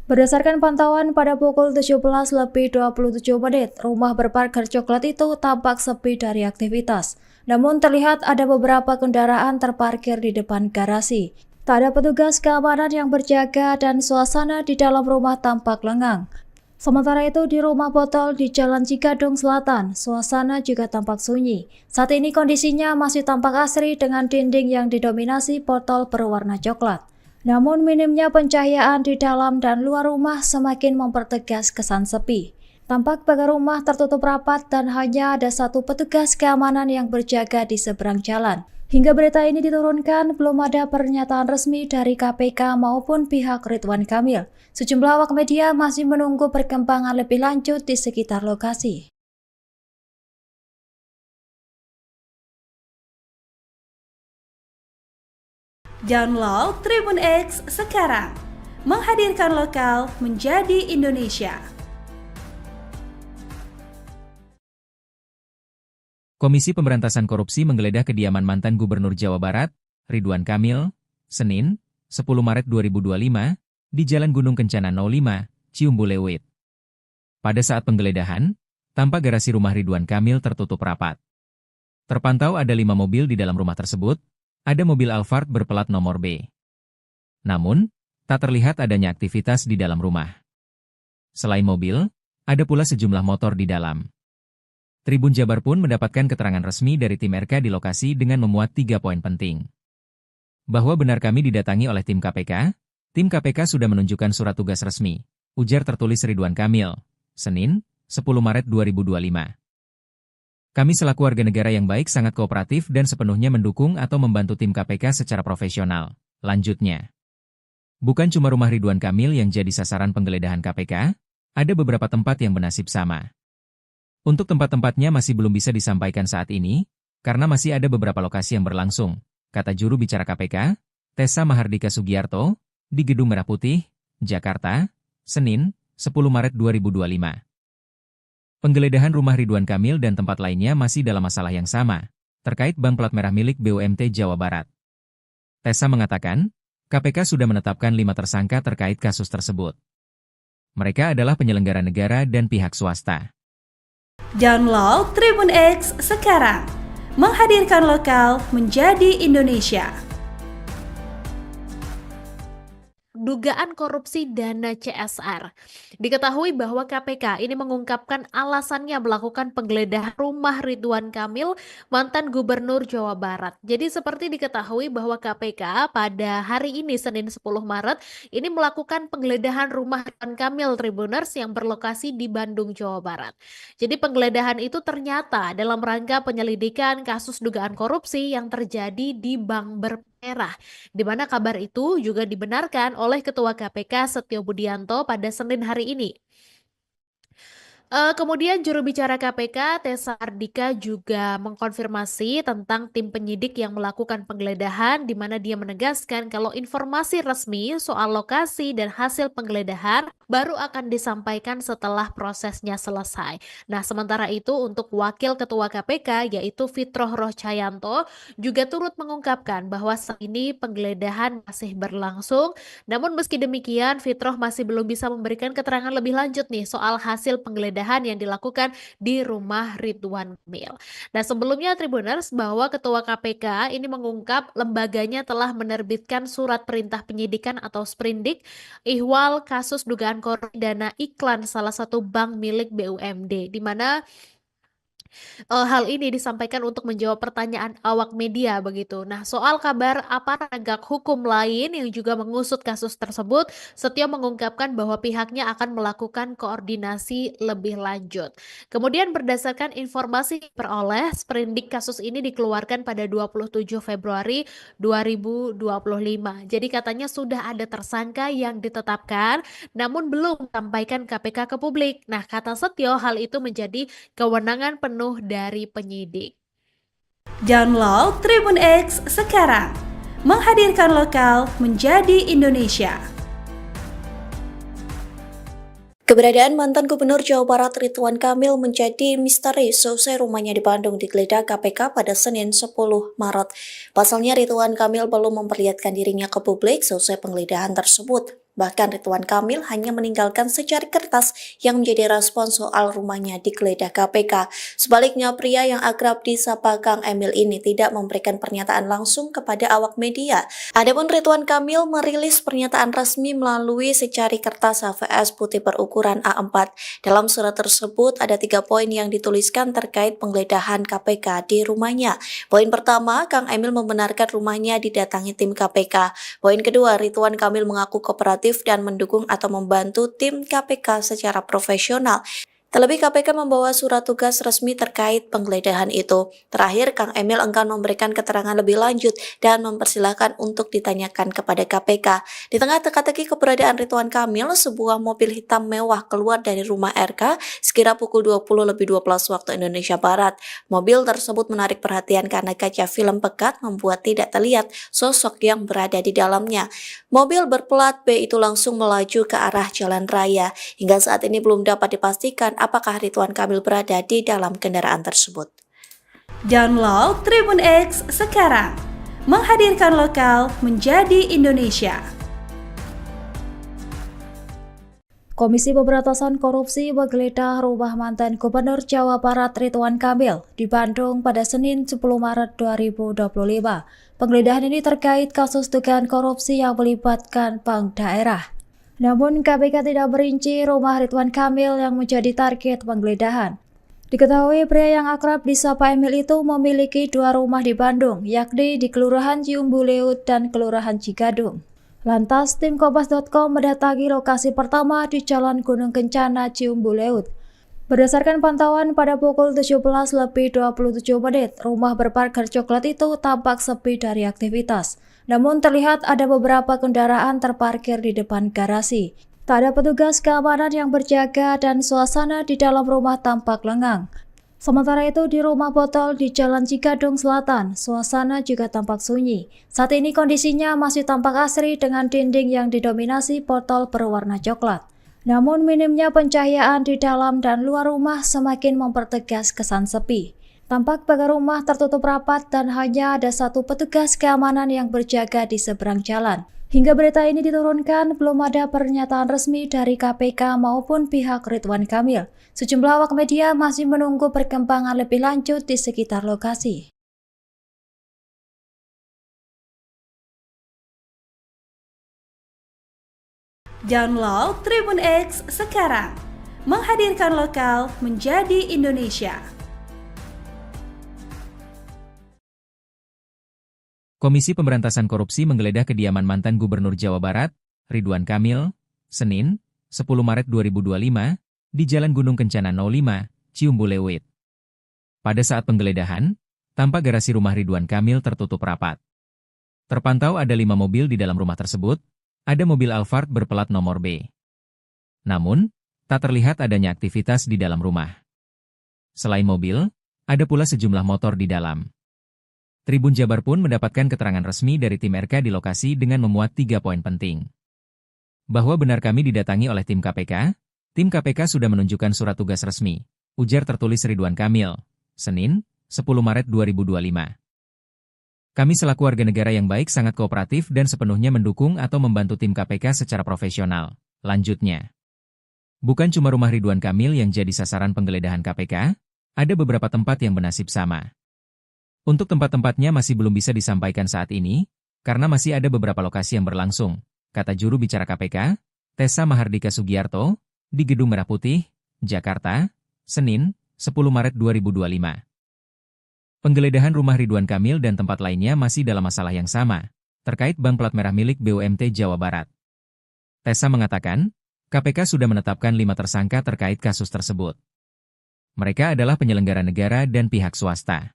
Berdasarkan pantauan pada pukul 17:27, rumah berpagar coklat itu tampak sepi dari aktivitas. Namun terlihat ada beberapa kendaraan terparkir di depan garasi. Tak ada petugas keamanan yang berjaga dan suasana di dalam rumah tampak lengang. Sementara itu di rumah botol di Jalan Cigadung Selatan, suasana juga tampak sunyi. Saat ini kondisinya masih tampak asri dengan dinding yang didominasi botol berwarna coklat. Namun minimnya pencahayaan di dalam dan luar rumah semakin mempertegas kesan sepi. Tampak pagar rumah tertutup rapat dan hanya ada satu petugas keamanan yang berjaga di seberang jalan. Hingga berita ini diturunkan, belum ada pernyataan resmi dari KPK maupun pihak Ridwan Kamil. Sejumlah awak media masih menunggu perkembangan lebih lanjut di sekitar lokasi. Download Tribun X sekarang, menghadirkan lokal menjadi Indonesia. Komisi Pemberantasan Korupsi menggeledah kediaman mantan Gubernur Jawa Barat, Ridwan Kamil, Senin, 10 Maret 2025, di Jalan Gunung Kencana 05, Ciumbuleuit. Pada saat penggeledahan, tampak garasi rumah Ridwan Kamil tertutup rapat. Terpantau ada 5 mobil di dalam rumah tersebut, ada mobil Alphard berplat nomor B. Namun, tak terlihat adanya aktivitas di dalam rumah. Selain mobil, ada pula sejumlah motor di dalam. Tribun Jabar pun mendapatkan keterangan resmi dari tim RK di lokasi dengan memuat 3 poin penting. Bahwa benar kami didatangi oleh tim KPK sudah menunjukkan surat tugas resmi, ujar tertulis Ridwan Kamil, Senin, 10 Maret 2025. Kami selaku warga negara yang baik sangat kooperatif dan sepenuhnya mendukung atau membantu tim KPK secara profesional, lanjutnya. Bukan cuma rumah Ridwan Kamil yang jadi sasaran penggeledahan KPK, ada beberapa tempat yang bernasib sama. Untuk tempat-tempatnya masih belum bisa disampaikan saat ini, karena masih ada beberapa lokasi yang berlangsung, kata juru bicara KPK, Tessa Mahardika Sugiarto, di Gedung Merah Putih, Jakarta, Senin, 10 Maret 2025. Penggeledahan rumah Ridwan Kamil dan tempat lainnya masih dalam masalah yang sama, terkait bank plat merah milik BUMT Jawa Barat. Tessa mengatakan, KPK sudah menetapkan 5 tersangka terkait kasus tersebut. Mereka adalah penyelenggara negara dan pihak swasta. Download Tribun X sekarang, menghadirkan lokal menjadi Indonesia. Dugaan korupsi dana CSR. Diketahui bahwa KPK ini mengungkapkan alasannya melakukan penggeledahan rumah Ridwan Kamil, mantan Gubernur Jawa Barat. Jadi seperti diketahui bahwa KPK pada hari ini Senin 10 Maret ini melakukan penggeledahan rumah Ridwan Kamil Tribuners yang berlokasi di Bandung, Jawa Barat. Jadi penggeledahan itu ternyata dalam rangka penyelidikan kasus dugaan korupsi yang terjadi di Bank Bermerah, di mana kabar itu juga dibenarkan oleh Ketua KPK Setio Budianto pada Senin hari ini. Kemudian juru bicara KPK Tessa Ardika juga mengkonfirmasi tentang tim penyidik yang melakukan penggeledahan, di mana dia menegaskan kalau informasi resmi soal lokasi dan hasil penggeledahan baru akan disampaikan setelah prosesnya selesai. Nah, sementara itu untuk Wakil Ketua KPK yaitu Fitroh Rohcayanto juga turut mengungkapkan bahwa saat ini penggeledahan masih berlangsung. Namun meski demikian, Fitroh masih belum bisa memberikan keterangan lebih lanjut nih soal hasil penggeledahan yang dilakukan di rumah Ridwan Kamil. Nah, sebelumnya Tribuners bahwa Ketua KPK ini mengungkap lembaganya telah menerbitkan surat perintah penyidikan atau sprindik ihwal kasus dugaan korupsi dana iklan salah satu bank milik BUMD, di mana hal ini disampaikan untuk menjawab pertanyaan awak media begitu. Nah, soal kabar aparat penegak hukum lain yang juga mengusut kasus tersebut, Setio mengungkapkan bahwa pihaknya akan melakukan koordinasi lebih lanjut. Kemudian berdasarkan informasi yang diperoleh, sprindik kasus ini dikeluarkan pada 27 Februari 2025. Jadi katanya sudah ada tersangka yang ditetapkan, namun belum sampaikan KPK ke publik. Nah, kata Setio, hal itu menjadi kewenangan penuh dari penyidik. Download Tribun X sekarang, menghadirkan lokal menjadi Indonesia. Keberadaan mantan Gubernur Jawa Barat Ridwan Kamil menjadi misteri seusai rumahnya di Bandung digeledah KPK pada Senin 10 Maret. Pasalnya Ridwan Kamil belum memperlihatkan dirinya ke publik seusai penggeledahan tersebut. Bahkan Ridwan Kamil hanya meninggalkan secari kertas yang menjadi respon soal rumahnya digeledah KPK. Sebaliknya, pria yang akrab disapa Kang Emil ini tidak memberikan pernyataan langsung kepada awak media. Adapun Ridwan Kamil merilis pernyataan resmi melalui secari kertas HVS putih berukuran A4. Dalam surat tersebut ada 3 poin yang dituliskan terkait penggeledahan KPK di rumahnya. Poin pertama, Kang Emil membenarkan rumahnya didatangi tim KPK. Poin kedua, Ridwan Kamil mengaku kooperatif dan mendukung atau membantu tim KPK secara profesional. Terlebih KPK membawa surat tugas resmi terkait penggeledahan itu. Terakhir, Kang Emil enggan memberikan keterangan lebih lanjut dan mempersilahkan untuk ditanyakan kepada KPK. Di tengah teka-teki keberadaan Ridwan Kamil, sebuah mobil hitam mewah keluar dari rumah RK sekira pukul 20.12 waktu Indonesia Barat. Mobil tersebut menarik perhatian karena kaca film pekat membuat tidak terlihat sosok yang berada di dalamnya. Mobil berplat B itu langsung melaju ke arah jalan raya. Hingga saat ini belum dapat dipastikan apakah Ridwan Kamil berada di dalam kendaraan tersebut. Download Tribun X sekarang, menghadirkan lokal menjadi Indonesia. Komisi Pemberantasan Korupsi menggeledah rumah mantan Gubernur Jawa Barat Ridwan Kamil di Bandung pada Senin 10 Maret 2025. Penggeledahan ini terkait kasus dugaan korupsi yang melibatkan bank daerah. Namun KPK tidak merinci rumah Ridwan Kamil yang menjadi target penggeledahan. Diketahui pria yang akrab disapa Emil itu memiliki 2 rumah di Bandung, yakni di Kelurahan Ciumbuleut dan Kelurahan Cigadung. Lantas, tim Kompas.com mendatangi lokasi pertama di Jalan Gunung Kencana, Ciumbuleut. Berdasarkan pantauan pada pukul 17:27, rumah berpagar coklat itu tampak sepi dari aktivitas. Namun terlihat ada beberapa kendaraan terparkir di depan garasi. Tak ada petugas keamanan yang berjaga dan suasana di dalam rumah tampak lengang. Sementara itu di rumah botol di Jalan Cigadung Selatan, suasana juga tampak sunyi. Saat ini kondisinya masih tampak asri dengan dinding yang didominasi botol berwarna coklat. Namun minimnya pencahayaan di dalam dan luar rumah semakin mempertegas kesan sepi. Tampak pagar rumah tertutup rapat dan hanya ada 1 petugas keamanan yang berjaga di seberang jalan. Hingga berita ini diturunkan, belum ada pernyataan resmi dari KPK maupun pihak Ridwan Kamil. Sejumlah awak media masih menunggu perkembangan lebih lanjut di sekitar lokasi. Download Tribun X sekarang, menghadirkan lokal menjadi Indonesia. Komisi Pemberantasan Korupsi menggeledah kediaman mantan Gubernur Jawa Barat, Ridwan Kamil, Senin, 10 Maret 2025, di Jalan Gunung Kencana 05, Ciumbuleut. Pada saat penggeledahan, tampak garasi rumah Ridwan Kamil tertutup rapat. Terpantau ada 5 mobil di dalam rumah tersebut, ada mobil Alphard berplat nomor B. Namun, tak terlihat adanya aktivitas di dalam rumah. Selain mobil, ada pula sejumlah motor di dalam. Tribun Jabar pun mendapatkan keterangan resmi dari tim RK di lokasi dengan memuat 3 poin penting. Bahwa benar kami didatangi oleh tim KPK sudah menunjukkan surat tugas resmi, ujar tertulis Ridwan Kamil, Senin, 10 Maret 2025. Kami selaku warga negara yang baik sangat kooperatif dan sepenuhnya mendukung atau membantu tim KPK secara profesional, lanjutnya. Bukan cuma rumah Ridwan Kamil yang jadi sasaran penggeledahan KPK, ada beberapa tempat yang bernasib sama. Untuk tempat-tempatnya masih belum bisa disampaikan saat ini, karena masih ada beberapa lokasi yang berlangsung, kata juru bicara KPK, Tessa Mahardika Sugiarto, di Gedung Merah Putih, Jakarta, Senin, 10 Maret 2025. Penggeledahan rumah Ridwan Kamil dan tempat lainnya masih dalam masalah yang sama, terkait bank plat merah milik BUMT Jawa Barat. Tessa mengatakan, KPK sudah menetapkan 5 tersangka terkait kasus tersebut. Mereka adalah penyelenggara negara dan pihak swasta.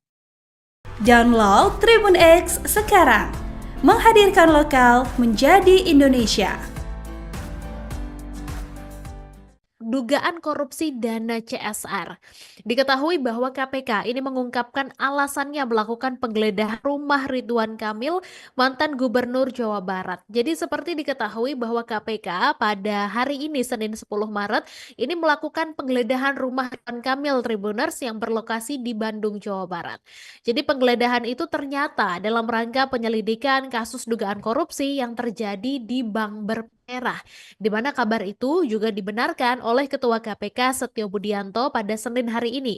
Download Tribun X sekarang, menghadirkan lokal menjadi Indonesia. Dugaan korupsi dana CSR. Diketahui bahwa KPK ini mengungkapkan alasannya melakukan penggeledahan rumah Ridwan Kamil, mantan Gubernur Jawa Barat. Jadi seperti diketahui bahwa KPK pada hari ini Senin 10 Maret ini melakukan penggeledahan rumah Ridwan Kamil Tribuners yang berlokasi di Bandung, Jawa Barat. Jadi penggeledahan itu ternyata dalam rangka penyelidikan kasus dugaan korupsi yang terjadi di Bank daerah, di mana kabar itu juga dibenarkan oleh Ketua KPK Setio Budianto pada Senin hari ini.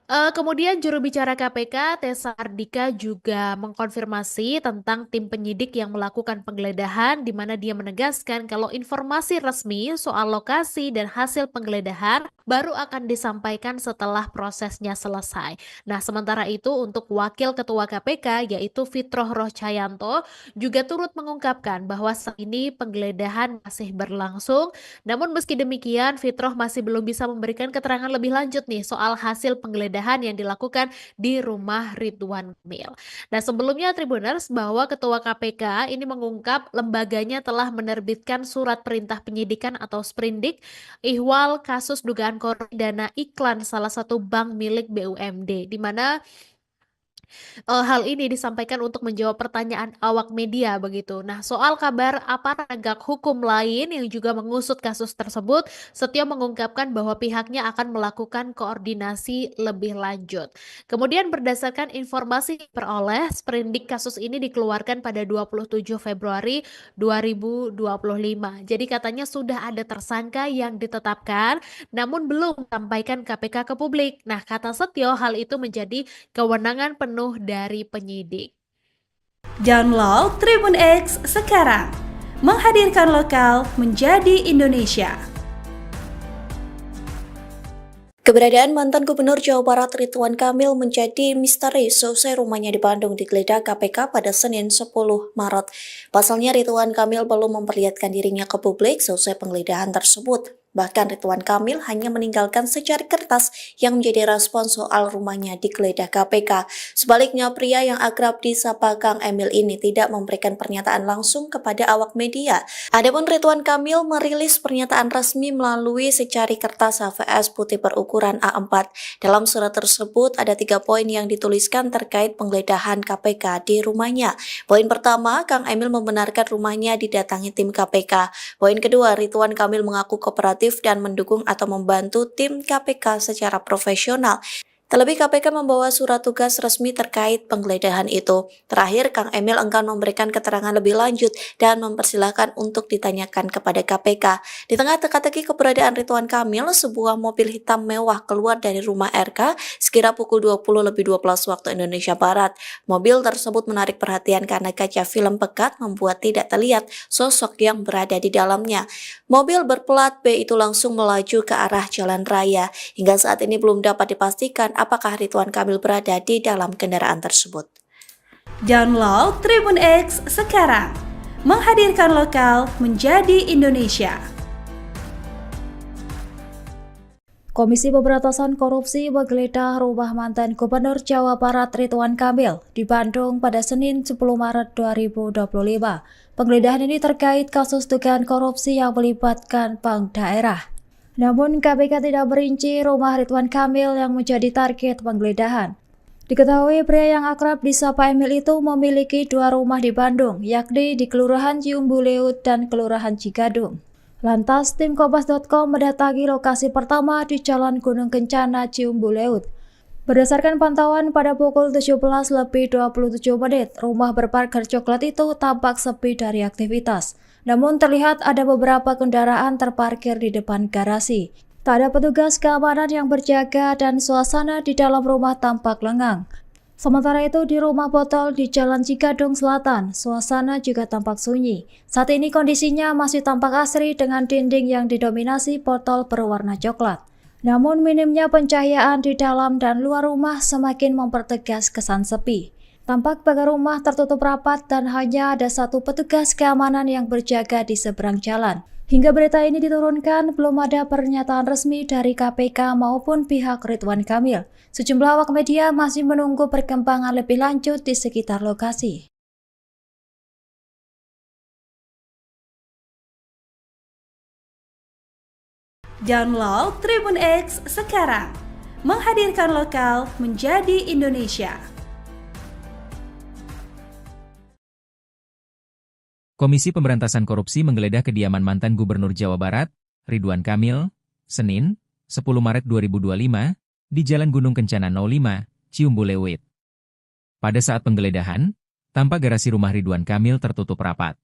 Kemudian juru bicara KPK, Tessa Ardika juga mengkonfirmasi tentang tim penyidik yang melakukan penggeledahan, di mana dia menegaskan kalau informasi resmi soal lokasi dan hasil penggeledahan baru akan disampaikan setelah prosesnya selesai. Nah, sementara itu untuk Wakil Ketua KPK yaitu Fitroh Rohcayanto juga turut mengungkapkan bahwa saat ini penggeledahan masih berlangsung. Namun meski demikian, Fitroh masih belum bisa memberikan keterangan lebih lanjut nih soal hasil penggeledahan yang dilakukan di rumah Ridwan Kamil. Nah, sebelumnya Tribuners bahwa Ketua KPK ini mengungkap lembaganya telah menerbitkan surat perintah penyidikan atau sprindik ihwal kasus dugaan korupsi dana iklan salah satu bank milik BUMD, di mana hal ini disampaikan untuk menjawab pertanyaan awak media begitu. Nah, soal kabar aparat penegak hukum lain yang juga mengusut kasus tersebut, Setio mengungkapkan bahwa pihaknya akan melakukan koordinasi lebih lanjut. Kemudian berdasarkan informasi yang diperoleh, sprindik kasus ini dikeluarkan pada 27 Februari 2025. Jadi katanya sudah ada tersangka yang ditetapkan, namun belum sampaikan KPK ke publik. Nah, kata Setio, hal itu menjadi kewenangan penuh dari penyidik. Download Tribun X sekarang, menghadirkan lokal menjadi Indonesia. Keberadaan mantan Gubernur Jawa Barat Ridwan Kamil menjadi misteri seusai rumahnya di Bandung digeledah KPK pada Senin 10 Maret. Pasalnya Ridwan Kamil belum memperlihatkan dirinya ke publik seusai penggeledahan tersebut. Bahkan Ridwan Kamil hanya meninggalkan secari kertas yang menjadi respon soal rumahnya digeledah KPK. Sebaliknya, pria yang akrab disapa Kang Emil ini tidak memberikan pernyataan langsung kepada awak media. Adapun Ridwan Kamil merilis pernyataan resmi melalui secari kertas HVS putih berukuran A4. Dalam surat tersebut ada 3 poin yang dituliskan terkait penggeledahan KPK di rumahnya. Poin pertama, Kang Emil membenarkan rumahnya didatangi tim KPK. Poin kedua, Ridwan Kamil mengaku kooperatif dan mendukung atau membantu tim KPK secara profesional. Terlebih KPK membawa surat tugas resmi terkait penggeledahan itu. Terakhir, Kang Emil enggan memberikan keterangan lebih lanjut dan mempersilahkan untuk ditanyakan kepada KPK. Di tengah teka-teki keberadaan Ridwan Kamil, sebuah mobil hitam mewah keluar dari rumah RK sekira pukul 20.12 waktu Indonesia Barat. Mobil tersebut menarik perhatian karena kaca film pekat membuat tidak terlihat sosok yang berada di dalamnya. Mobil berplat B itu langsung melaju ke arah jalan raya. Hingga saat ini belum dapat dipastikan apakah Ridwan Kamil berada di dalam kendaraan tersebut. Download Tribun X sekarang, menghadirkan lokal menjadi Indonesia. Komisi Pemberantasan Korupsi menggeledah rumah mantan Gubernur Jawa Barat Ridwan Kamil di Bandung pada Senin 10 Maret 2025. Penggeledahan ini terkait kasus dugaan korupsi yang melibatkan bank daerah. Namun KPK tidak merinci rumah Ridwan Kamil yang menjadi target penggeledahan. Diketahui pria yang akrab disapa Emil itu memiliki 2 rumah di Bandung, yakni di Kelurahan Ciumbuleut dan Kelurahan Cigadung. Lantas, tim Kompas.com mendatangi lokasi pertama di Jalan Gunung Kencana, Ciumbuleut. Berdasarkan pantauan pada pukul 17:27, rumah berpagar coklat itu tampak sepi dari aktivitas. Namun terlihat ada beberapa kendaraan terparkir di depan garasi. Tak ada petugas keamanan yang berjaga dan suasana di dalam rumah tampak lengang. Sementara itu di rumah botol di Jalan Cigadung Selatan, suasana juga tampak sunyi. Saat ini kondisinya masih tampak asri dengan dinding yang didominasi botol berwarna coklat. Namun minimnya pencahayaan di dalam dan luar rumah semakin mempertegas kesan sepi. Tampak pagar rumah tertutup rapat dan hanya ada 1 petugas keamanan yang berjaga di seberang jalan. Hingga berita ini diturunkan, belum ada pernyataan resmi dari KPK maupun pihak Ridwan Kamil. Sejumlah awak media masih menunggu perkembangan lebih lanjut di sekitar lokasi. Download Tribun X sekarang, menghadirkan lokal menjadi Indonesia. Komisi Pemberantasan Korupsi menggeledah kediaman mantan Gubernur Jawa Barat, Ridwan Kamil, Senin, 10 Maret 2025, di Jalan Gunung Kencana 05, Ciumbuleut. Pada saat penggeledahan, tampak garasi rumah Ridwan Kamil tertutup rapat.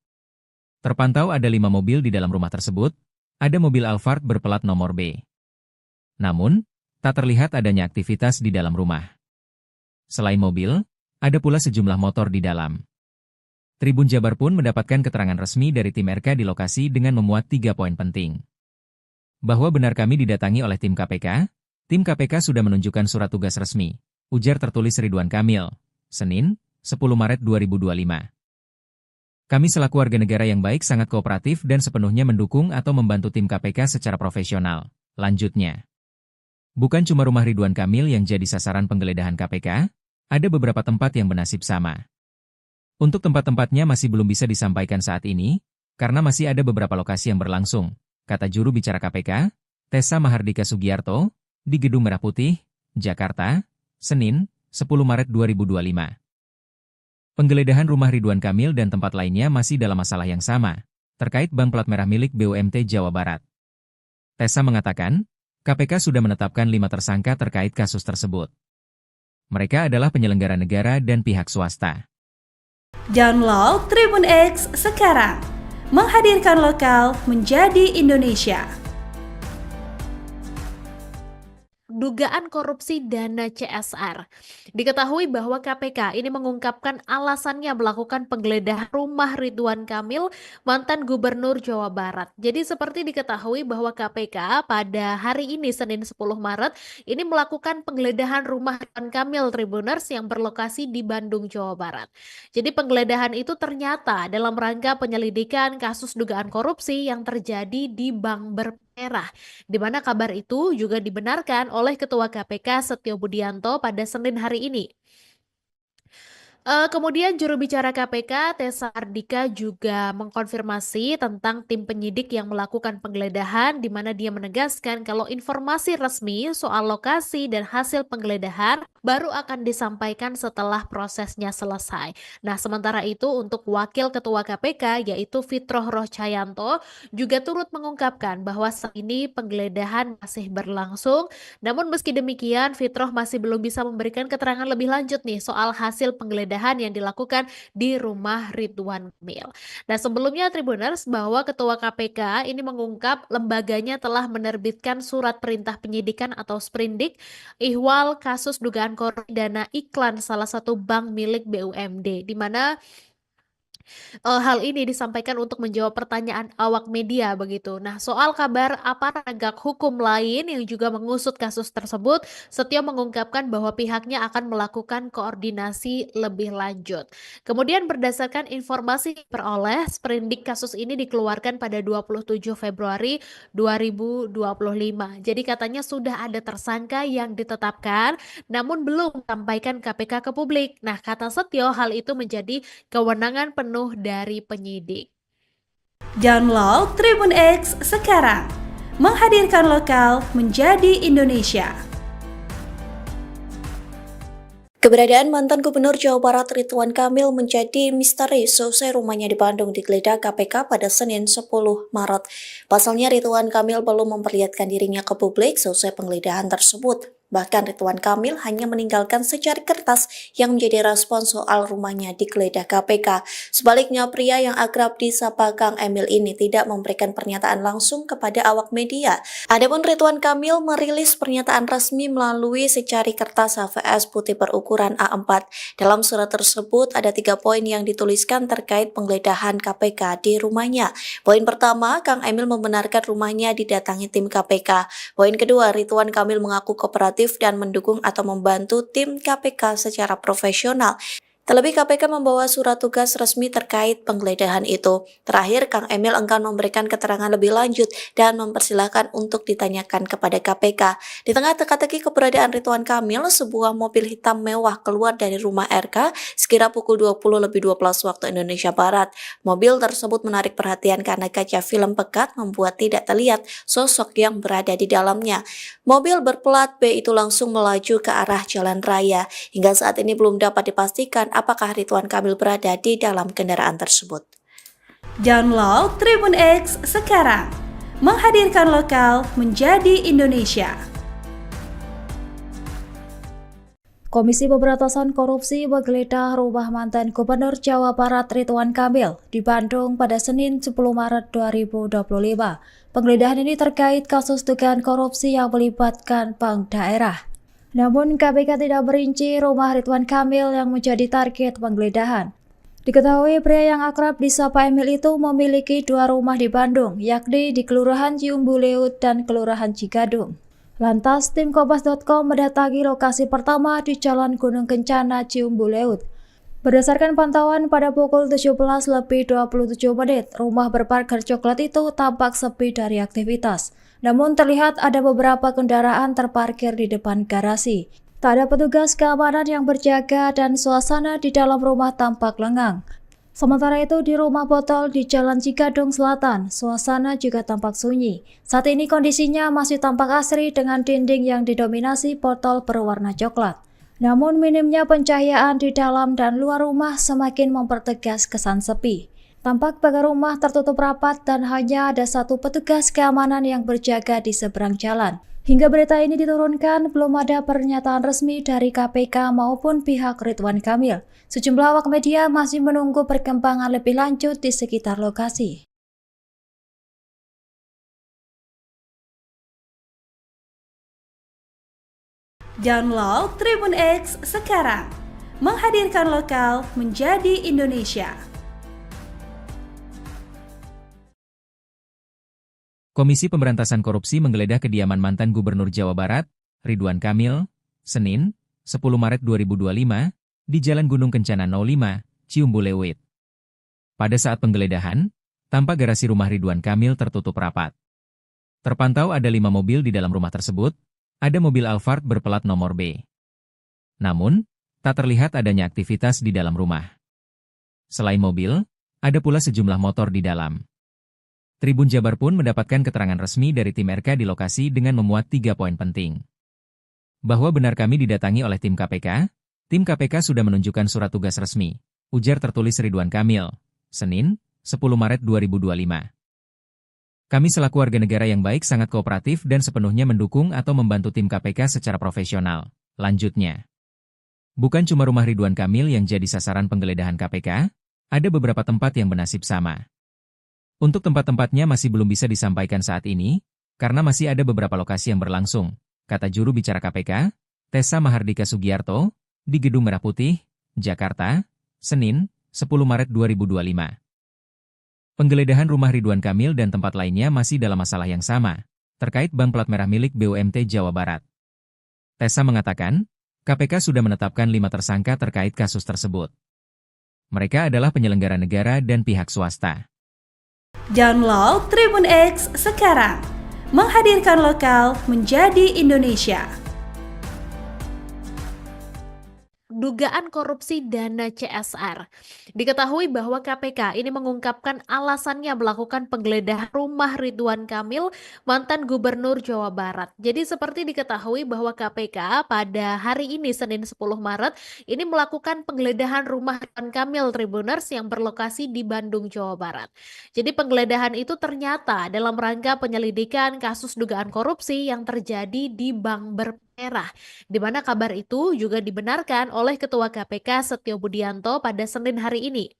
Terpantau ada 5 mobil di dalam rumah tersebut, ada mobil Alphard berplat nomor B. Namun, tak terlihat adanya aktivitas di dalam rumah. Selain mobil, ada pula sejumlah motor di dalam. Tribun Jabar pun mendapatkan keterangan resmi dari tim RK di lokasi dengan memuat 3 poin penting. Bahwa benar kami didatangi oleh tim KPK sudah menunjukkan surat tugas resmi, ujar tertulis Ridwan Kamil, Senin, 10 Maret 2025. Kami selaku warga negara yang baik sangat kooperatif dan sepenuhnya mendukung atau membantu tim KPK secara profesional, lanjutnya. Bukan cuma rumah Ridwan Kamil yang jadi sasaran penggeledahan KPK, ada beberapa tempat yang bernasib sama. Untuk tempat-tempatnya masih belum bisa disampaikan saat ini, karena masih ada beberapa lokasi yang berlangsung, kata juru bicara KPK, Tessa Mahardika Sugiarto, di Gedung Merah Putih, Jakarta, Senin, 10 Maret 2025. Penggeledahan rumah Ridwan Kamil dan tempat lainnya masih dalam masalah yang sama, terkait bank plat merah milik BUMT Jawa Barat. Tessa mengatakan, KPK sudah menetapkan 5 tersangka terkait kasus tersebut. Mereka adalah penyelenggara negara dan pihak swasta. Download Tribun X sekarang, menghadirkan lokal menjadi Indonesia. Dugaan korupsi dana CSR. Diketahui bahwa KPK ini mengungkapkan alasannya melakukan penggeledahan rumah Ridwan Kamil, mantan Gubernur Jawa Barat. Jadi seperti diketahui bahwa KPK pada hari ini Senin 10 Maret ini melakukan penggeledahan rumah Ridwan Kamil Tribuners yang berlokasi di Bandung, Jawa Barat. Jadi penggeledahan itu ternyata dalam rangka penyelidikan kasus dugaan korupsi yang terjadi di Bank Bermerah, di mana kabar itu juga dibenarkan oleh Ketua KPK Setio Budianto pada Senin hari ini. Kemudian juru bicara KPK Tessa Ardika juga mengkonfirmasi tentang tim penyidik yang melakukan penggeledahan, di mana dia menegaskan kalau informasi resmi soal lokasi dan hasil penggeledahan baru akan disampaikan setelah prosesnya selesai. Nah, sementara itu untuk Wakil Ketua KPK yaitu Fitroh Rohcayanto juga turut mengungkapkan bahwa saat ini penggeledahan masih berlangsung. Namun meski demikian, Fitroh masih belum bisa memberikan keterangan lebih lanjut nih soal hasil penggeledahan yang dilakukan di rumah Ridwan Kamil. Nah, sebelumnya Tribuners, bahwa Ketua KPK ini mengungkap lembaganya telah menerbitkan surat perintah penyidikan atau sprindik ihwal kasus dugaan korupsi dana iklan salah satu bank milik BUMD, di mana hal ini disampaikan untuk menjawab pertanyaan awak media begitu. Nah, soal kabar aparat penegak hukum lain yang juga mengusut kasus tersebut, Setio mengungkapkan bahwa pihaknya akan melakukan koordinasi lebih lanjut. Kemudian berdasarkan informasi yang diperoleh, sprindik kasus ini dikeluarkan pada 27 Februari 2025. Jadi katanya sudah ada tersangka yang ditetapkan, namun belum sampaikan KPK ke publik. Nah, kata Setio, hal itu menjadi kewenangan penuh dari penyidik. Download Tribun X sekarang, menghadirkan lokal menjadi Indonesia. Keberadaan mantan Gubernur Jawa Barat Ridwan Kamil menjadi misteri seusai rumahnya di Bandung digeledah KPK pada Senin 10 Maret. Pasalnya Ridwan Kamil belum memperlihatkan dirinya ke publik seusai penggeledahan tersebut. Bahkan Ridwan Kamil hanya meninggalkan secari kertas yang menjadi respon soal rumahnya digeledah KPK. Sebaliknya, pria yang akrab disapa Kang Emil ini tidak memberikan pernyataan langsung kepada awak media. Adapun Ridwan Kamil merilis pernyataan resmi melalui secari kertas HVS putih berukuran A4. Dalam surat tersebut ada 3 poin yang dituliskan terkait penggeledahan KPK di rumahnya. Poin pertama, Kang Emil membenarkan rumahnya didatangi tim KPK. Poin kedua, Ridwan Kamil mengaku kooperatif dan mendukung atau membantu tim KPK secara profesional. Terlebih KPK membawa surat tugas resmi terkait penggeledahan itu. Terakhir, Kang Emil enggan memberikan keterangan lebih lanjut dan mempersilahkan untuk ditanyakan kepada KPK. Di tengah teka-teki keberadaan Ridwan Kamil, sebuah mobil hitam mewah keluar dari rumah RK sekira pukul 20.12 waktu Indonesia Barat. Mobil tersebut menarik perhatian karena kaca film pekat membuat tidak terlihat sosok yang berada di dalamnya. Mobil berplat B itu langsung melaju ke arah jalan raya. Hingga saat ini belum dapat dipastikan apakah Ridwan Kamil berada di dalam kendaraan tersebut. Download Tribun X sekarang, menghadirkan lokal menjadi Indonesia. Komisi Pemberantasan Korupsi menggeledah rumah mantan Gubernur Jawa Barat Ridwan Kamil di Bandung pada Senin 10 Maret 2025. Penggeledahan ini terkait kasus dugaan korupsi yang melibatkan bank daerah. Namun KPK tidak merinci rumah Ridwan Kamil yang menjadi target penggeledahan. Diketahui pria yang akrab disapa Emil itu memiliki 2 rumah di Bandung, yakni di Kelurahan Ciumbuleut dan Kelurahan Cigadung. Lantas, tim Kompas.com mendatangi lokasi pertama di Jalan Gunung Kencana, Ciumbuleut. Berdasarkan pantauan pada pukul 17:27 menit, rumah berparkir coklat itu tampak sepi dari aktivitas. Namun terlihat ada beberapa kendaraan terparkir di depan garasi. Tak ada petugas keamanan yang berjaga dan suasana di dalam rumah tampak lengang. Sementara itu di rumah botol di Jalan Cigadung Selatan, suasana juga tampak sunyi. Saat ini kondisinya masih tampak asri dengan dinding yang didominasi botol berwarna coklat. Namun minimnya pencahayaan di dalam dan luar rumah semakin mempertegas kesan sepi. Tampak pagar rumah tertutup rapat dan hanya ada 1 petugas keamanan yang berjaga di seberang jalan. Hingga berita ini diturunkan, belum ada pernyataan resmi dari KPK maupun pihak Ridwan Kamil. Sejumlah awak media masih menunggu perkembangan lebih lanjut di sekitar lokasi. Download Tribun X sekarang, menghadirkan lokal menjadi Indonesia. Komisi Pemberantasan Korupsi menggeledah kediaman mantan Gubernur Jawa Barat, Ridwan Kamil, Senin, 10 Maret 2025, di Jalan Gunung Kencana 05, Ciumbuleut. Pada saat penggeledahan, tampak garasi rumah Ridwan Kamil tertutup rapat. Terpantau ada 5 mobil di dalam rumah tersebut, ada mobil Alphard berplat nomor B. Namun, tak terlihat adanya aktivitas di dalam rumah. Selain mobil, ada pula sejumlah motor di dalam. Tribun Jabar pun mendapatkan keterangan resmi dari tim RK di lokasi dengan memuat 3 poin penting. Bahwa benar kami didatangi oleh tim KPK sudah menunjukkan surat tugas resmi, ujar tertulis Ridwan Kamil, Senin, 10 Maret 2025. Kami selaku warga negara yang baik sangat kooperatif dan sepenuhnya mendukung atau membantu tim KPK secara profesional, lanjutnya. Bukan cuma rumah Ridwan Kamil yang jadi sasaran penggeledahan KPK, ada beberapa tempat yang bernasib sama. Untuk tempat-tempatnya masih belum bisa disampaikan saat ini, karena masih ada beberapa lokasi yang berlangsung, kata juru bicara KPK, Tessa Mahardika Sugiarto, di Gedung Merah Putih, Jakarta, Senin, 10 Maret 2025. Penggeledahan rumah Ridwan Kamil dan tempat lainnya masih dalam masalah yang sama, terkait bank plat merah milik BUMT Jawa Barat. Tessa mengatakan, KPK sudah menetapkan 5 tersangka terkait kasus tersebut. Mereka adalah penyelenggara negara dan pihak swasta. Download Tribun X sekarang, menghadirkan lokal menjadi Indonesia. Dugaan korupsi dana CSR. Diketahui bahwa KPK ini mengungkapkan alasannya melakukan penggeledahan rumah Ridwan Kamil, mantan Gubernur Jawa Barat. Jadi seperti diketahui bahwa KPK pada hari ini Senin 10 Maret ini melakukan penggeledahan rumah Ridwan Kamil Tribuners yang berlokasi di Bandung, Jawa Barat. Jadi penggeledahan itu ternyata dalam rangka penyelidikan kasus dugaan korupsi yang terjadi di Bank Merah, di mana kabar itu juga dibenarkan oleh Ketua KPK Setio Budianto pada Senin hari ini.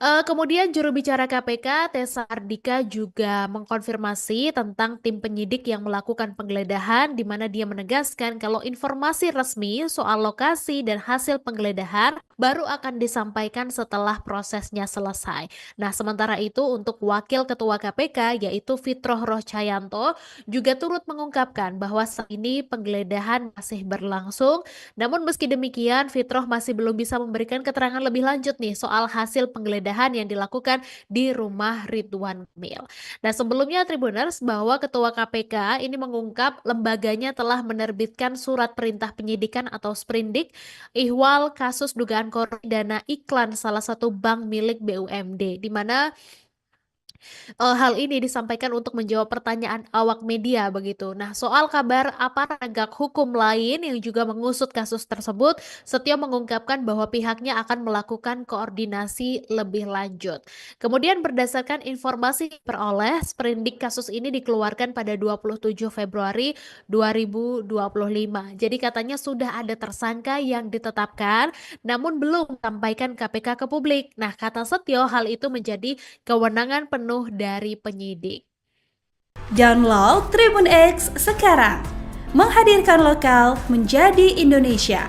Kemudian juru bicara KPK Tessa Ardika juga mengkonfirmasi tentang tim penyidik yang melakukan penggeledahan, di mana dia menegaskan kalau informasi resmi soal lokasi dan hasil penggeledahan baru akan disampaikan setelah prosesnya selesai. Nah, sementara itu untuk Wakil Ketua KPK yaitu Fitroh Rohcayanto juga turut mengungkapkan bahwa saat ini penggeledahan masih berlangsung. Namun meski demikian, Fitroh masih belum bisa memberikan keterangan lebih lanjut nih soal hasil penggeledahan yang dilakukan di rumah Ridwan Kamil. Nah, sebelumnya Tribuners, bahwa Ketua KPK ini mengungkap lembaganya telah menerbitkan surat perintah penyidikan atau sprindik ihwal kasus dugaan korupsi dana iklan salah satu bank milik BUMD, di mana Hal ini disampaikan untuk menjawab pertanyaan awak media begitu. Nah, soal kabar aparat penegak hukum lain yang juga mengusut kasus tersebut, Setio mengungkapkan bahwa pihaknya akan melakukan koordinasi lebih lanjut. Kemudian berdasarkan informasi yang diperoleh, sprindik kasus ini dikeluarkan pada 27 Februari 2025. Jadi katanya sudah ada tersangka yang ditetapkan, namun belum sampaikan KPK ke publik. Nah, kata Setio, hal itu menjadi kewenangan penuh dari penyidik. Download Tribun X sekarang, menghadirkan lokal menjadi Indonesia.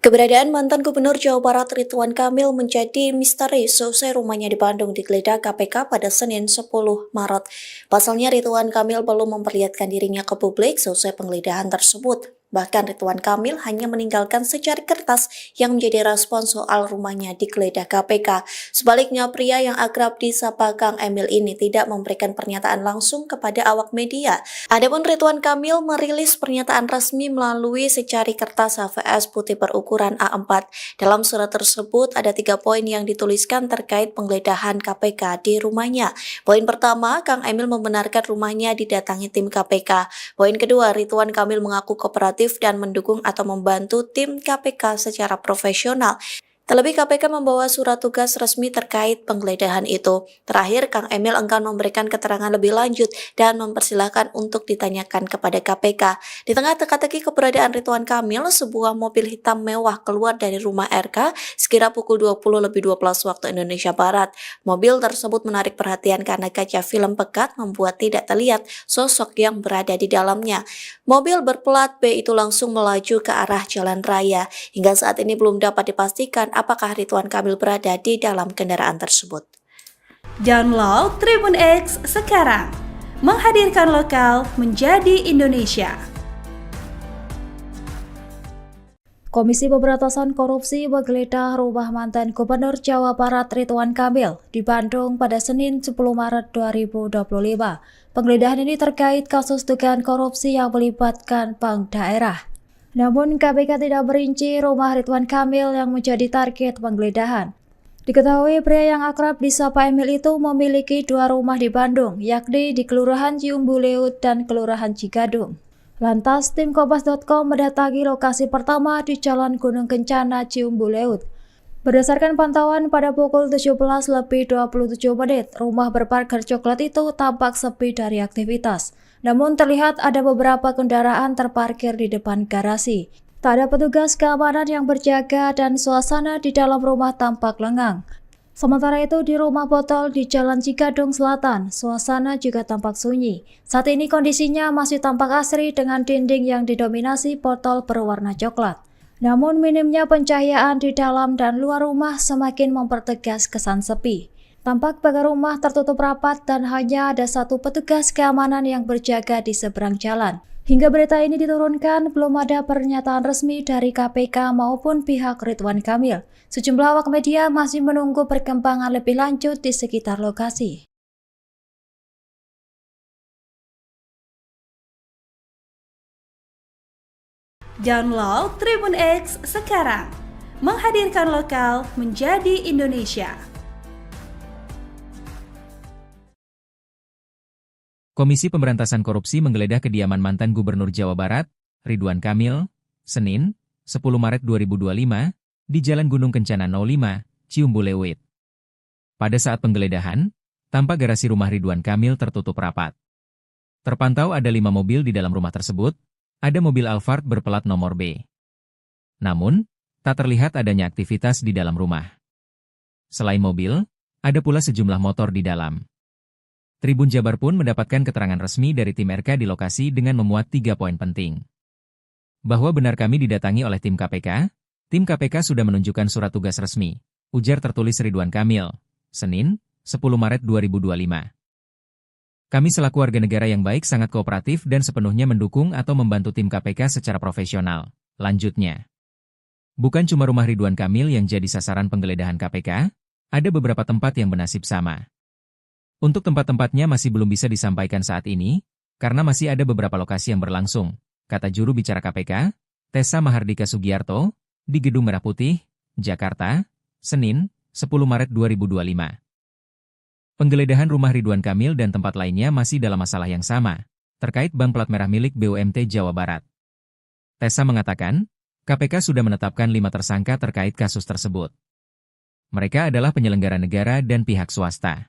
Keberadaan mantan Gubernur Jawa Barat Ridwan Kamil menjadi misteri seusai rumahnya di Bandung digeledah KPK pada Senin 10 Maret. Pasalnya Ridwan Kamil belum memperlihatkan dirinya ke publik seusai penggeledahan tersebut. Bahkan Ridwan Kamil hanya meninggalkan secari kertas yang menjadi respon soal rumahnya digeledah KPK. Sebaliknya, pria yang akrab disapa Kang Emil ini tidak memberikan pernyataan langsung kepada awak media. Adapun Ridwan Kamil merilis pernyataan resmi melalui secari kertas HVS putih berukuran A4. Dalam surat tersebut ada 3 poin yang dituliskan terkait penggeledahan KPK di rumahnya. Poin pertama, Kang Emil membenarkan rumahnya didatangi tim KPK. Poin kedua, Ridwan Kamil mengaku kooperatif dan mendukung atau membantu tim KPK secara profesional. Terlebih KPK membawa surat tugas resmi terkait penggeledahan itu. Terakhir, Kang Emil enggan memberikan keterangan lebih lanjut dan mempersilahkan untuk ditanyakan kepada KPK. Di tengah teka-teki keberadaan Ridwan Kamil, sebuah mobil hitam mewah keluar dari rumah RK sekira pukul 20.12 waktu Indonesia Barat. Mobil tersebut menarik perhatian karena kaca film pekat membuat tidak terlihat sosok yang berada di dalamnya. Mobil berplat B itu langsung melaju ke arah jalan raya. Hingga saat ini belum dapat dipastikan apakah Ridwan Kamil berada di dalam kendaraan tersebut. Download Tribun X sekarang, menghadirkan lokal menjadi Indonesia. Komisi Pemberantasan Korupsi menggeledah rumah mantan Gubernur Jawa Barat Ridwan Kamil di Bandung pada Senin 10 Maret 2025. Penggeledahan ini terkait kasus dugaan korupsi yang melibatkan bank daerah. Namun KPK tidak merinci rumah Ridwan Kamil yang menjadi target penggeledahan. Diketahui pria yang akrab disapa Emil itu memiliki 2 rumah di Bandung, yakni di Kelurahan Ciumbuleut dan Kelurahan Cigadung. Lantas, tim Kompas.com mendatangi lokasi pertama di Jalan Gunung Kencana, Ciumbuleut. Berdasarkan pantauan pada pukul 17.27 menit, rumah berparkir coklat itu tampak sepi dari aktivitas. Namun terlihat ada beberapa kendaraan terparkir di depan garasi. Tak ada petugas keamanan yang berjaga dan suasana di dalam rumah tampak lengang. Sementara itu di rumah botol di Jalan Cigadung Selatan, suasana juga tampak sunyi. Saat ini kondisinya masih tampak asri dengan dinding yang didominasi botol berwarna coklat. Namun minimnya pencahayaan di dalam dan luar rumah semakin mempertegas kesan sepi. Tampak pagar rumah tertutup rapat dan hanya ada 1 petugas keamanan yang berjaga di seberang jalan. Hingga berita ini diturunkan, belum ada pernyataan resmi dari KPK maupun pihak Ridwan Kamil. Sejumlah awak media masih menunggu perkembangan lebih lanjut di sekitar lokasi. Download Tribun X sekarang, menghadirkan lokal menjadi Indonesia. Komisi Pemberantasan Korupsi menggeledah kediaman mantan Gubernur Jawa Barat, Ridwan Kamil, Senin, 10 Maret 2025, di Jalan Gunung Kencana 05, Ciumbuleut. Pada saat penggeledahan, tampak garasi rumah Ridwan Kamil tertutup rapat. Terpantau ada 5 mobil di dalam rumah tersebut, ada mobil Alphard berplat nomor B. Namun, tak terlihat adanya aktivitas di dalam rumah. Selain mobil, ada pula sejumlah motor di dalam. Tribun Jabar pun mendapatkan keterangan resmi dari tim RK di lokasi dengan memuat 3 poin penting. Bahwa benar kami didatangi oleh tim KPK sudah menunjukkan surat tugas resmi, ujar tertulis Ridwan Kamil, Senin, 10 Maret 2025. Kami selaku warga negara yang baik sangat kooperatif dan sepenuhnya mendukung atau membantu tim KPK secara profesional, lanjutnya. Bukan cuma rumah Ridwan Kamil yang jadi sasaran penggeledahan KPK, ada beberapa tempat yang bernasib sama. Untuk tempat-tempatnya masih belum bisa disampaikan saat ini, karena masih ada beberapa lokasi yang berlangsung, kata juru bicara KPK, Tessa Mahardika Sugiarto, di Gedung Merah Putih, Jakarta, Senin, 10 Maret 2025. Penggeledahan rumah Ridwan Kamil dan tempat lainnya masih dalam masalah yang sama, terkait bank plat merah milik BUMT Jawa Barat. Tessa mengatakan, KPK sudah menetapkan 5 tersangka terkait kasus tersebut. Mereka adalah penyelenggara negara dan pihak swasta.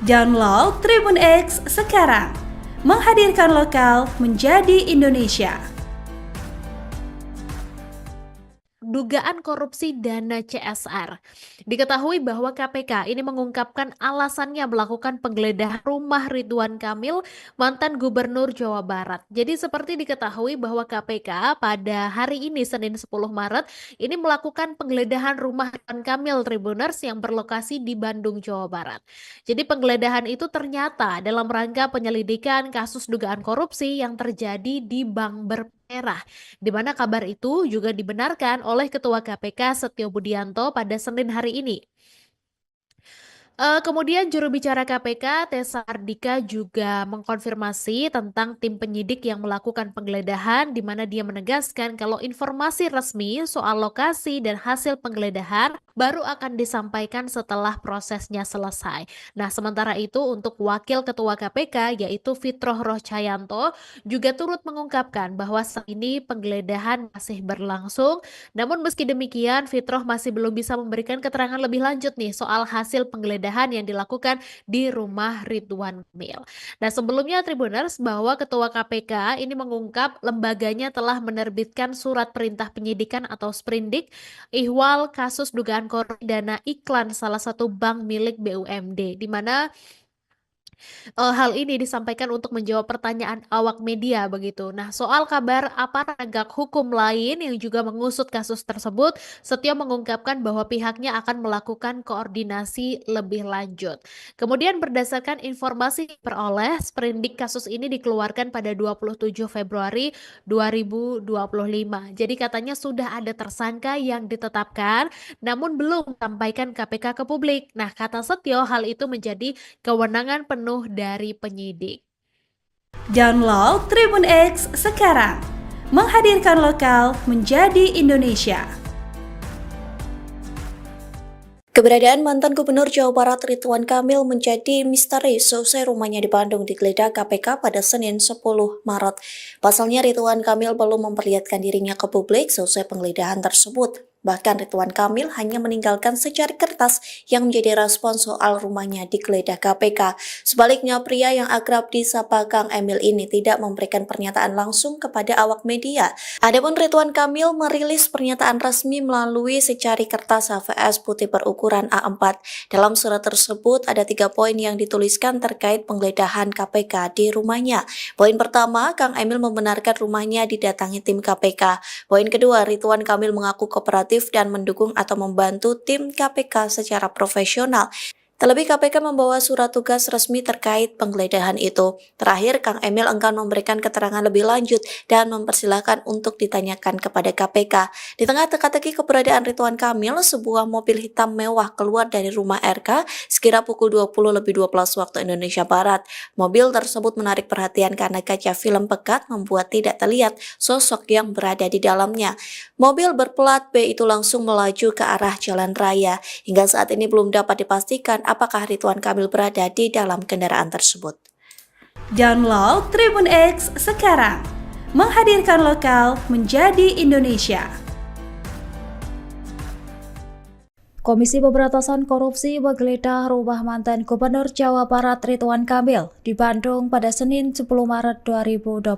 Download Tribun X sekarang, menghadirkan lokal menjadi Indonesia. Dugaan korupsi dana CSR. Diketahui bahwa KPK ini mengungkapkan alasannya melakukan penggeledahan rumah Ridwan Kamil, mantan Gubernur Jawa Barat. Jadi seperti diketahui bahwa KPK pada hari ini Senin 10 Maret ini melakukan penggeledahan rumah Ridwan Kamil Tribuners yang berlokasi di Bandung, Jawa Barat. Jadi penggeledahan itu ternyata dalam rangka penyelidikan kasus dugaan korupsi yang terjadi di Bank Merah, di mana kabar itu juga dibenarkan oleh Ketua KPK Setio Budianto pada Senin hari ini. Kemudian juru bicara KPK Tessa Ardika juga mengkonfirmasi tentang tim penyidik yang melakukan penggeledahan, di mana dia menegaskan kalau informasi resmi soal lokasi dan hasil penggeledahan baru akan disampaikan setelah prosesnya selesai. Nah, sementara itu untuk Wakil Ketua KPK yaitu Fitroh Rohcayanto juga turut mengungkapkan bahwa saat ini penggeledahan masih berlangsung. Namun meski demikian, Fitroh masih belum bisa memberikan keterangan lebih lanjut nih soal hasil penggeledahan yang dilakukan di rumah Ridwan Kamil. Nah, sebelumnya Tribuners bahwa Ketua KPK ini mengungkap lembaganya telah menerbitkan surat perintah penyidikan atau sprindik ihwal kasus dugaan korupsi dana iklan salah satu bank milik BUMD, di mana hal ini disampaikan untuk menjawab pertanyaan awak media begitu. Nah, soal kabar aparat penegak hukum lain yang juga mengusut kasus tersebut, Setio mengungkapkan bahwa pihaknya akan melakukan koordinasi lebih lanjut. Kemudian berdasarkan informasi yang diperoleh, sprindik kasus ini dikeluarkan pada 27 Februari 2025. Jadi katanya sudah ada tersangka yang ditetapkan, namun belum sampaikan KPK ke publik. Nah, kata Setio, hal itu menjadi kewenangan penuh dari penyidik. Download Tribun X sekarang, menghadirkan lokal menjadi Indonesia. Keberadaan mantan Gubernur Jawa Barat Ridwan Kamil menjadi misteri seusai rumahnya di Bandung digeledah KPK pada Senin 10 Maret. Pasalnya Ridwan Kamil belum memperlihatkan dirinya ke publik seusai penggeledahan tersebut. Bahkan Ridwan Kamil hanya meninggalkan secari kertas yang menjadi respon soal rumahnya digeledah KPK. Sebaliknya, pria yang akrab disapa Kang Emil ini tidak memberikan pernyataan langsung kepada awak media. Adapun Ridwan Kamil merilis pernyataan resmi melalui secari kertas HVS putih berukuran A4. Dalam surat tersebut ada 3 poin yang dituliskan terkait penggeledahan KPK di rumahnya. Poin pertama, Kang Emil membenarkan rumahnya didatangi tim KPK. Poin kedua, Ridwan Kamil mengaku kooperatif dan mendukung atau membantu tim KPK secara profesional. Terlebih KPK membawa surat tugas resmi terkait penggeledahan itu. Terakhir, Kang Emil enggan memberikan keterangan lebih lanjut dan mempersilahkan untuk ditanyakan kepada KPK. Di tengah teka-teki keberadaan Ridwan Kamil, sebuah mobil hitam mewah keluar dari rumah RK sekira pukul 20.12 waktu Indonesia Barat. Mobil tersebut menarik perhatian karena kaca film pekat membuat tidak terlihat sosok yang berada di dalamnya. Mobil berplat B itu langsung melaju ke arah jalan raya. Hingga saat ini belum dapat dipastikan apakah Ridwan Kamil berada di dalam kendaraan tersebut. Download Tribun X sekarang, menghadirkan lokal menjadi Indonesia. Komisi Pemberantasan Korupsi menggeledah rumah mantan Gubernur Jawa Barat Ridwan Kamil di Bandung pada Senin 10 Maret 2025.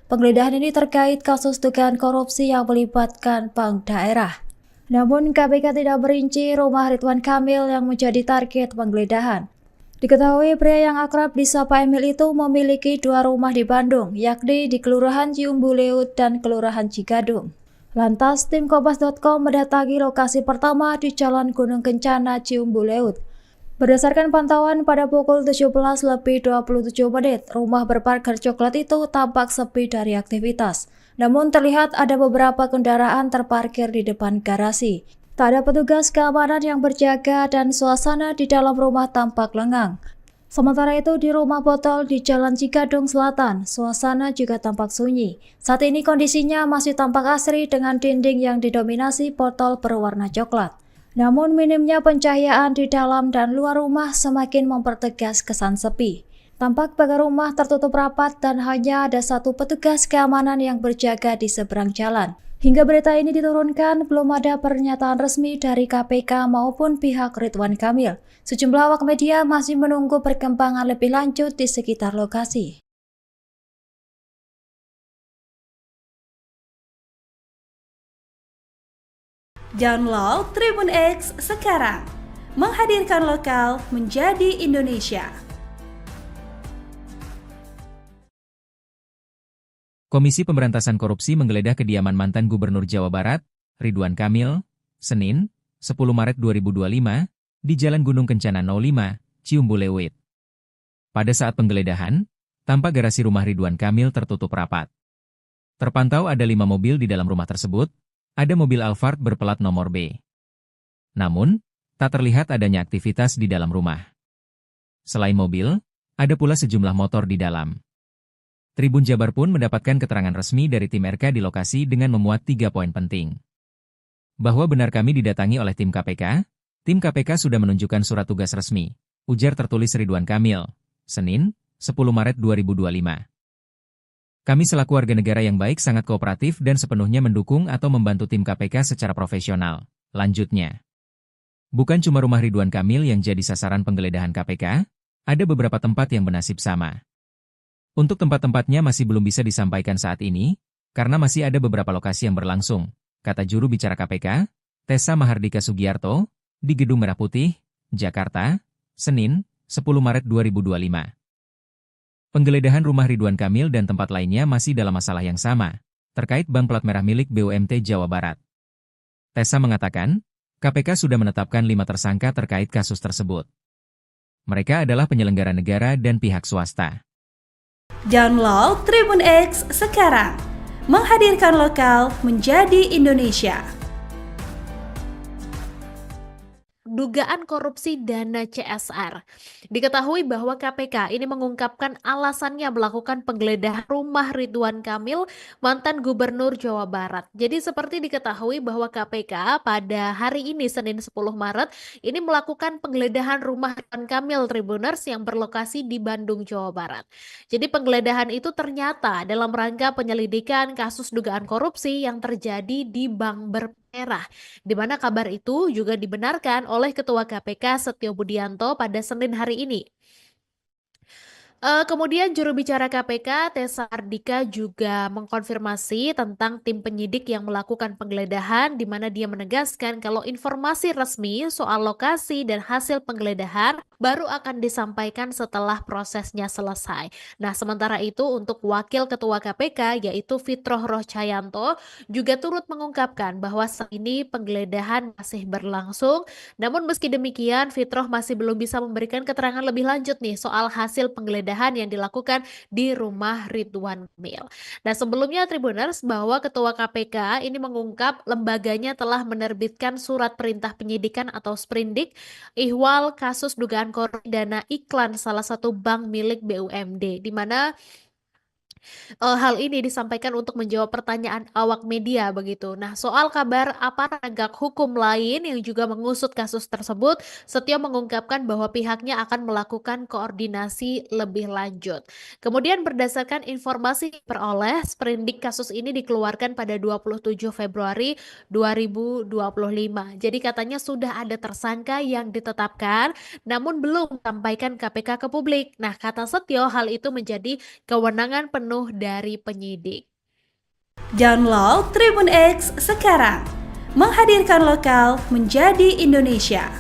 Penggeledahan ini terkait kasus dugaan korupsi yang melibatkan bank daerah. Namun KPK tidak merinci rumah Ridwan Kamil yang menjadi target penggeledahan. Diketahui pria yang akrab disapa Emil itu memiliki 2 rumah di Bandung, yakni di Kelurahan Ciumbuleut dan Kelurahan Cigadung. Lantas, tim Kompas.com mendatangi lokasi pertama di Jalan Gunung Kencana, Ciumbuleut. Berdasarkan pantauan pada pukul 17:27, rumah berpagar coklat itu tampak sepi dari aktivitas. Namun terlihat ada beberapa kendaraan terparkir di depan garasi. Tak ada petugas keamanan yang berjaga dan suasana di dalam rumah tampak lengang. Sementara itu di rumah botol di Jalan Cigadung Selatan, suasana juga tampak sunyi. Saat ini kondisinya masih tampak asri dengan dinding yang didominasi botol berwarna coklat. Namun minimnya pencahayaan di dalam dan luar rumah semakin mempertegas kesan sepi. Tampak pagar rumah tertutup rapat dan hanya ada satu petugas keamanan yang berjaga di seberang jalan. Hingga berita ini diturunkan, belum ada pernyataan resmi dari KPK maupun pihak Ridwan Kamil. Sejumlah awak media masih menunggu perkembangan lebih lanjut di sekitar lokasi. Download Tribun X sekarang, menghadirkan lokal menjadi Indonesia. Komisi Pemberantasan Korupsi menggeledah kediaman mantan Gubernur Jawa Barat, Ridwan Kamil, Senin, 10 Maret 2025, di Jalan Gunung Kencana 05, Ciumbuleuit. Pada saat penggeledahan, tampak garasi rumah Ridwan Kamil tertutup rapat. Terpantau ada 5 mobil di dalam rumah tersebut, ada mobil Alphard berplat nomor B. Namun, tak terlihat adanya aktivitas di dalam rumah. Selain mobil, ada pula sejumlah motor di dalam. Tribun Jabar pun mendapatkan keterangan resmi dari tim RK di lokasi dengan memuat 3 poin penting. Bahwa benar kami didatangi oleh tim KPK sudah menunjukkan surat tugas resmi, ujar tertulis Ridwan Kamil, Senin, 10 Maret 2025. Kami selaku warga negara yang baik sangat kooperatif dan sepenuhnya mendukung atau membantu tim KPK secara profesional, lanjutnya. Bukan cuma rumah Ridwan Kamil yang jadi sasaran penggeledahan KPK, ada beberapa tempat yang bernasib sama. Untuk tempat-tempatnya masih belum bisa disampaikan saat ini, karena masih ada beberapa lokasi yang berlangsung, kata juru bicara KPK, Tessa Mahardika Sugiarto, di Gedung Merah Putih, Jakarta, Senin, 10 Maret 2025. Penggeledahan rumah Ridwan Kamil dan tempat lainnya masih dalam masalah yang sama, terkait bank plat merah milik BUMT Jawa Barat. Tessa mengatakan, KPK sudah menetapkan 5 tersangka terkait kasus tersebut. Mereka adalah penyelenggara negara dan pihak swasta. Download Tribun X sekarang, menghadirkan lokal menjadi Indonesia. Dugaan korupsi dana CSR. Diketahui bahwa KPK ini mengungkapkan alasannya melakukan penggeledahan rumah Ridwan Kamil, mantan Gubernur Jawa Barat. Jadi seperti diketahui bahwa KPK pada hari ini Senin 10 Maret ini melakukan penggeledahan rumah Ridwan Kamil Tribuners yang berlokasi di Bandung, Jawa Barat. Jadi penggeledahan itu ternyata dalam rangka penyelidikan kasus dugaan korupsi yang terjadi di Bank Merah, di mana kabar itu juga dibenarkan oleh Ketua KPK Setio Budianto pada Senin hari ini. Kemudian juru bicara KPK Tessa Ardika juga mengkonfirmasi tentang tim penyidik yang melakukan penggeledahan, di mana dia menegaskan kalau informasi resmi soal lokasi dan hasil penggeledahan baru akan disampaikan setelah prosesnya selesai. Nah, sementara itu untuk Wakil Ketua KPK yaitu Fitroh Rohcayanto juga turut mengungkapkan bahwa saat ini penggeledahan masih berlangsung. Namun meski demikian, Fitroh masih belum bisa memberikan keterangan lebih lanjut nih soal hasil penggeledahan yang dilakukan di rumah Ridwan Kamil. Nah, sebelumnya Tribuners bahwa Ketua KPK ini mengungkap lembaganya telah menerbitkan surat perintah penyidikan atau sprindik ihwal kasus dugaan korupsi dana iklan salah satu bank milik BUMD, di mana hal ini disampaikan untuk menjawab pertanyaan awak media begitu. Nah, soal kabar aparat penegak hukum lain yang juga mengusut kasus tersebut, Setio mengungkapkan bahwa pihaknya akan melakukan koordinasi lebih lanjut. Kemudian berdasarkan informasi yang diperoleh, sprindik kasus ini dikeluarkan pada 27 Februari 2025. Jadi katanya sudah ada tersangka yang ditetapkan, namun belum disampaikan KPK ke publik. Nah, kata Setio, hal itu menjadi kewenangan penuh dari penyidik. Download Tribun X sekarang, menghadirkan lokal menjadi Indonesia.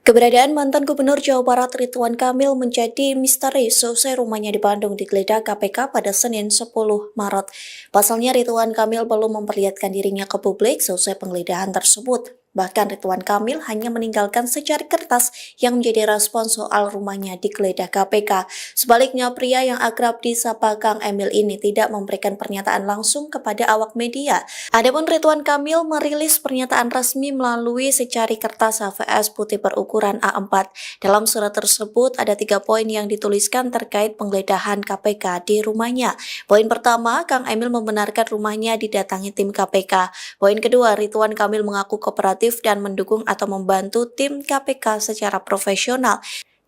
Keberadaan mantan Gubernur Jawa Barat Ridwan Kamil menjadi misteri seusai rumahnya di Bandung digeledah KPK pada Senin 10 Maret. Pasalnya Ridwan Kamil belum memperlihatkan dirinya ke publik seusai penggeledahan tersebut. Bahkan Ridwan Kamil hanya meninggalkan secari kertas yang menjadi respon soal rumahnya digeledah KPK. Sebaliknya, pria yang akrab disapa Kang Emil ini tidak memberikan pernyataan langsung kepada awak media. Adapun Ridwan Kamil merilis pernyataan resmi melalui secari kertas HVS putih berukuran A4. Dalam surat tersebut ada 3 poin yang dituliskan terkait penggeledahan KPK di rumahnya. Poin pertama, Kang Emil membenarkan rumahnya didatangi tim KPK. Poin kedua, Ridwan Kamil mengaku kooperatif dan mendukung atau membantu tim KPK secara profesional.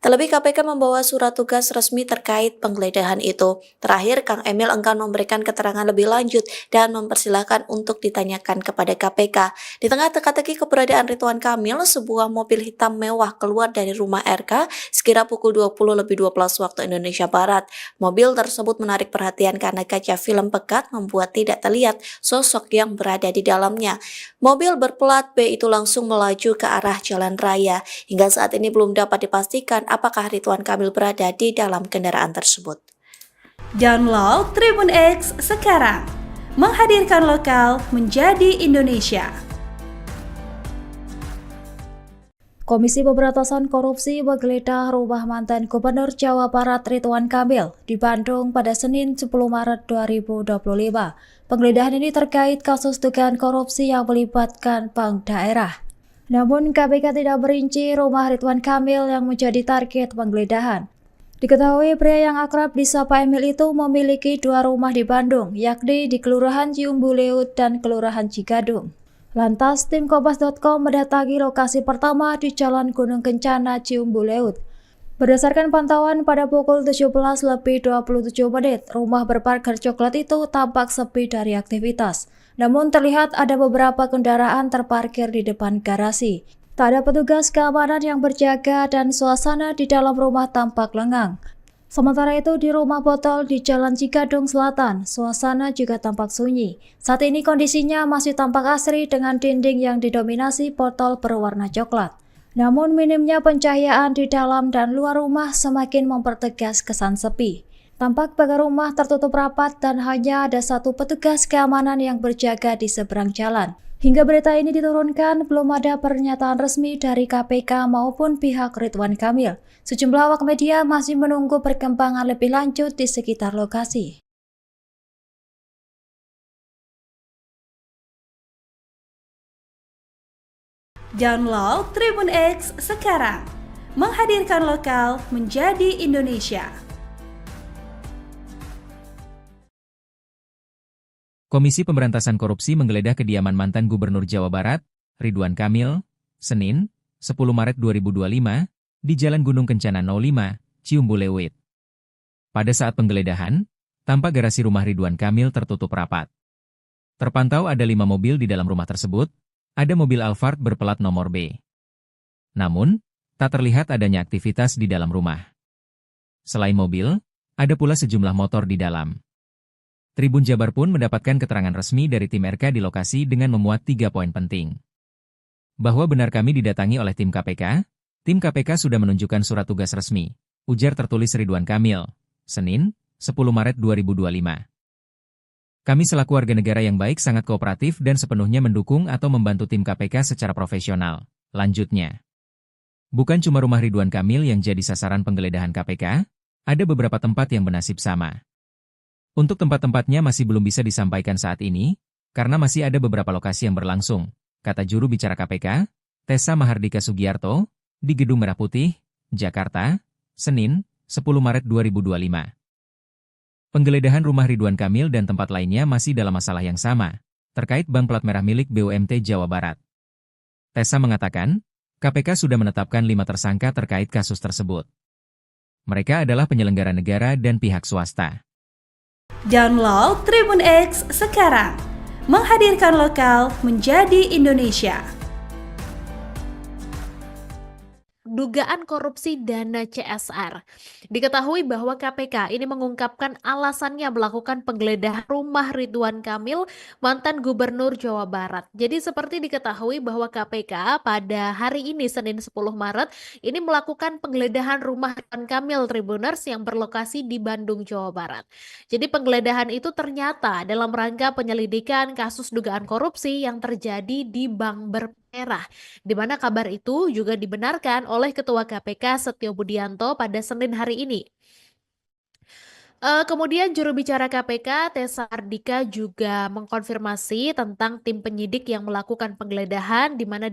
Terlebih KPK membawa surat tugas resmi terkait penggeledahan itu. Terakhir, Kang Emil enggan memberikan keterangan lebih lanjut dan mempersilahkan untuk ditanyakan kepada KPK. Di tengah teka-teki keberadaan Ridwan Kamil, sebuah mobil hitam mewah keluar dari rumah RK sekira pukul 20:12 waktu Indonesia Barat. Mobil tersebut menarik perhatian karena kaca film pekat membuat tidak terlihat sosok yang berada di dalamnya. Mobil berplat B itu langsung melaju ke arah jalan raya. Hingga saat ini belum dapat dipastikan apakah Ridwan Kamil berada di dalam kendaraan tersebut. Download Tribun X sekarang, menghadirkan lokal menjadi Indonesia. Komisi Pemberantasan Korupsi menggeledah rumah mantan Gubernur Jawa Barat Ridwan Kamil di Bandung pada Senin 10 Maret 2025. Penggeledahan ini terkait kasus dugaan korupsi yang melibatkan bank daerah. Namun KPK tidak merinci rumah Ridwan Kamil yang menjadi target penggeledahan. Diketahui pria yang akrab disapa Emil itu memiliki 2 rumah di Bandung, yakni di Kelurahan Ciumbuleut dan Kelurahan Cigadung. Lantas, tim Kompas.com mendatangi lokasi pertama di Jalan Gunung Kencana, Ciumbuleut. Berdasarkan pantauan pada pukul 17:27, rumah berpagar coklat itu tampak sepi dari aktivitas. Namun terlihat ada beberapa kendaraan terparkir di depan garasi. Tak ada petugas keamanan yang berjaga dan suasana di dalam rumah tampak lengang. Sementara itu di rumah botol di Jalan Cigadung Selatan, suasana juga tampak sunyi. Saat ini kondisinya masih tampak asri dengan dinding yang didominasi botol berwarna coklat. Namun minimnya pencahayaan di dalam dan luar rumah semakin mempertegas kesan sepi. Tampak pagar rumah tertutup rapat dan hanya ada 1 petugas keamanan yang berjaga di seberang jalan. Hingga berita ini diturunkan, belum ada pernyataan resmi dari KPK maupun pihak Ridwan Kamil. Sejumlah awak media masih menunggu perkembangan lebih lanjut di sekitar lokasi. Download Tribun X sekarang, menghadirkan lokal menjadi Indonesia. Komisi Pemberantasan Korupsi menggeledah kediaman mantan Gubernur Jawa Barat, Ridwan Kamil, Senin, 10 Maret 2025, di Jalan Gunung Kencana 05, Ciumbuleuit. Pada saat penggeledahan, tampak garasi rumah Ridwan Kamil tertutup rapat. Terpantau ada 5 mobil di dalam rumah tersebut, ada mobil Alphard berplat nomor B. Namun, tak terlihat adanya aktivitas di dalam rumah. Selain mobil, ada pula sejumlah motor di dalam. Tribun Jabar pun mendapatkan keterangan resmi dari tim RK di lokasi dengan memuat 3 poin penting. Bahwa benar kami didatangi oleh tim KPK sudah menunjukkan surat tugas resmi, ujar tertulis Ridwan Kamil, Senin, 10 Maret 2025. Kami selaku warga negara yang baik sangat kooperatif dan sepenuhnya mendukung atau membantu tim KPK secara profesional, lanjutnya. Bukan cuma rumah Ridwan Kamil yang jadi sasaran penggeledahan KPK, ada beberapa tempat yang bernasib sama. Untuk tempat-tempatnya masih belum bisa disampaikan saat ini, karena masih ada beberapa lokasi yang berlangsung, kata juru bicara KPK, Tessa Mahardika Sugiarto, di Gedung Merah Putih, Jakarta, Senin, 10 Maret 2025. Penggeledahan rumah Ridwan Kamil dan tempat lainnya masih dalam masalah yang sama, terkait bank plat merah milik BUMT Jawa Barat. Tessa mengatakan, KPK sudah menetapkan 5 tersangka terkait kasus tersebut. Mereka adalah penyelenggara negara dan pihak swasta. Download Tribun X sekarang, menghadirkan lokal menjadi Indonesia. Dugaan korupsi dana CSR. Diketahui bahwa KPK ini mengungkapkan alasannya melakukan penggeledahan rumah Ridwan Kamil, mantan Gubernur Jawa Barat. Jadi seperti diketahui bahwa KPK pada hari ini Senin 10 Maret ini melakukan penggeledahan rumah Ridwan Kamil Tribuners yang berlokasi di Bandung, Jawa Barat. Jadi penggeledahan itu ternyata dalam rangka penyelidikan kasus dugaan korupsi yang terjadi di Bank daerah, di mana kabar itu juga dibenarkan oleh Ketua KPK Setio Budianto pada Senin hari ini. Kemudian juru bicara KPK Tessa Ardika juga mengkonfirmasi tentang tim penyidik yang melakukan penggeledahan di mana dia